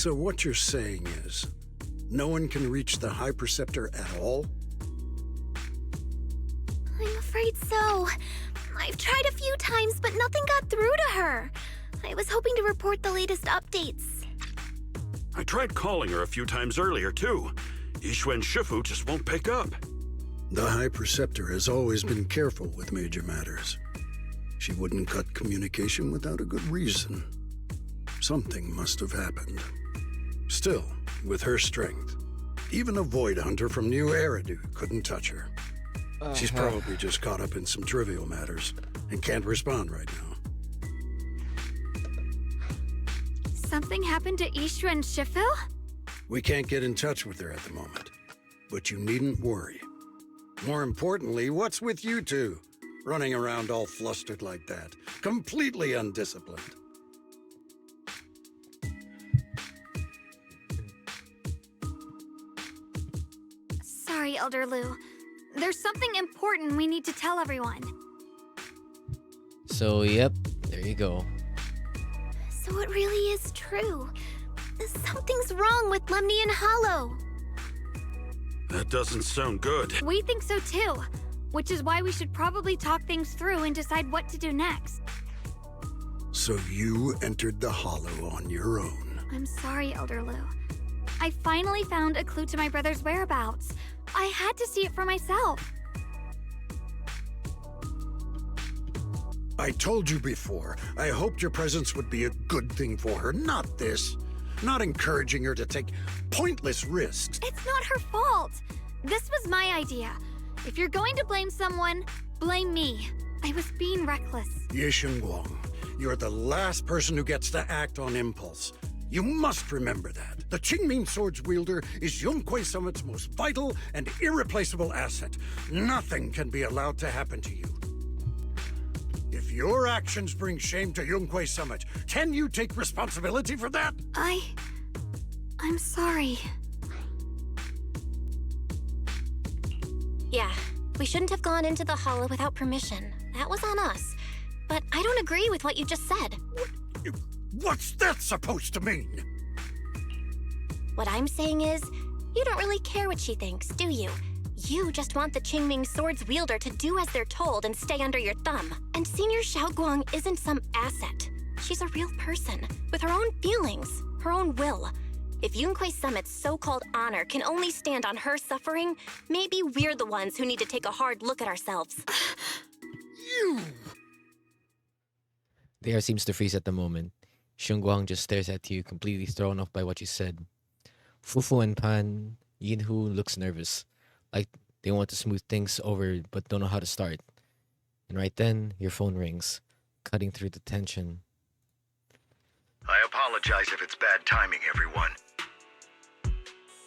So what you're saying is, no one can reach the High Preceptor at all? I'm afraid so. I've tried a few times, but nothing got through to her. I was hoping to report the latest updates. I tried calling her a few times earlier, too. Yixuan Shifu just won't pick up. The High Preceptor has always been careful with major matters. She wouldn't cut communication without a good reason. Something must have happened. Still, with her strength, even a Void Hunter from New Eridu couldn't touch her. She's probably just caught up in some trivial matters and can't respond right now. Something happened to Ishu and Shifu? We can't get in touch with her at the moment, but you needn't worry. More importantly, what's with you two? Running around all flustered like that, completely undisciplined. Sorry, Elder Lu. There's something important we need to tell everyone. So, yep, there you go. So it really is true. Something's wrong with Lemny and Hollow. That doesn't sound good. We think so too, which is why we should probably talk things through and decide what to do next. So you entered the Hollow on your own. I'm sorry, Elder Lu. I finally found a clue to my brother's whereabouts. I had to see it for myself. I told you before, I hoped your presence would be a good thing for her, not this. Not encouraging her to take pointless risks. It's not her fault. This was my idea. If you're going to blame someone, blame me. I was being reckless. Ye Guang, you're the last person who gets to act on impulse. You must remember that. The Qingming Sword's wielder is Yunquei Summit's most vital and irreplaceable asset. Nothing can be allowed to happen to you. If your actions bring shame to Yunquei Summit, can you take responsibility for that? I'm sorry. Yeah, we shouldn't have gone into the Hollow without permission. That was on us. But I don't agree with what you just said. What's that supposed to mean? What I'm saying is, you don't really care what she thinks, do you? You just want the Qingming Sword's wielder to do as they're told and stay under your thumb. And Senior Xiaoguang isn't some asset. She's a real person, with her own feelings, her own will. If Yunquei Summit's so-called honor can only stand on her suffering, maybe we're the ones who need to take a hard look at ourselves. You! The air seems to freeze at the moment. Xingguang just stares at you, completely thrown off by what you said. Fufu and Pan, Yinhu looks nervous, like they want to smooth things over but don't know how to start. And right then, your phone rings, cutting through the tension. I apologize if it's bad timing, everyone.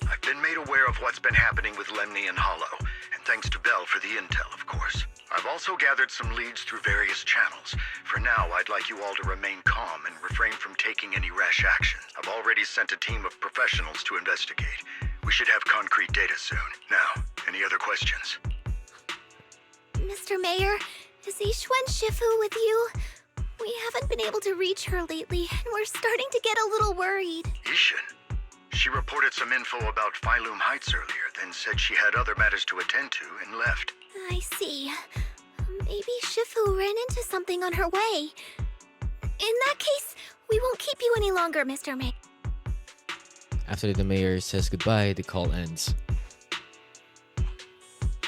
I've been made aware of what's been happening with Lemny and Hollow, and thanks to Bell for the intel, of course. I've also gathered some leads through various channels. For now, I'd like you all to remain calm and refrain from taking any rash action. I've already sent a team of professionals to investigate. We should have concrete data soon. Now, any other questions? Mr. Mayor, is Yixuan Shifu with you? We haven't been able to reach her lately, and we're starting to get a little worried. Yixuan? She reported some info about Phylum Heights earlier, then said she had other matters to attend to and left. I see. Maybe Shifu ran into something on her way. In that case, we won't keep you any longer, Mr. Mayor. After the mayor says goodbye, the call ends.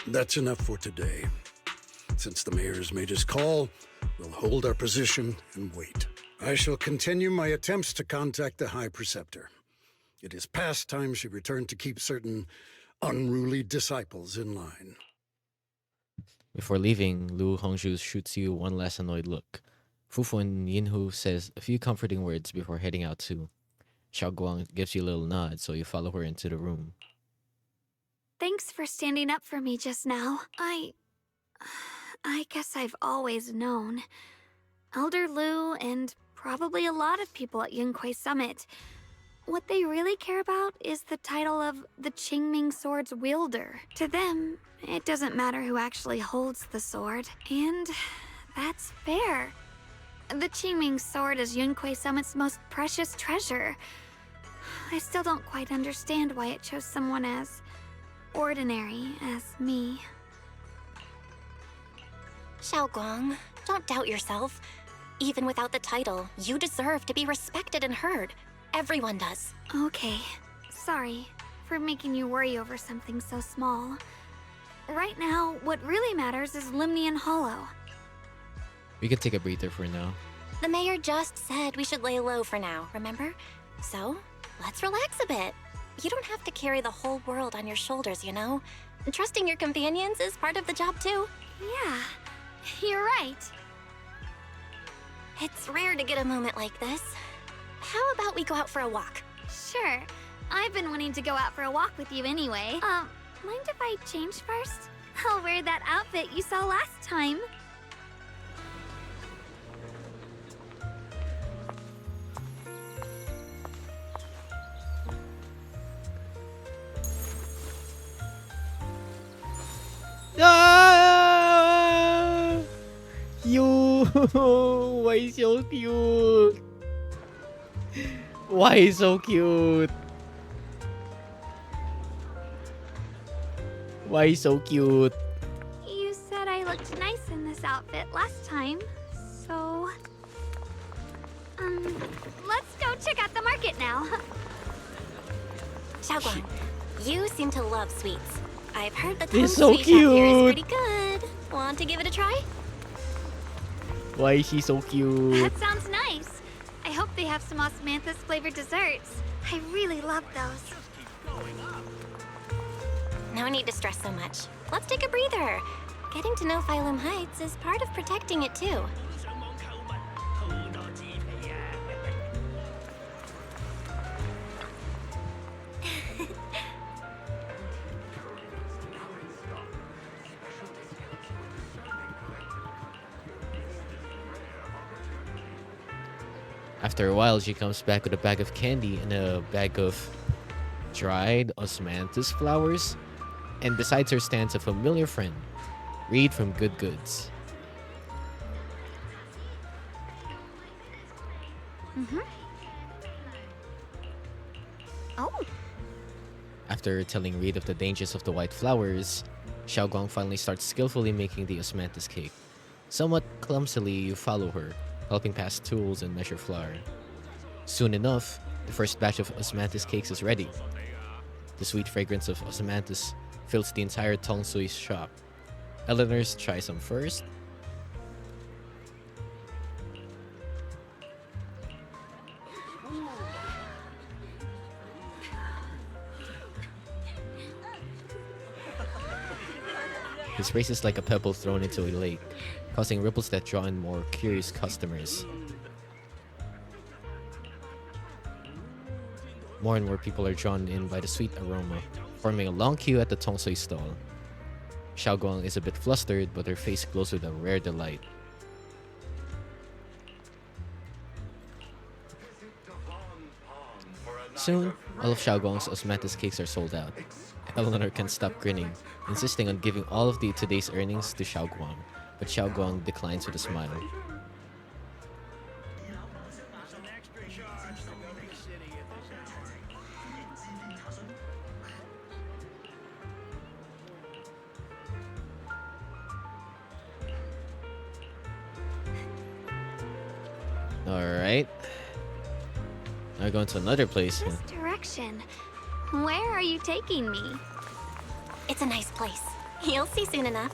That's enough for today. Since the mayor's made his call, we'll hold our position and wait. I shall continue my attempts to contact the High Preceptor. It is past time she returned to keep certain unruly disciples in line. Before leaving, Lu Hongzhu shoots you one last annoyed look. Fufu and Yinhu says a few comforting words before heading out too. Xiaoguang gives you a little nod, so you follow her into the room. Thanks for standing up for me just now. I guess I've always known. Elder Lu and probably a lot of people at Yunquei Summit, what they really care about is the title of the Qingming Sword's wielder. To them, it doesn't matter who actually holds the sword, and that's fair. The Qingming Sword is Yunquei Summit's most precious treasure. I still don't quite understand why it chose someone as ordinary as me. Xiaoguang, don't doubt yourself. Even without the title, you deserve to be respected and heard. Everyone does. Okay. Sorry for making you worry over something so small. Right now, what really matters is Limnian Hollow. We can take a breather for now. The mayor just said we should lay low for now, remember? So, let's relax a bit. You don't have to carry the whole world on your shoulders, you know? Trusting your companions is part of the job too. Yeah, you're right. It's rare to get a moment like this. How about we go out for a walk? Sure. I've been wanting to go out for a walk with you anyway. Mind if I change first? I'll wear that outfit you saw last time. Ah! You, why so cute? Why so cute? Why so cute? You said I looked nice in this outfit last time, so... let's go check out the market now. Xiaoguang, you seem to love sweets. I've heard the This is Tong so sweet shop here is cute. pretty good. Want to give it a try? Why is she so cute? That sounds nice. I hope they have some osmanthus flavored desserts. I really love those. No need to stress so much. Let's take a breather. Getting to know Phylum Heights is part of protecting it too. After a while, she comes back with a bag of candy and a bag of dried osmanthus flowers, and beside her stands a familiar friend, Reed from Good Goods. Oh. After telling Reed of the dangers of the white flowers, Xiaoguang finally starts skillfully making the osmanthus cake. Somewhat clumsily, you follow her, helping pass tools and measure flour. Soon enough, the first batch of osmanthus cakes is ready. The sweet fragrance of osmanthus fills the entire Tong Sui shop. Eleanor's try some first. His race is like a pebble thrown into a lake, causing ripples that draw in more curious customers. More and more people are drawn in by the sweet aroma, forming a long queue at the Tong Sui stall. Xiaoguang is a bit flustered, but her face glows with a rare delight. Soon, all of Xiaoguang's osmanthus cakes are sold out. Eleanor can't stop grinning, insisting on giving all of today's earnings to Xiaoguang, but Xiaoguang declines with a smile. Alright. Now we're going to another place. This direction. Where are you taking me? It's a nice place. You'll see soon enough.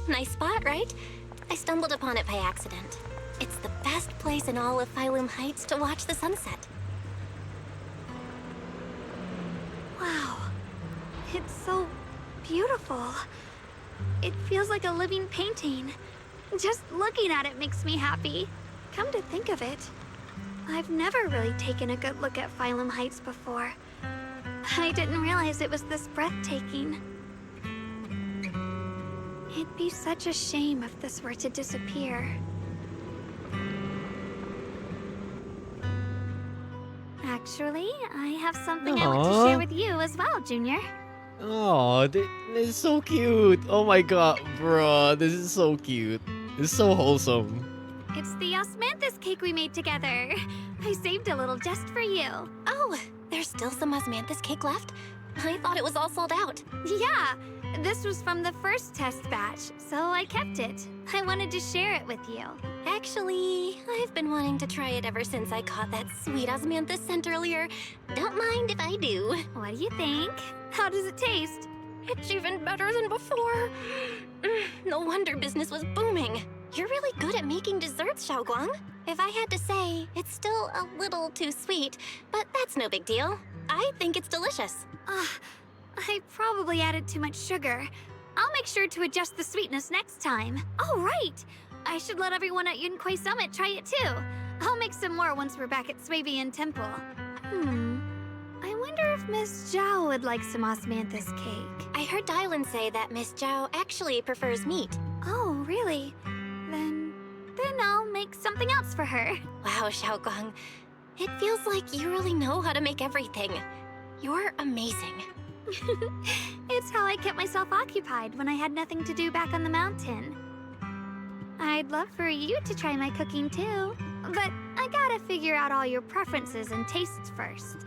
Nice spot, right? I stumbled upon it by accident. It's the best place in all of Phylum Heights to watch the sunset. Wow. It's so beautiful. It feels like a living painting. Just looking at it makes me happy. Come to think of it, I've never really taken a good look at Phylum Heights before. I didn't realize it was this breathtaking. It'd be such a shame if this were to disappear. Actually, I have something I want to Aww. share with you as well, Junior. Oh, this is so cute. Oh my god, bro. This is so cute. This is so wholesome. It's the osmanthus cake we made together. I saved a little just for you. Oh, there's still some osmanthus cake left? I thought it was all sold out. Yeah, this was from the first test batch, so I kept it. I wanted to share it with you. Actually, I've been wanting to try it ever since I caught that sweet osmanthus scent earlier. Don't mind if I do. What do you think? How does it taste? It's even better than before. No wonder business was booming. You're really good at making desserts, Xiaoguang. If I had to say, it's still a little too sweet, but that's no big deal. I think it's delicious. I probably added too much sugar. I'll make sure to adjust the sweetness next time. Oh, right! I should let everyone at Yunquay Summit try it too. I'll make some more once we're back at Swabian Temple. I wonder if Miss Zhao would like some osmanthus cake. I heard Dylan say that Miss Zhao actually prefers meat. Oh, really? Then I'll make something else for her. Wow, Xiaoguang. It feels like you really know how to make everything. You're amazing. It's how I kept myself occupied when I had nothing to do back on the mountain. I'd love for you to try my cooking too, but I gotta figure out all your preferences and tastes first.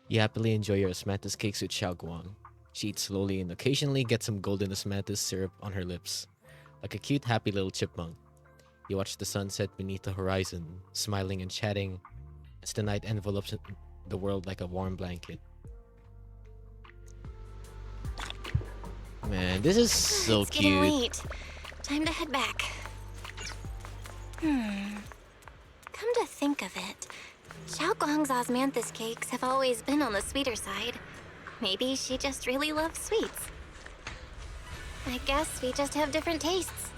You happily enjoy your osmanthus cakes with Xiaoguang. She eats slowly and occasionally gets some golden osmanthus syrup on her lips, like a cute, happy little chipmunk. You watch the sun set beneath the horizon, smiling and chatting as the night envelopes the world like a warm blanket. Man, this is so it's cute. Getting late. Time to head back. Come to think of it, Xiaoguang's osmanthus cakes have always been on the sweeter side. Maybe she just really loves sweets. I guess we just have different tastes.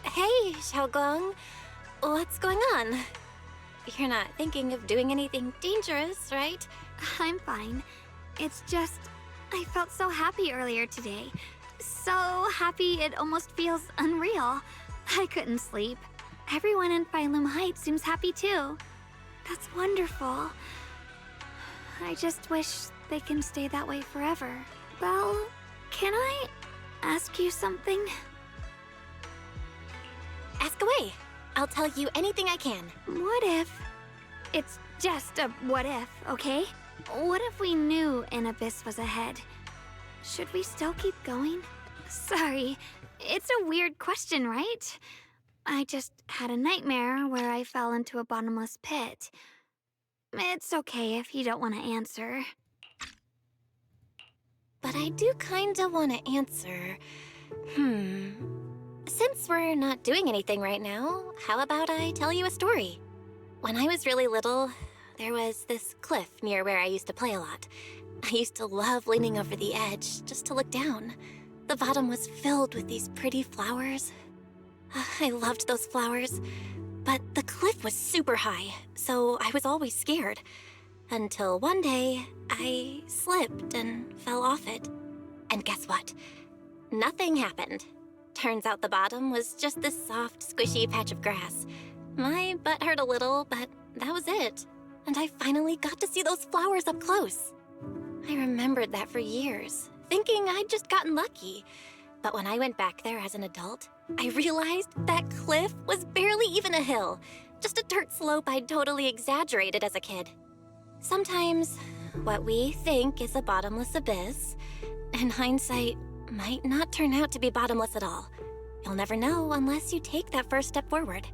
Hey, Xiaoguang. What's going on? You're not thinking of doing anything dangerous, right? I'm fine. It's just, I felt so happy earlier today. So happy it almost feels unreal. I couldn't sleep. Everyone in Phylum Heights seems happy too. That's wonderful. I just wish they can stay that way forever. Well, can I ask you something? Ask away. I'll tell you anything I can. What if... It's just a what if, okay? What if we knew an abyss was ahead? Should we still keep going? Sorry, it's a weird question, right? I just had a nightmare where I fell into a bottomless pit. It's okay if you don't want to answer. But I do kinda want to answer. Since we're not doing anything right now, how about I tell you a story? When I was really little, there was this cliff near where I used to play a lot. I used to love leaning over the edge just to look down. The bottom was filled with these pretty flowers. I loved those flowers, but the cliff was super high, so I was always scared. Until one day, I slipped and fell off it. And guess what? Nothing happened. Turns out the bottom was just this soft, squishy patch of grass. My butt hurt a little, but that was it. And I finally got to see those flowers up close. I remembered that for years, thinking I'd just gotten lucky. But when I went back there as an adult, I realized that cliff was barely even a hill, just a dirt slope I'd totally exaggerated as a kid. Sometimes, what we think is a bottomless abyss, in hindsight, might not turn out to be bottomless at all. You'll never know unless you take that first step forward.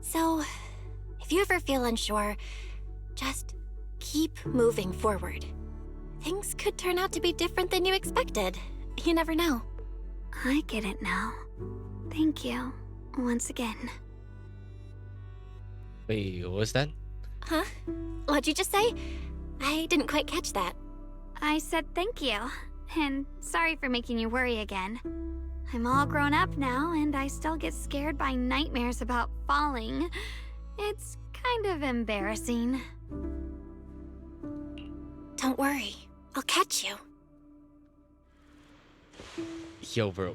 So, if you ever feel unsure, just keep moving forward. Things could turn out to be different than you expected. You never know. I get it now. Thank you, once again. Wait, what was that? Huh? What'd you just say? I didn't quite catch that. I said thank you, and sorry for making you worry again. I'm all grown up now, and I still get scared by nightmares about falling. It's kind of embarrassing. Don't worry, I'll catch you. Yo, bro.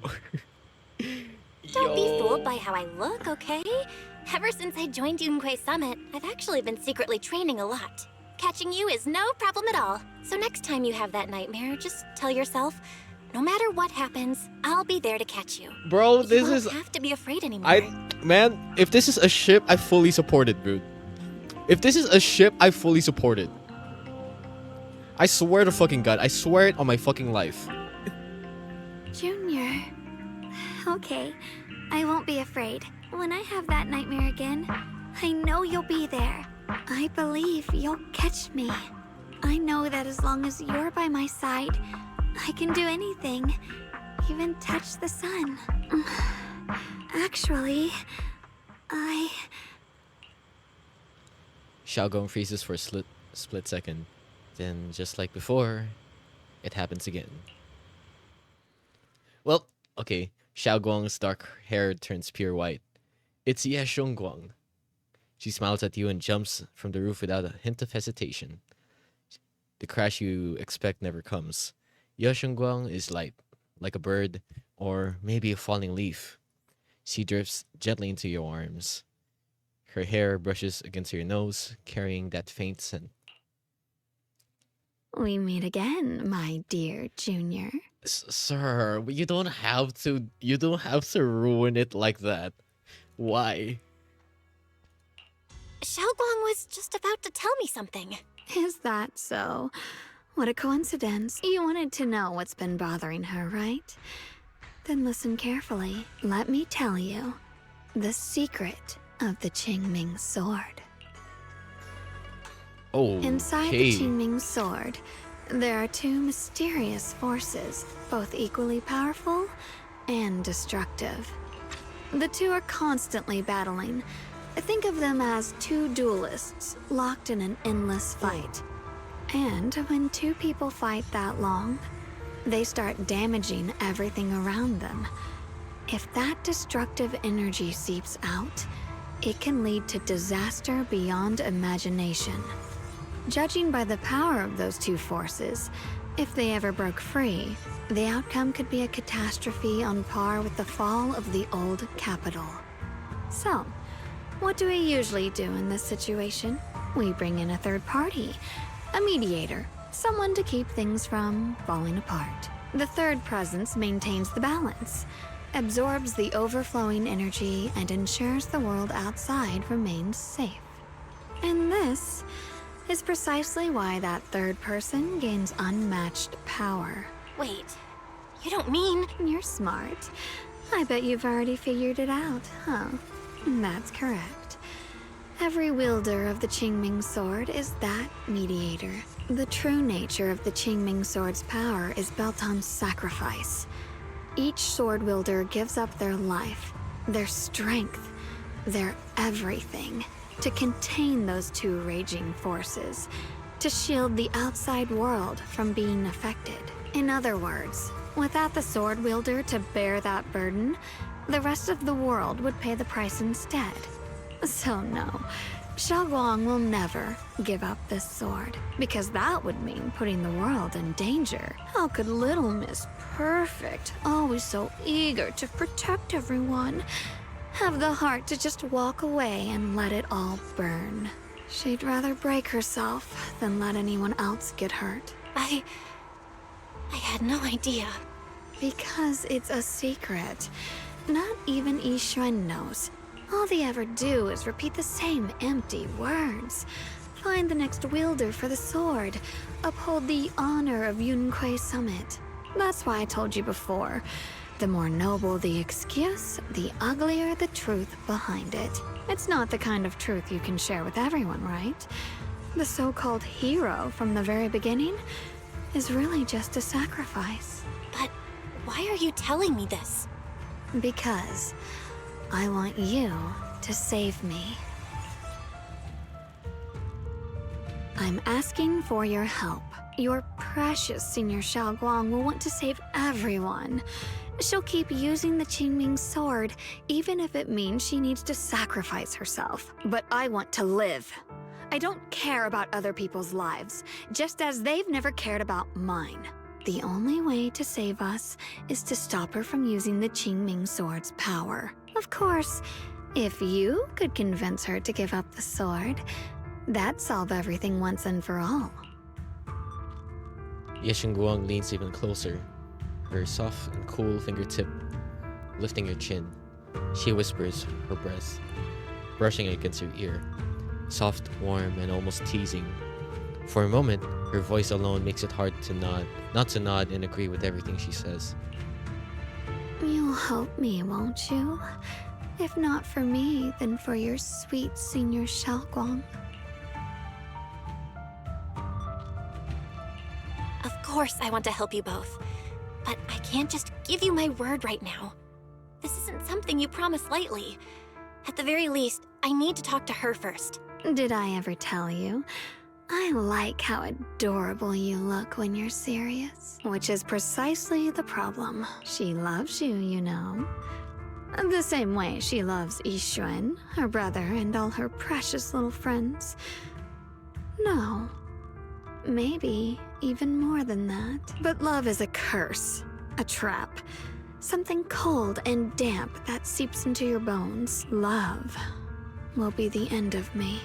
Don't be fooled by how I look, okay? Ever since I joined Yunquei Summit, I've actually been secretly training a lot. Catching you is no problem at all. So next time you have that nightmare, just tell yourself, no matter what happens, I'll be there to catch you. Bro, this you is... don't have to be afraid anymore. Man, if this is a ship, I fully support it, dude. If this is a ship, I fully support it. I swear to fucking God, I swear it on my fucking life. Junior. Okay, I won't be afraid. When I have that nightmare again, I know you'll be there. I believe you'll catch me. I know that as long as you're by my side, I can do anything, even touch the sun. Actually, Xiaogong freezes for a split second. Then, just like before, it happens again. Well, okay. Xiaoguang's dark hair turns pure white. It's Ye Shengguang. She smiles at you and jumps from the roof without a hint of hesitation. The crash you expect never comes. Ye Shengguang is light, like a bird, or maybe a falling leaf. She drifts gently into your arms. Her hair brushes against your nose, carrying that faint scent. we meet again, my dear Junior. Sir, you don't have to ruin it like that. Why? Xiaoguang was just about to tell me something. Is that so? What a coincidence. You wanted to know what's been bothering her, right? Then listen carefully. Let me tell you the secret of the Qingming sword. Oh, Inside the Qingming sword, there are two mysterious forces, both equally powerful and destructive. The two are constantly battling. Think of them as two duelists locked in an endless fight. And when two people fight that long, they start damaging everything around them. If that destructive energy seeps out, it can lead to disaster beyond imagination. Judging by the power of those two forces, if they ever broke free, the outcome could be a catastrophe on par with the fall of the old capital. So, what do we usually do in this situation? We bring in a third party, a mediator, someone to keep things from falling apart. The third presence maintains the balance, absorbs the overflowing energy, and ensures the world outside remains safe. And this is precisely why that third person gains unmatched power. Wait, you don't mean... You're smart. I bet you've already figured it out, huh? That's correct. Every wielder of the Qingming sword is that mediator. The true nature of the Qingming sword's power is built on sacrifice. Each sword wielder gives up their life, their strength, their everything to contain those two raging forces, to shield the outside world from being affected. In other words, without the sword wielder to bear that burden, the rest of the world would pay the price instead. So no, Xiaoguang will never give up this sword, because that would mean putting the world in danger. How could little Miss Perfect, always so eager to protect everyone, have the heart to just walk away and let it all burn? She'd rather break herself than let anyone else get hurt. I had no idea. Because it's a secret. Not even Yixuan knows. All they ever do is repeat the same empty words. Find the next wielder for the sword. Uphold the honor of Yunquei Summit. That's why I told you before. The more noble the excuse, the uglier the truth behind it. It's not the kind of truth you can share with everyone, right? The so-called hero from the very beginning is really just a sacrifice. But why are you telling me this? Because I want you to save me. I'm asking for your help. Your precious Senior Xiaoguang will want to save everyone. She'll keep using the Qingming sword, even if it means she needs to sacrifice herself. But I want to live. I don't care about other people's lives, just as they've never cared about mine. The only way to save us is to stop her from using the Qingming sword's power. Of course, if you could convince her to give up the sword, that'd solve everything once and for all. Yeshengguang leans even closer, her soft and cool fingertip lifting her chin. She whispers her breast, brushing against her ear. Soft, warm, and almost teasing. For a moment, her voice alone makes it hard to not to nod and agree with everything she says. You'll help me, won't you? If not for me, then for your sweet senior Xiaoguang. Of course I want to help you both, but I can't just give you my word right now. This isn't something you promise lightly. At the very least, I need to talk to her first. Did I ever tell you? I like how adorable you look when you're serious, which is precisely the problem. She loves you, you know. The same way she loves Yixuan, her brother, and all her precious little friends. No, maybe even more than that. But love is a curse, a trap, something cold and damp that seeps into your bones. Love will be the end of me.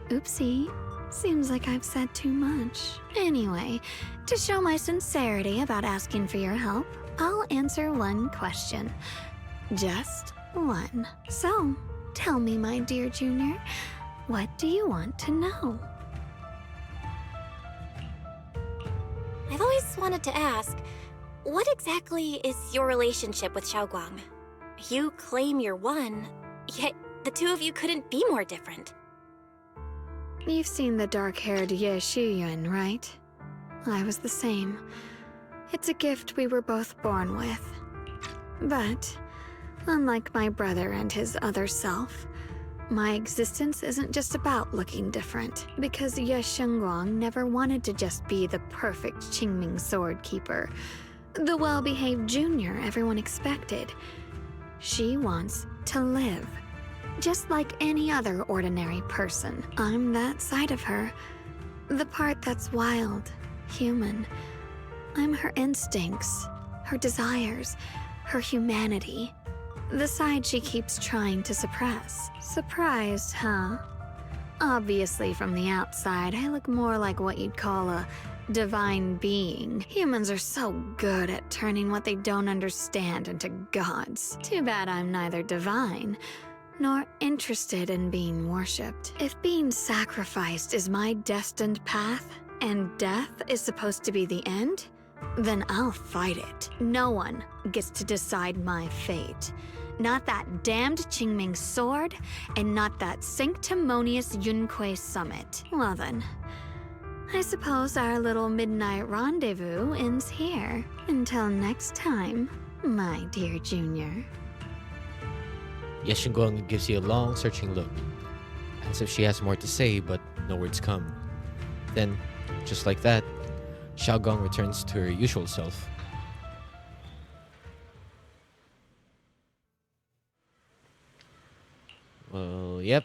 Oopsie. Seems like I've said too much. Anyway, to show my sincerity about asking for your help, I'll answer one question. Just one. So, tell me, my dear Junior, what do you want to know? I've always wanted to ask, what exactly is your relationship with Xiaoguang? You claim you're one, yet the two of you couldn't be more different. You've seen the dark-haired Ye Shiyuan, right? I was the same. It's a gift we were both born with. But, unlike my brother and his other self, my existence isn't just about looking different, because Ye Shengguang never wanted to just be the perfect Qingming sword keeper, the well-behaved junior everyone expected. She wants to live. Just like any other ordinary person, I'm that side of her. The part that's wild, human. I'm her instincts, her desires, her humanity. The side she keeps trying to suppress. Surprised, huh? Obviously, from the outside, I look more like what you'd call a divine being. Humans are so good at turning what they don't understand into gods. Too bad I'm neither divine nor interested in being worshipped. If being sacrificed is my destined path, and death is supposed to be the end, then I'll fight it. No one gets to decide my fate. Not that damned Qingming sword, and not that sanctimonious Yunquei summit. Well then, I suppose our little midnight rendezvous ends here. Until next time, my dear Junior. Yeshengguang gives you a long, searching look, as if she has more to say, but no words come. Then, just like that, Xiaoguang returns to her usual self. Well, yep.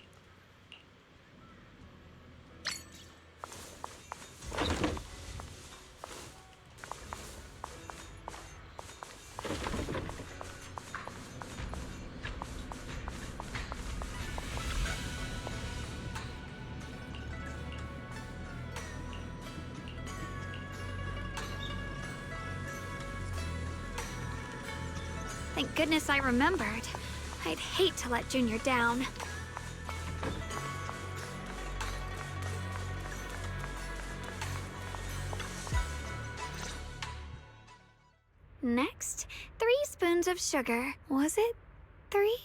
Thank goodness I remembered. I'd hate to let Junior down. Next, 3 spoons of sugar. Was it 3?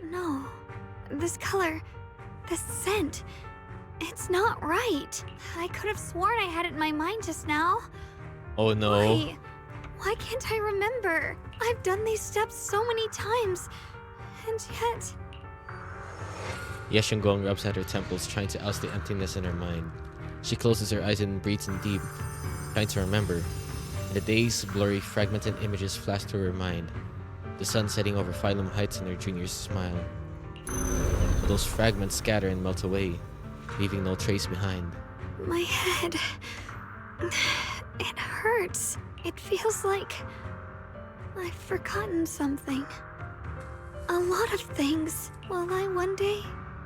No. This color, this scent, it's not right. I could have sworn I had it in my mind just now. Oh no. Why can't I remember? I've done these steps so many times, and yet... Yeshengguang rubs at her temples, trying to oust the emptiness in her mind. She closes her eyes and breathes in deep, trying to remember. The day's blurry, fragmented images flash through her mind. The sun setting over Phylum Heights and her junior's smile. But those fragments scatter and melt away, leaving no trace behind. My head. It hurts. It feels like I've forgotten something. A lot of things. Will I one day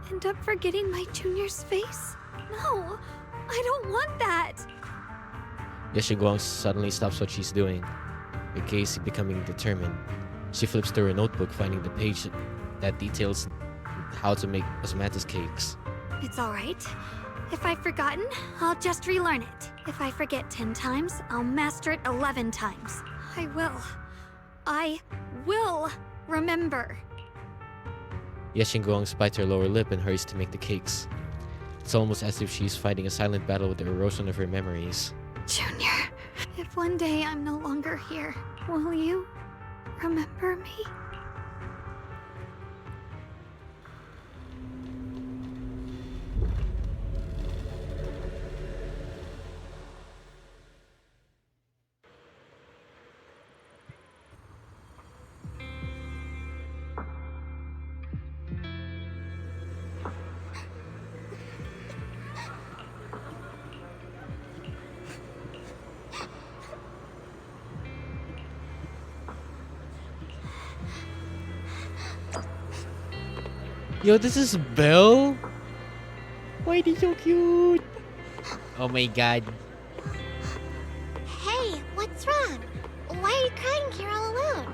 end up forgetting my junior's face? No, I don't want that. Yeshiguang suddenly stops what she's doing, her gaze becoming determined. She flips through her notebook, finding the page that details how to make osmanthus cakes. It's alright. If I've forgotten, I'll just relearn it. If I forget 10 times, I'll master it 11 times. I will remember. Yeshiguang bites her lower lip and hurries to make the cakes. It's almost as if she's fighting a silent battle with the erosion of her memories. Junior, if one day I'm no longer here, will you remember me? Yo, this is Belle? Why is he so cute? Oh my god. Hey, what's wrong? Why are you crying here all alone?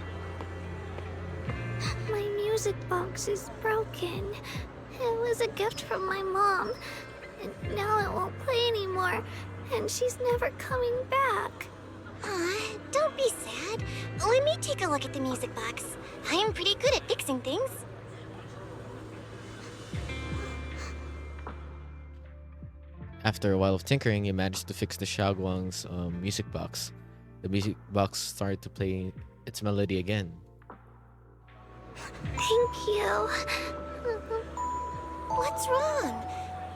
My music box is broken. It was a gift from my mom. And now it won't play anymore. And she's never coming back. Aw, don't be sad. Let me take a look at the music box. I am pretty good at fixing things. After a while of tinkering, you managed to fix the Xiaoguang's music box. The music box started to play its melody again. Thank you. What's wrong?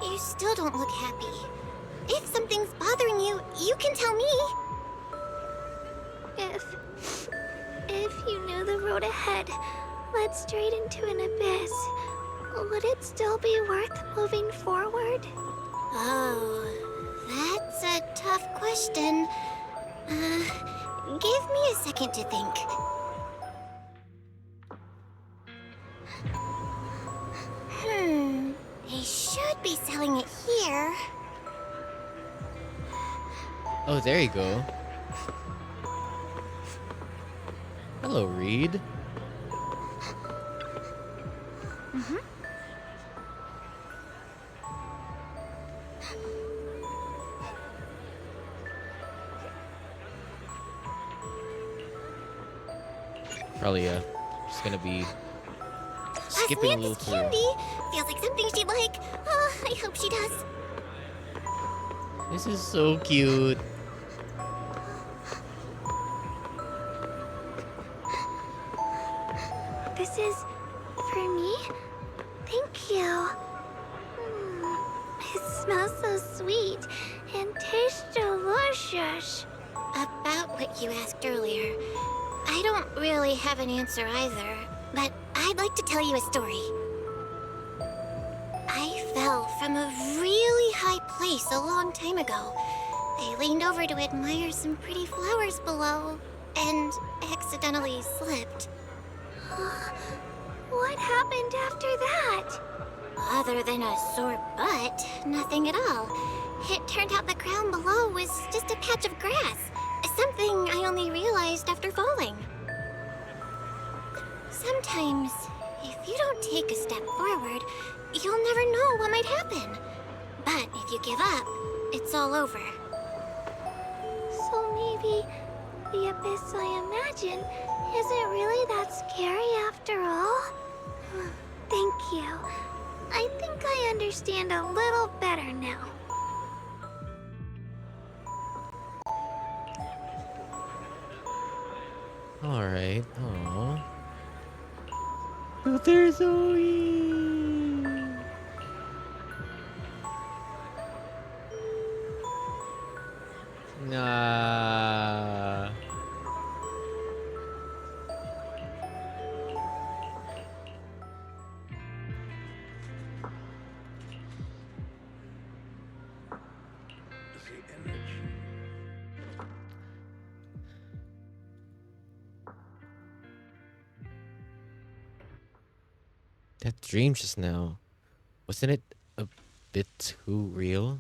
You still don't look happy. If something's bothering you, you can tell me. If you knew the road ahead led straight into an abyss, would it still be worth moving forward? Oh, that's a tough question. Give me a second to think. They should be selling it here. Oh, there you go. Hello, Reed. Probably, just gonna be skipping a little Osmanthus through. candy feels like something she'd like. Oh, I hope she does. This is so cute. This is for me? Thank you. It smells so sweet and tastes delicious. About what you asked earlier, I don't really have an answer either, but I'd like to tell you a story. I fell from a really high place a long time ago. I leaned over to admire some pretty flowers below, and accidentally slipped. What happened after that? Other than a sore butt, nothing at all. It turned out the ground below was just a patch of grass. Something I only realized after falling. Sometimes, if you don't take a step forward, you'll never know what might happen. But if you give up, it's all over. So maybe the abyss I imagine isn't really that scary after all? Thank you. I think I understand a little better now. Alright, aww. Oh, there's Zoe! Nah. dream just now. Wasn't it a bit too real?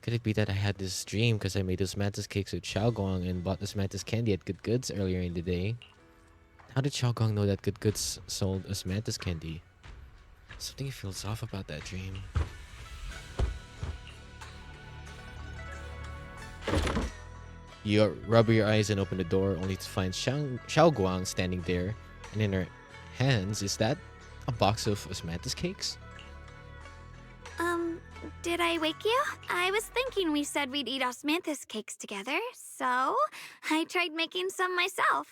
Could it be that I had this dream because I made those mantis cakes with Xiaoguang and bought this mantis candy at Good Goods earlier in the day? How did Xiaoguang know that Good Goods sold us mantis candy? Something feels off about that dream. You rub your eyes and open the door only to find Xiaoguang standing there, and in her hands, is that a box of osmanthus cakes? Did I wake you? I was thinking we said we'd eat osmanthus cakes together, so I tried making some myself.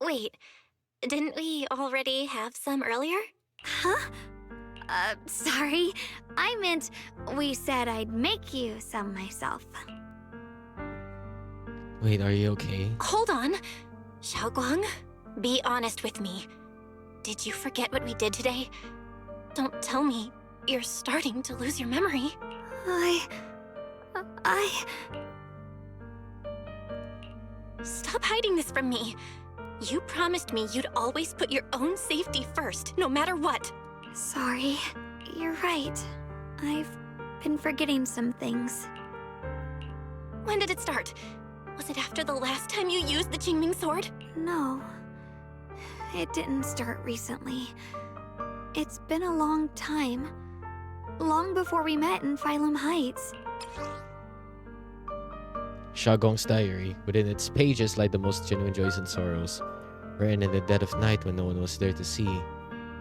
Wait, didn't we already have some earlier? Huh? Sorry. I meant we said I'd make you some myself. Wait, are you okay? Hold on. Xiaoguang, be honest with me. Did you forget what we did today? Don't tell me you're starting to lose your memory. Stop hiding this from me. You promised me you'd always put your own safety first, no matter what. Sorry. You're right. I've been forgetting some things. When did it start? Was it after the last time you used the Qingming sword? No. It didn't start recently. It's been a long time. Long before we met in Phylum Heights. Xiaoguang's diary. Within its pages lie the most genuine joys and sorrows. Written in the dead of night when no one was there to see.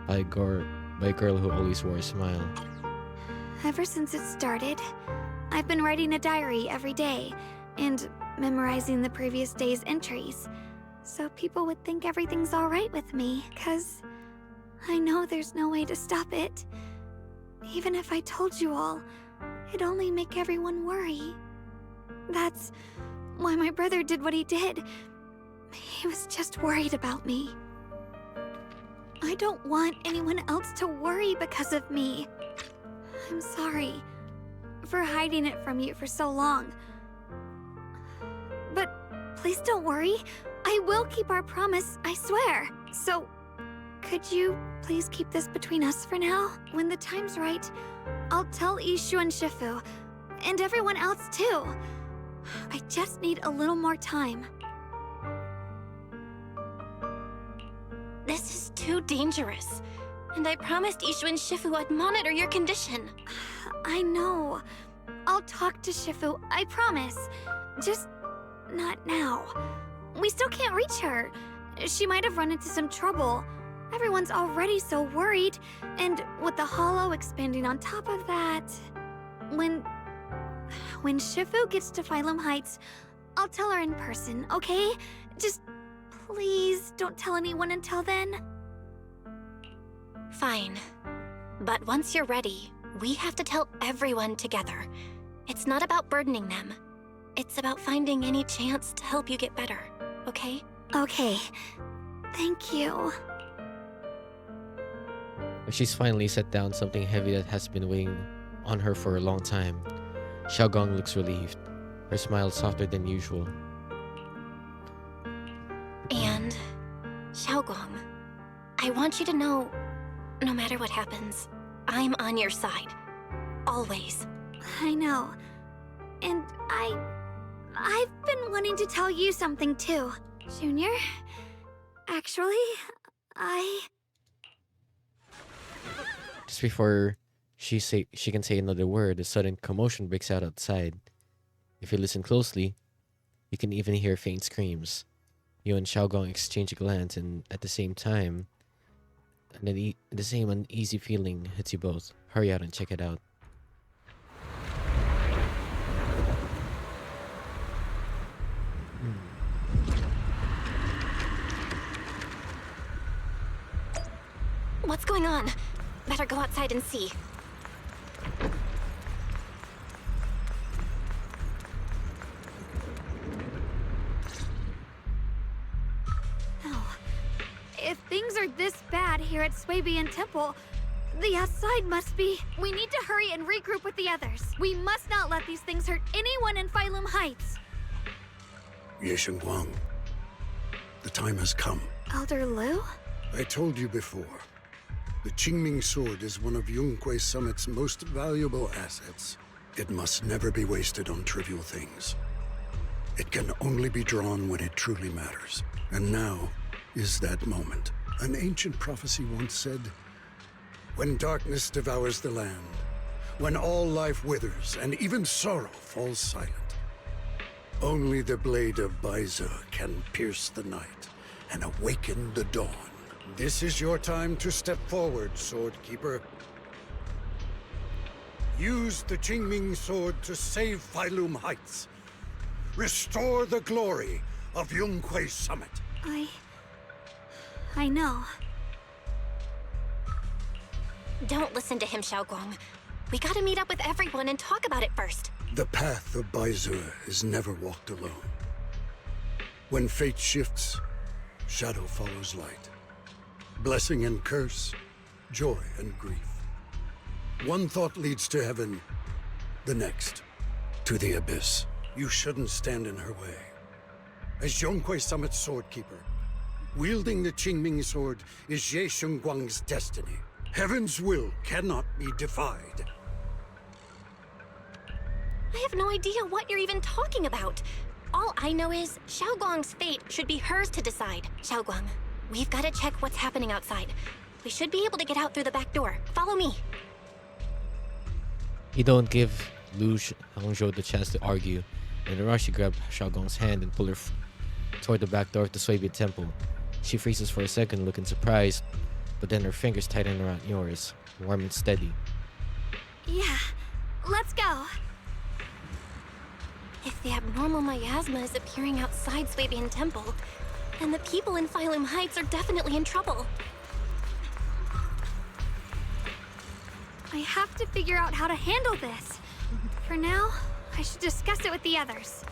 By a girl who always wore a smile. Ever since it started, I've been writing a diary every day and memorizing the previous day's entries. So people would think everything's alright with me, 'cause I know there's no way to stop it. Even if I told you all, it'd only make everyone worry. That's why my brother did what he did. He was just worried about me. I don't want anyone else to worry because of me. I'm sorry for hiding it from you for so long. But please don't worry. I will keep our promise, I swear. So, could you please keep this between us for now? When the time's right, I'll tell Ishu and Shifu, and everyone else too. I just need a little more time. This is too dangerous. And I promised Ishu and Shifu I'd monitor your condition. I know. I'll talk to Shifu, I promise. Just not now. We still can't reach her. She might have run into some trouble. Everyone's already so worried, and with the hollow expanding on top of that... When Shifu gets to Phylum Heights, I'll tell her in person, okay? Just please don't tell anyone until then. Fine. But once you're ready, we have to tell everyone together. It's not about burdening them. It's about finding any chance to help you get better, okay? Okay. Thank you. She's finally set down something heavy that has been weighing on her for a long time. Xiaoguang looks relieved. Her smile softer than usual. And, Xiaoguang, I want you to know, no matter what happens, I'm on your side. Always. I know. And I've been wanting to tell you something too. Junior, actually, Just before she can say another word, a sudden commotion breaks out outside. If you listen closely, you can even hear faint screams. You and Xiaoguang exchange a glance, and at the same time, the same uneasy feeling hits you both. Hurry out and check it out. What's going on? Better go outside and see. Oh, if things are this bad here at Swabian Temple, the outside must be... We need to hurry and regroup with the others. We must not let these things hurt anyone in Phylum Heights. Ye Shengguang, the time has come. Elder Lu? I told you before, the Qingming sword is one of Yunque Summit's most valuable assets. It must never be wasted on trivial things. It can only be drawn when it truly matters. And now is that moment. An ancient prophecy once said, when darkness devours the land, when all life withers and even sorrow falls silent, only the blade of Baize can pierce the night and awaken the dawn. This is your time to step forward, Sword Keeper. Use the Qingming sword to save Failum Heights. Restore the glory of Yunque Summit. I know. Don't listen to him, Xiaoguang. We gotta meet up with everyone and talk about it first. The path of Baize is never walked alone. When fate shifts, shadow follows light. Blessing and curse, joy and grief. One thought leads to heaven, the next, to the abyss. You shouldn't stand in her way. As Yunque Summit's sword keeper, wielding the Qingming sword is Ye Shengguang's destiny. Heaven's will cannot be defied. I have no idea what you're even talking about. All I know is Xiaoguang's fate should be hers to decide. Xiaoguang, we've got to check what's happening outside. We should be able to get out through the back door. Follow me. You don't give Lu Hangzhou the chance to argue. In a rush, you grab Xiaoguang's hand and pull her toward the back door of the Suibi temple. She freezes for a second, looking surprised, but then her fingers tighten around yours, warm and steady. Yeah, let's go. If the abnormal miasma is appearing outside Suibian Temple, then the people in Failum Heights are definitely in trouble. I have to figure out how to handle this. For now, I should discuss it with the others.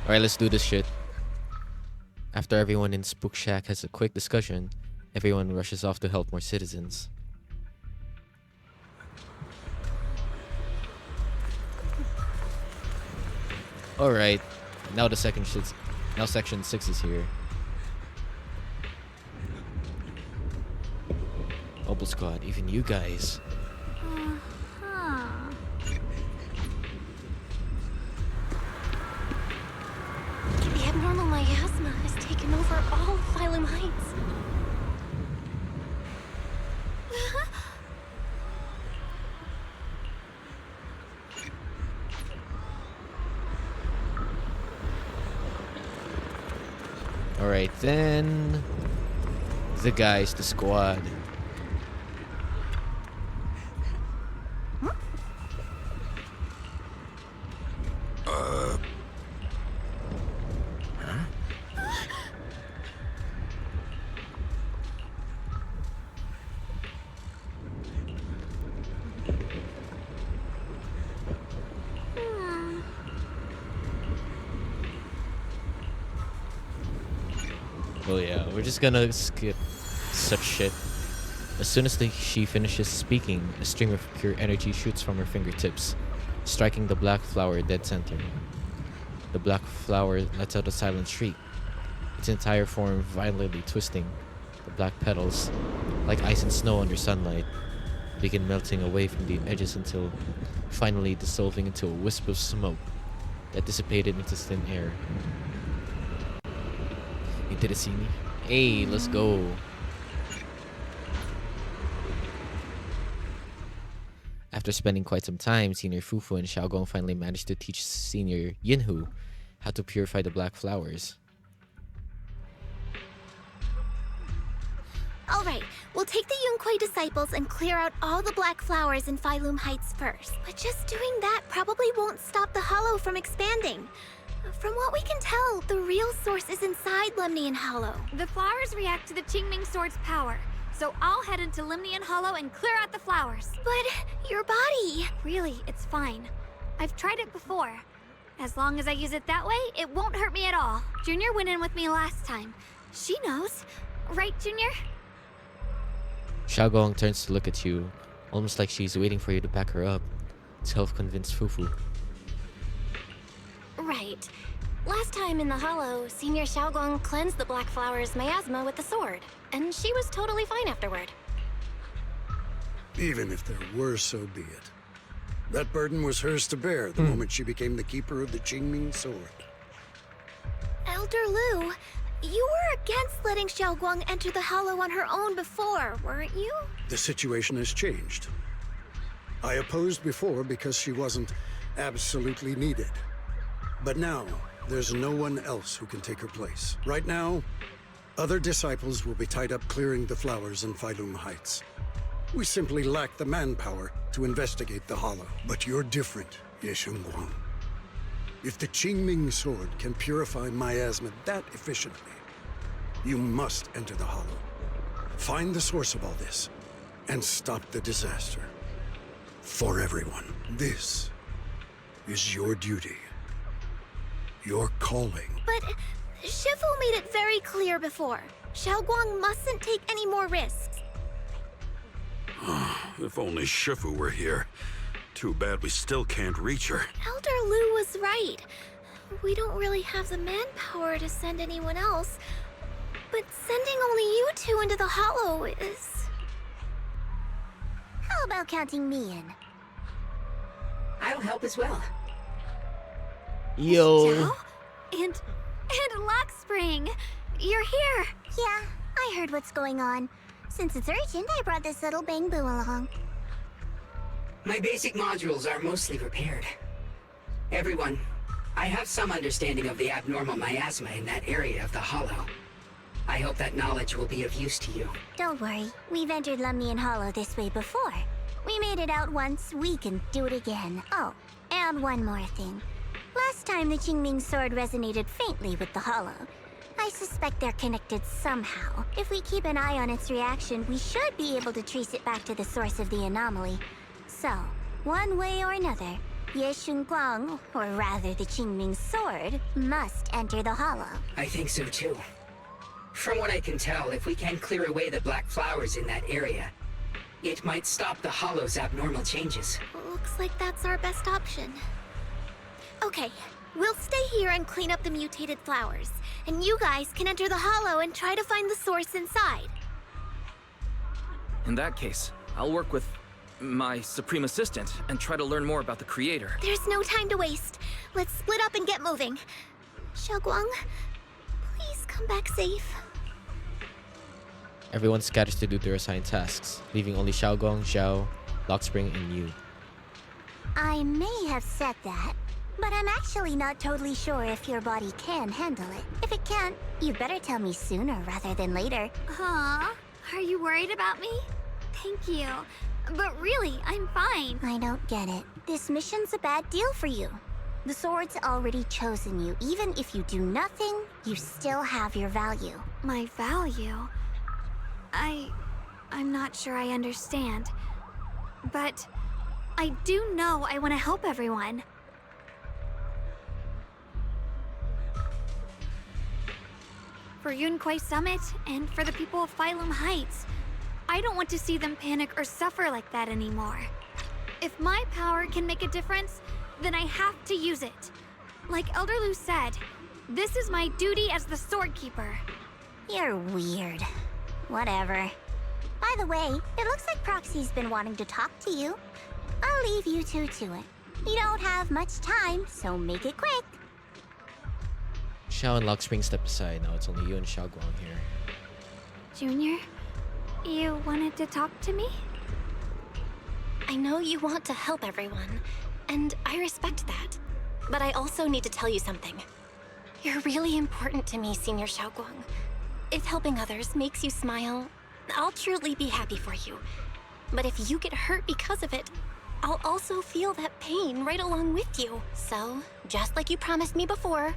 Alright, let's do this shit. After everyone in Spook Shack has a quick discussion, everyone rushes off to help more citizens. Alright, now section 6 is here. Mobile Squad, even you guys. The abnormal miasma has taken over all of Failum Heights. Alright then. The guys, the squad. Oh yeah, we're just gonna skip such shit. As soon as she finishes speaking, a stream of pure energy shoots from her fingertips, striking the black flower dead center. The black flower lets out a silent shriek, its entire form violently twisting. The black petals, like ice and snow under sunlight, begin melting away from the edges until finally dissolving into a wisp of smoke that dissipated into thin air. You did it, see me? Hey, let's go. After spending quite some time, Senior Fufu and Xiaogong finally managed to teach Senior Yinhu how to purify the black flowers. All right, we'll take the Yunque disciples and clear out all the black flowers in Failum Heights first. But just doing that probably won't stop the Hollow from expanding. From what we can tell, the real source is inside Lemnian Hollow. The flowers react to the Qingming sword's power, so I'll head into Lemnian Hollow and clear out the flowers. But your body... Really, it's fine. I've tried it before. As long as I use it that way, it won't hurt me at all. Junior went in with me last time. She knows. Right, Junior? Xiaogong turns to look at you, Almost like she's waiting for you to back her up. Self-convinced fufu. Right. Last time in the Hollow, Senior Xiaoguang cleansed the Black Flower's miasma with the sword, and she was totally fine afterward. Even if there were, so be it. That burden was hers to bear the moment she became the keeper of the Qingming sword. Elder Lu, you were against letting Xiaoguang enter the Hollow on her own before, weren't you? The situation has changed. I opposed before because she wasn't absolutely needed. But now, there's no one else who can take her place. Right now, other disciples will be tied up clearing the flowers in Phylum Heights. We simply lack the manpower to investigate the Hollow. But you're different, Ye Shengguang. If the Qingming sword can purify miasma that efficiently, you must enter the Hollow. Find the source of all this, and stop the disaster. For everyone. This is your duty. Your calling. But Shifu made it very clear before. Xiaoguang mustn't take any more risks. If only Shifu were here. Too bad we still can't reach her. Elder Lu was right. We don't really have the manpower to send anyone else. But sending only you two into the Hollow is... How about counting me in? I'll help as well. Yo. And Lockspring, you're here. Yeah, I heard what's going on. Since it's urgent, I brought this little bang-boo along. My basic modules are mostly repaired. Everyone, I have some understanding of the abnormal miasma in that area of the Hollow. I hope that knowledge will be of use to you. Don't worry, we've entered Lumnian Hollow this way before. We made it out once, we can do it again. Oh, and one more thing. Last time the Qingming sword resonated faintly with the Hollow. I suspect they're connected somehow. If we keep an eye on its reaction, we should be able to trace it back to the source of the anomaly. So, one way or another, Ye Shengguang, or rather the Qingming sword, must enter the Hollow. I think so too. From what I can tell, if we can clear away the black flowers in that area, it might stop the Hollow's abnormal changes. Looks like that's our best option. Okay, we'll stay here and clean up the mutated flowers. And you guys can enter the Hollow and try to find the source inside. In that case, I'll work with my Supreme Assistant and try to learn more about the Creator. There's no time to waste. Let's split up and get moving. Xiaoguang, please come back safe. Everyone scatters to do their assigned tasks, leaving only Xiaoguang, Xiao, Lockspring, and you. I may have said that, but I'm actually not totally sure if your body can handle it. If it can't, you better tell me sooner rather than later. Huh? Are you worried about me? Thank you. But really, I'm fine. I don't get it. This mission's a bad deal for you. The sword's already chosen you. Even if you do nothing, you still have your value. My value? I'm not sure I understand. But I do know I want to help everyone. For Yunquay Summit and for the people of Phylum Heights. I don't want to see them panic or suffer like that anymore. If my power can make a difference, then I have to use it. Like Elder Lu said, this is my duty as the Sword Keeper. You're weird. Whatever. By the way, it looks like Proxy's been wanting to talk to you. I'll leave you two to it. You don't have much time, so make it quick. Xiao and Lockspring step aside. Now it's only you and Xiaoguang here. Junior, you wanted to talk to me? I know you want to help everyone, and I respect that. But I also need to tell you something. You're really important to me, Senior Xiaoguang. If helping others makes you smile, I'll truly be happy for you. But if you get hurt because of it, I'll also feel that pain right along with you. So, just like you promised me before,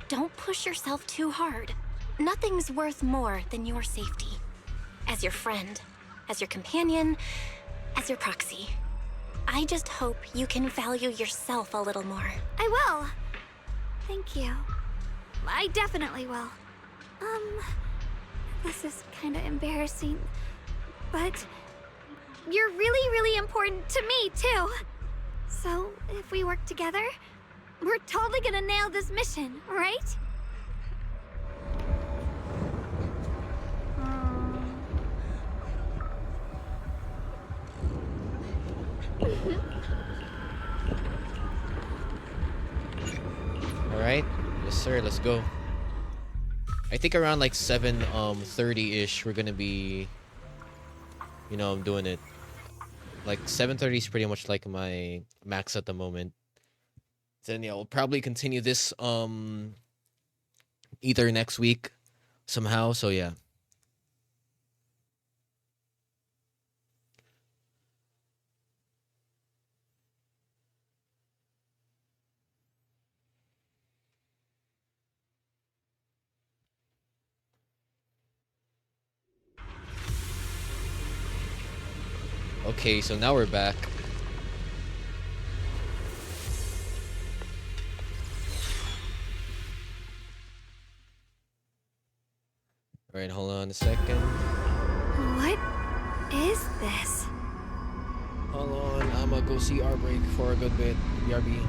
don't push yourself too hard. Nothing's worth more than your safety. As your friend, as your companion, as your proxy. I just hope you can value yourself a little more. I will. Thank you. I definitely will. This is kind of embarrassing, but you're really, really important to me, too. So, if we work together, we're totally gonna nail this mission, right? Alright. Yes, sir. Let's go. I think around like 7:30-ish we're gonna be, I'm doing it. Like 7:30 is pretty much like my max at the moment. Then yeah, we'll probably continue this either next week somehow. So yeah. Okay, so now we're back. Alright, hold on a second. What is this? Hold on, I'ma go see Break for a good bit. BRB.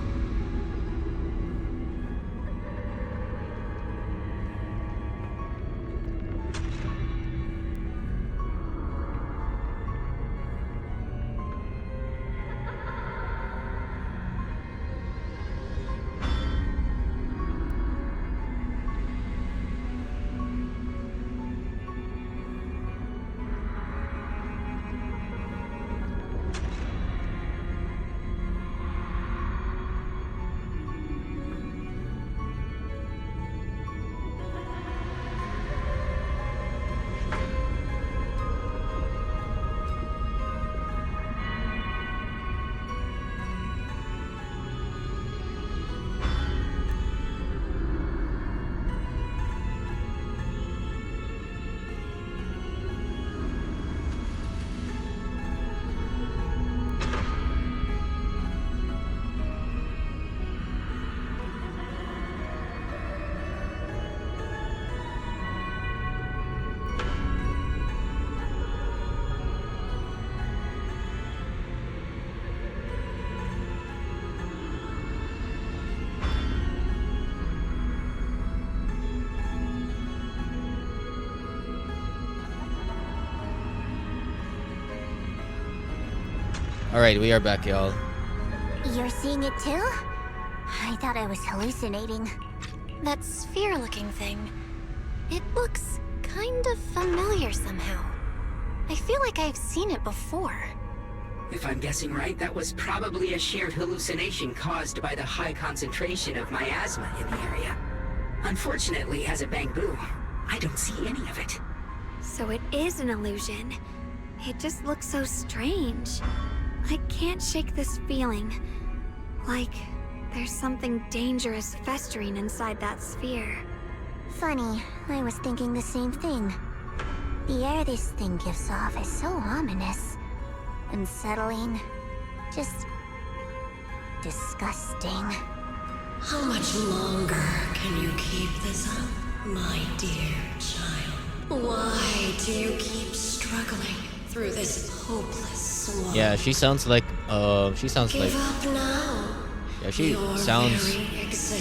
Alright, we are back, y'all. You're seeing it too? I thought I was hallucinating. That sphere-looking thing. It looks kind of familiar somehow. I feel like I've seen it before. If I'm guessing right, that was probably a shared hallucination caused by the high concentration of miasma in the area. Unfortunately, as a Bangbu, I don't see any of it. So it is an illusion. It just looks so strange. I can't shake this feeling. Like there's something dangerous festering inside that sphere. Funny, I was thinking the same thing. The air this thing gives off is so ominous. Unsettling. Just disgusting. How much longer can you keep this up, my dear child? Why do you keep struggling through this hopeless swamp? Yeah, she sounds like Give up now. yeah, she Your sounds very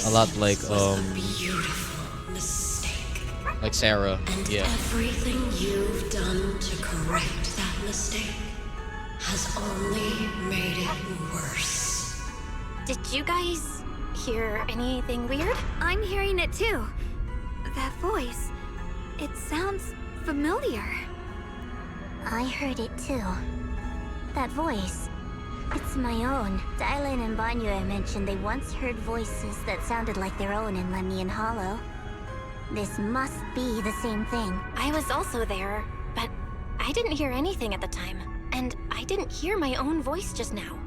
a lot like existence was a beautiful mistake. like Sarah. And Yeah. everything you've done to correct that mistake has only made it worse. Did you guys hear anything weird? I'm hearing it too. That voice. It sounds familiar. I heard it too. That voice. It's my own. Dylan and Banyue mentioned they once heard voices that sounded like their own in Lemnian Hollow. This must be the same thing. I was also there, but I didn't hear anything at the time. And I didn't hear my own voice just now.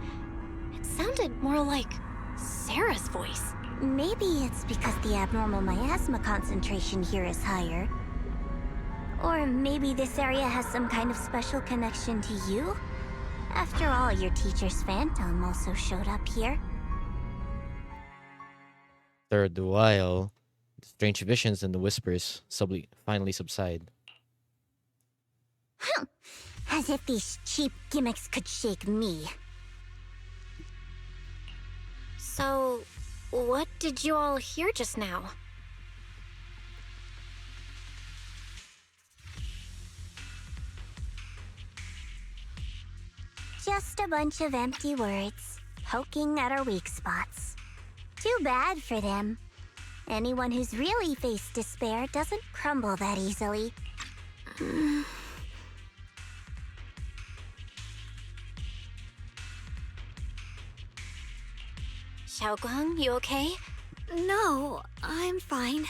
It sounded more like Sarah's voice. Maybe it's because the abnormal miasma concentration here is higher. Or maybe this area has some kind of special connection to you? After all, your teacher's phantom also showed up here. After a while, the strange visions and the whispers finally subside. As if these cheap gimmicks could shake me. So, what did you all hear just now? Just a bunch of empty words, poking at our weak spots. Too bad for them. Anyone who's really faced despair doesn't crumble that easily. Xiaoguang, you okay? No, I'm fine.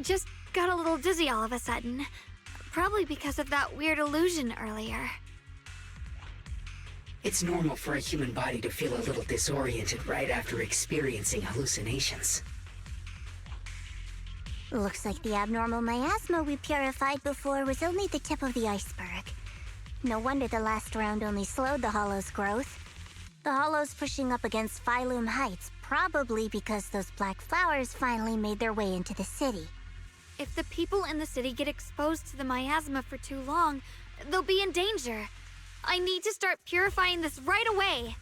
Just got a little dizzy all of a sudden. Probably because of that weird illusion earlier. It's normal for a human body to feel a little disoriented right after experiencing hallucinations. Looks like the abnormal miasma we purified before was only the tip of the iceberg. No wonder the last round only slowed the Hollow's growth. The Hollow's pushing up against Phylum Heights, probably because those black flowers finally made their way into the city. If the people in the city get exposed to the miasma for too long, they'll be in danger. I need to start purifying this right away.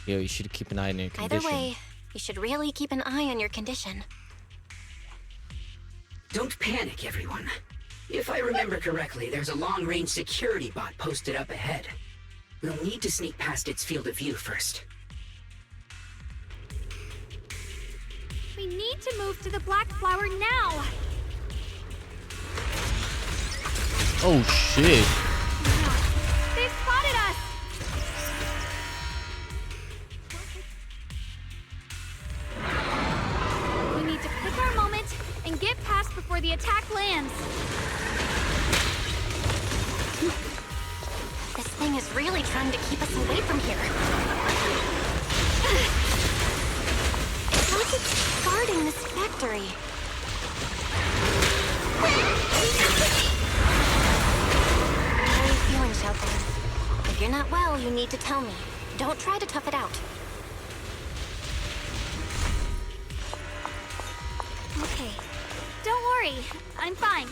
Yo, you should keep an eye on your condition. Either way, you should really keep an eye on your condition. Don't panic, everyone. If I remember correctly, there's a long-range security bot posted up ahead. We'll need to sneak past its field of view first. We need to move to the black flower now. Oh shit. They've spotted us. We need to pick our moment and get past before the attack lands. This thing is really trying to keep us away from here. It's like it's guarding this factory. How are you feeling, Xiaoguang? If you're not well, you need to tell me. Don't try to tough it out. Okay. Don't worry. I'm fine.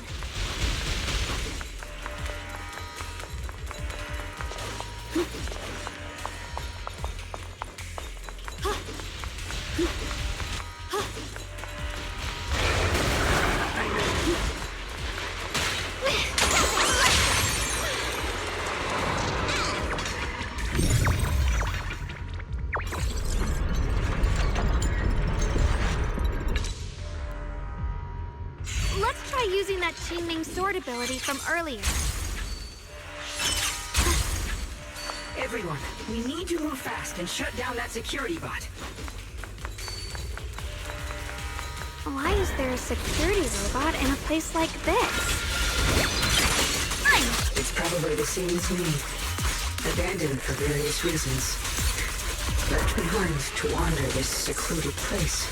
Let's try using that Qingming sword ability from earlier. Everyone, we need to move fast and shut down that security bot. Why is there a security robot in a place like this? It's probably the same as me. Abandoned for various reasons. Left behind to wander this secluded place.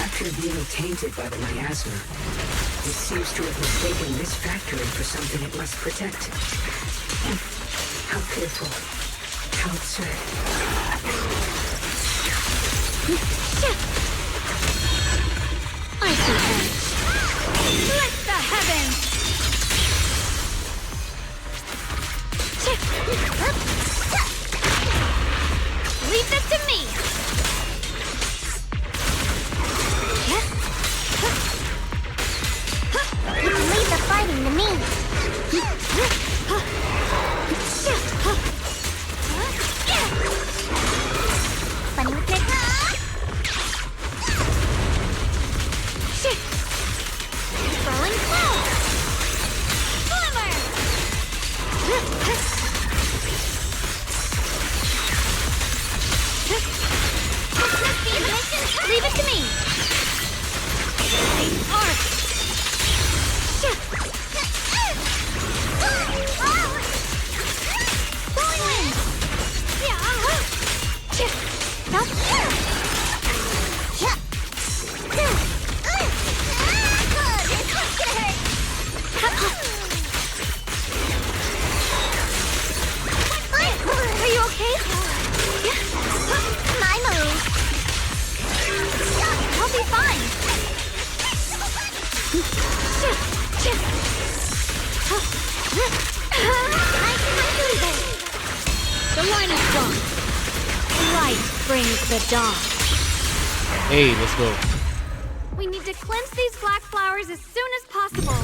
After being tainted by the miasma, it seems to have mistaken this factory for something it must protect. How pitiful. How absurd. I see. Split the heavens! Leave this to me! You can leave the fighting to me. Funny with it. Rolling cloud! Glimmer! dawn. Light brings the dawn. Hey, let's go. We need to cleanse these black flowers as soon as possible.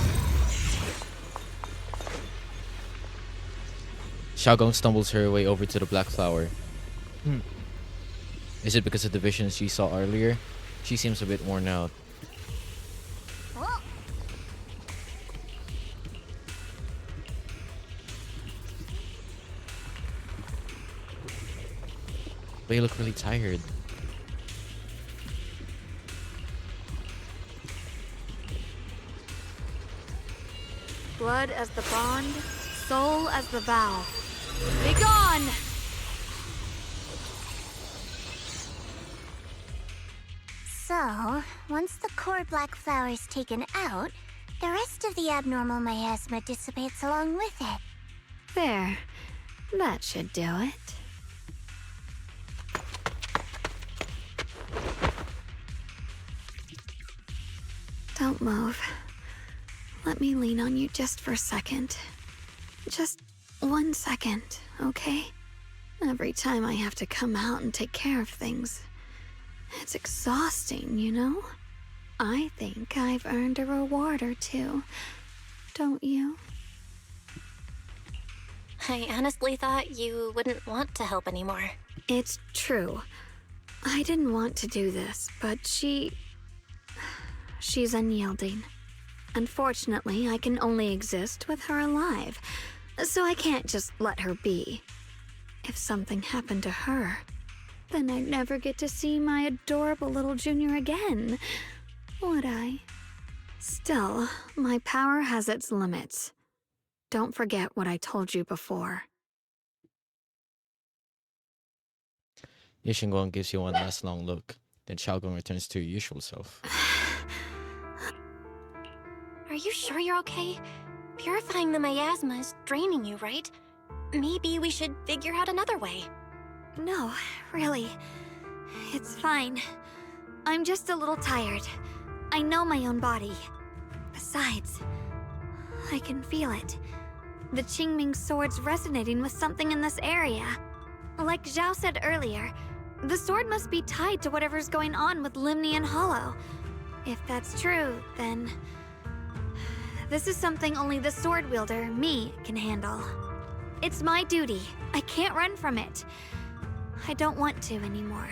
Xiaogong stumbles her way over to the black flower. Is it because of the visions she saw earlier? She seems a bit worn out. But you look really tired. Blood as the bond, soul as the vow. Be gone! So, once the core black flower is taken out, the rest of the abnormal miasma dissipates along with it. There. That should do it. Don't move. Let me lean on you just for a second. Just 1 second, okay? Every time I have to come out and take care of things, it's exhausting, you know? I think I've earned a reward or two. Don't you? I honestly thought you wouldn't want to help anymore. It's true. I didn't want to do this, but she's unyielding. Unfortunately, I can only exist with her alive, so I can't just let her be. If something happened to her, then I'd never get to see my adorable little junior again, would I? Still, my power has its limits. Don't forget what I told you before. Yishengguang gives you one last long look. Then Xiaogong returns to her usual self. Are you sure you're okay? Purifying the miasma is draining you, right? Maybe we should figure out another way. No, really. It's fine. I'm just a little tired. I know my own body. Besides, I can feel it. The Qingming sword's resonating with something in this area. Like Zhao said earlier, the sword must be tied to whatever's going on with Limnian Hollow. If that's true, then this is something only the sword wielder, me, can handle. It's my duty. I can't run from it. I don't want to anymore.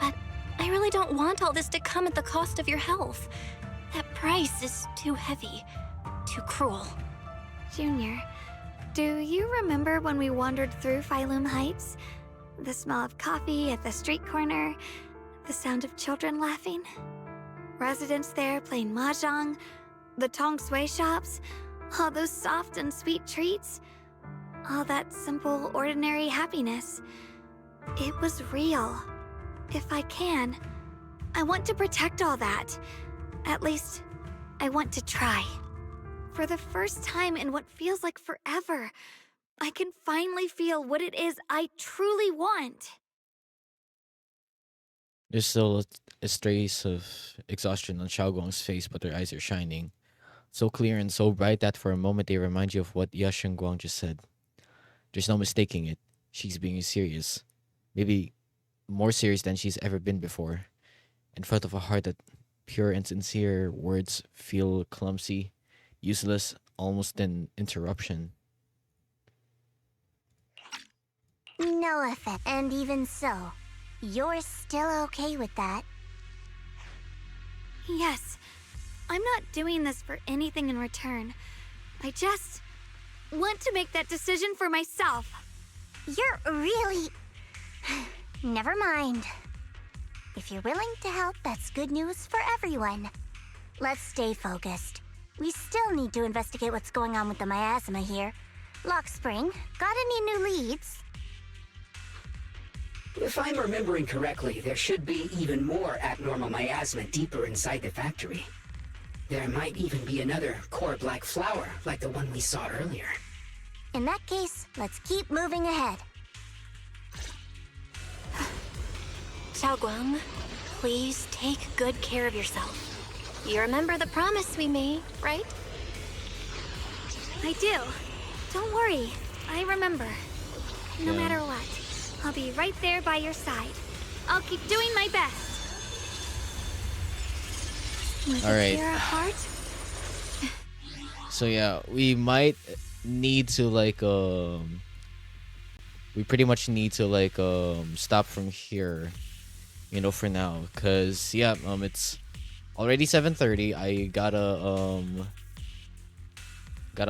But I really don't want all this to come at the cost of your health. That price is too heavy, too cruel. Junior, do you remember when we wandered through Phylum Heights? The smell of coffee at the street corner, the sound of children laughing? Residents there playing mahjong, the tong sui shops, all those soft and sweet treats, all that simple, ordinary happiness. It was real. If I can, I want to protect all that. At least, I want to try. For the first time in what feels like forever, I can finally feel what it is I truly want. There's still a trace of exhaustion on Xiaogong's face, but her eyes are shining. So clear and so bright that for a moment they remind you of what Yashengguang just said. There's no mistaking it. She's being serious. Maybe more serious than she's ever been before. In front of a heart that pure and sincere words feel clumsy, useless, almost an interruption. No effect. And even so, you're still okay with that? Yes, I'm not doing this for anything in return. I just want to make that decision for myself. You're really... Never mind. If you're willing to help, that's good news for everyone. Let's stay focused. We still need to investigate what's going on with the miasma here. Lock Spring, got any new leads? If I'm remembering correctly, there should be even more abnormal miasma deeper inside the factory. There might even be another core black flower, like the one we saw earlier. In that case, let's keep moving ahead. Xiaoguang, please take good care of yourself. You remember the promise we made, right? I do. Don't worry. I remember. No Yeah. matter what, I'll be right there by your side. I'll keep doing my best. With All a right. pure heart. So yeah, we might need to like we pretty much need to like stop from here, you know, for now, cuz yeah, it's already 7:30. I gotta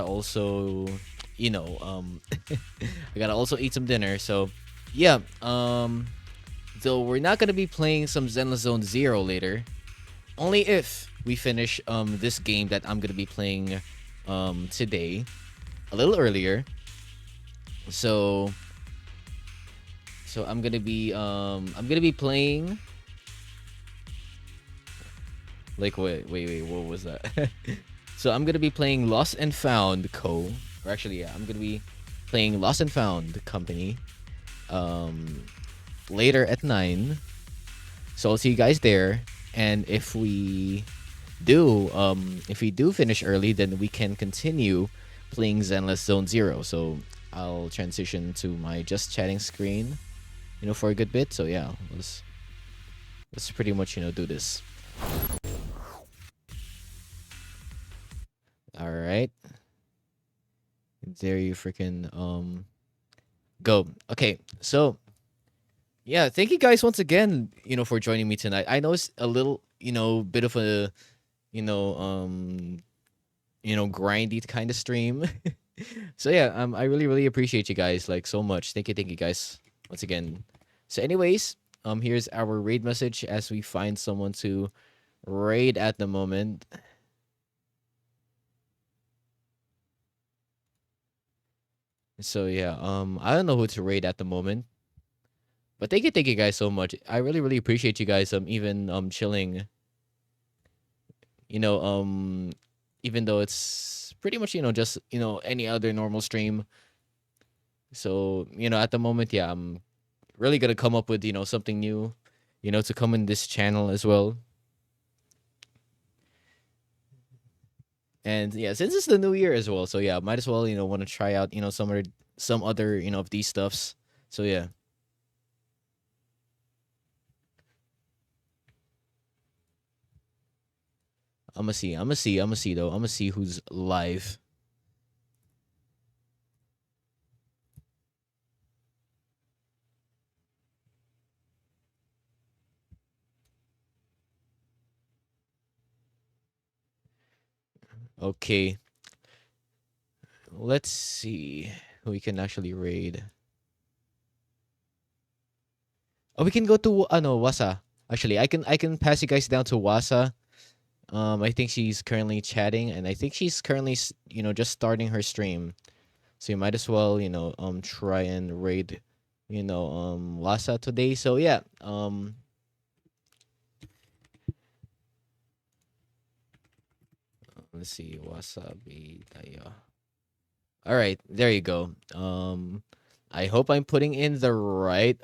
also, you know, I gotta also eat some dinner. So yeah, though we're not gonna be playing some Zenless Zone Zero later, only if we finish this game that I'm gonna be playing today a little earlier. So I'm gonna be playing like wait, what was that? So I'm gonna be playing Lost and Found Co. Or actually, yeah, I'm gonna be playing Lost and Found Company later at 9. So I'll see you guys there. And if we do finish early, then we can continue playing Zenless Zone Zero. So I'll transition to my just chatting screen, you know, for a good bit. So yeah, let's pretty much, you know, do this. All right. There you freaking go. Okay, so yeah, thank you guys once again, you know, for joining me tonight. I know it's a little, you know, bit of a, you know, grindy kind of stream. So yeah, I really appreciate you guys like so much. Thank you guys once again. So anyways, here's our raid message as we find someone to raid at the moment. So yeah, I don't know who to raid at the moment. But thank you guys so much. I really appreciate you guys even chilling. You know, even though it's pretty much, you know, just, you know, any other normal stream. So, you know, at the moment, yeah, I'm really gonna come up with, you know, something new, you know, to come in this channel as well. And yeah, since it's the new year as well, so yeah, might as well, you know, want to try out, you know, some other, you know, of these stuffs. So yeah. I'ma see though. I'ma see who's live. Okay. Let's see who we can actually raid. Oh, we can go to Wasa. Actually, I can pass you guys down to Wasa. I think she's currently chatting, and I think she's currently, you know, just starting her stream. So you might as well, you know, try and raid, you know, Wasa today. So yeah, let's see, Wasabi tayo. All right, there you go. I hope I'm putting in the right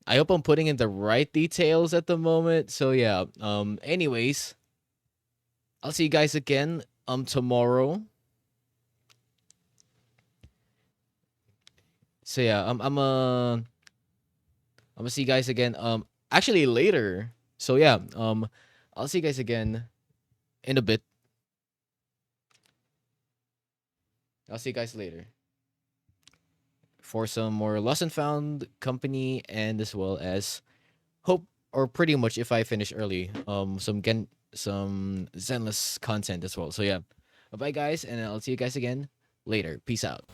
I hope I'm putting in the right details at the moment. So yeah, anyways, I'll see you guys again tomorrow. So yeah, I'm gonna see you guys again actually later. So yeah, I'll see you guys again in a bit. I'll see you guys later for some more Lost and Found Company, and as well as hope, or pretty much if I finish early, some Zenless content as well. So yeah, bye guys, and I'll see you guys again later. Peace out.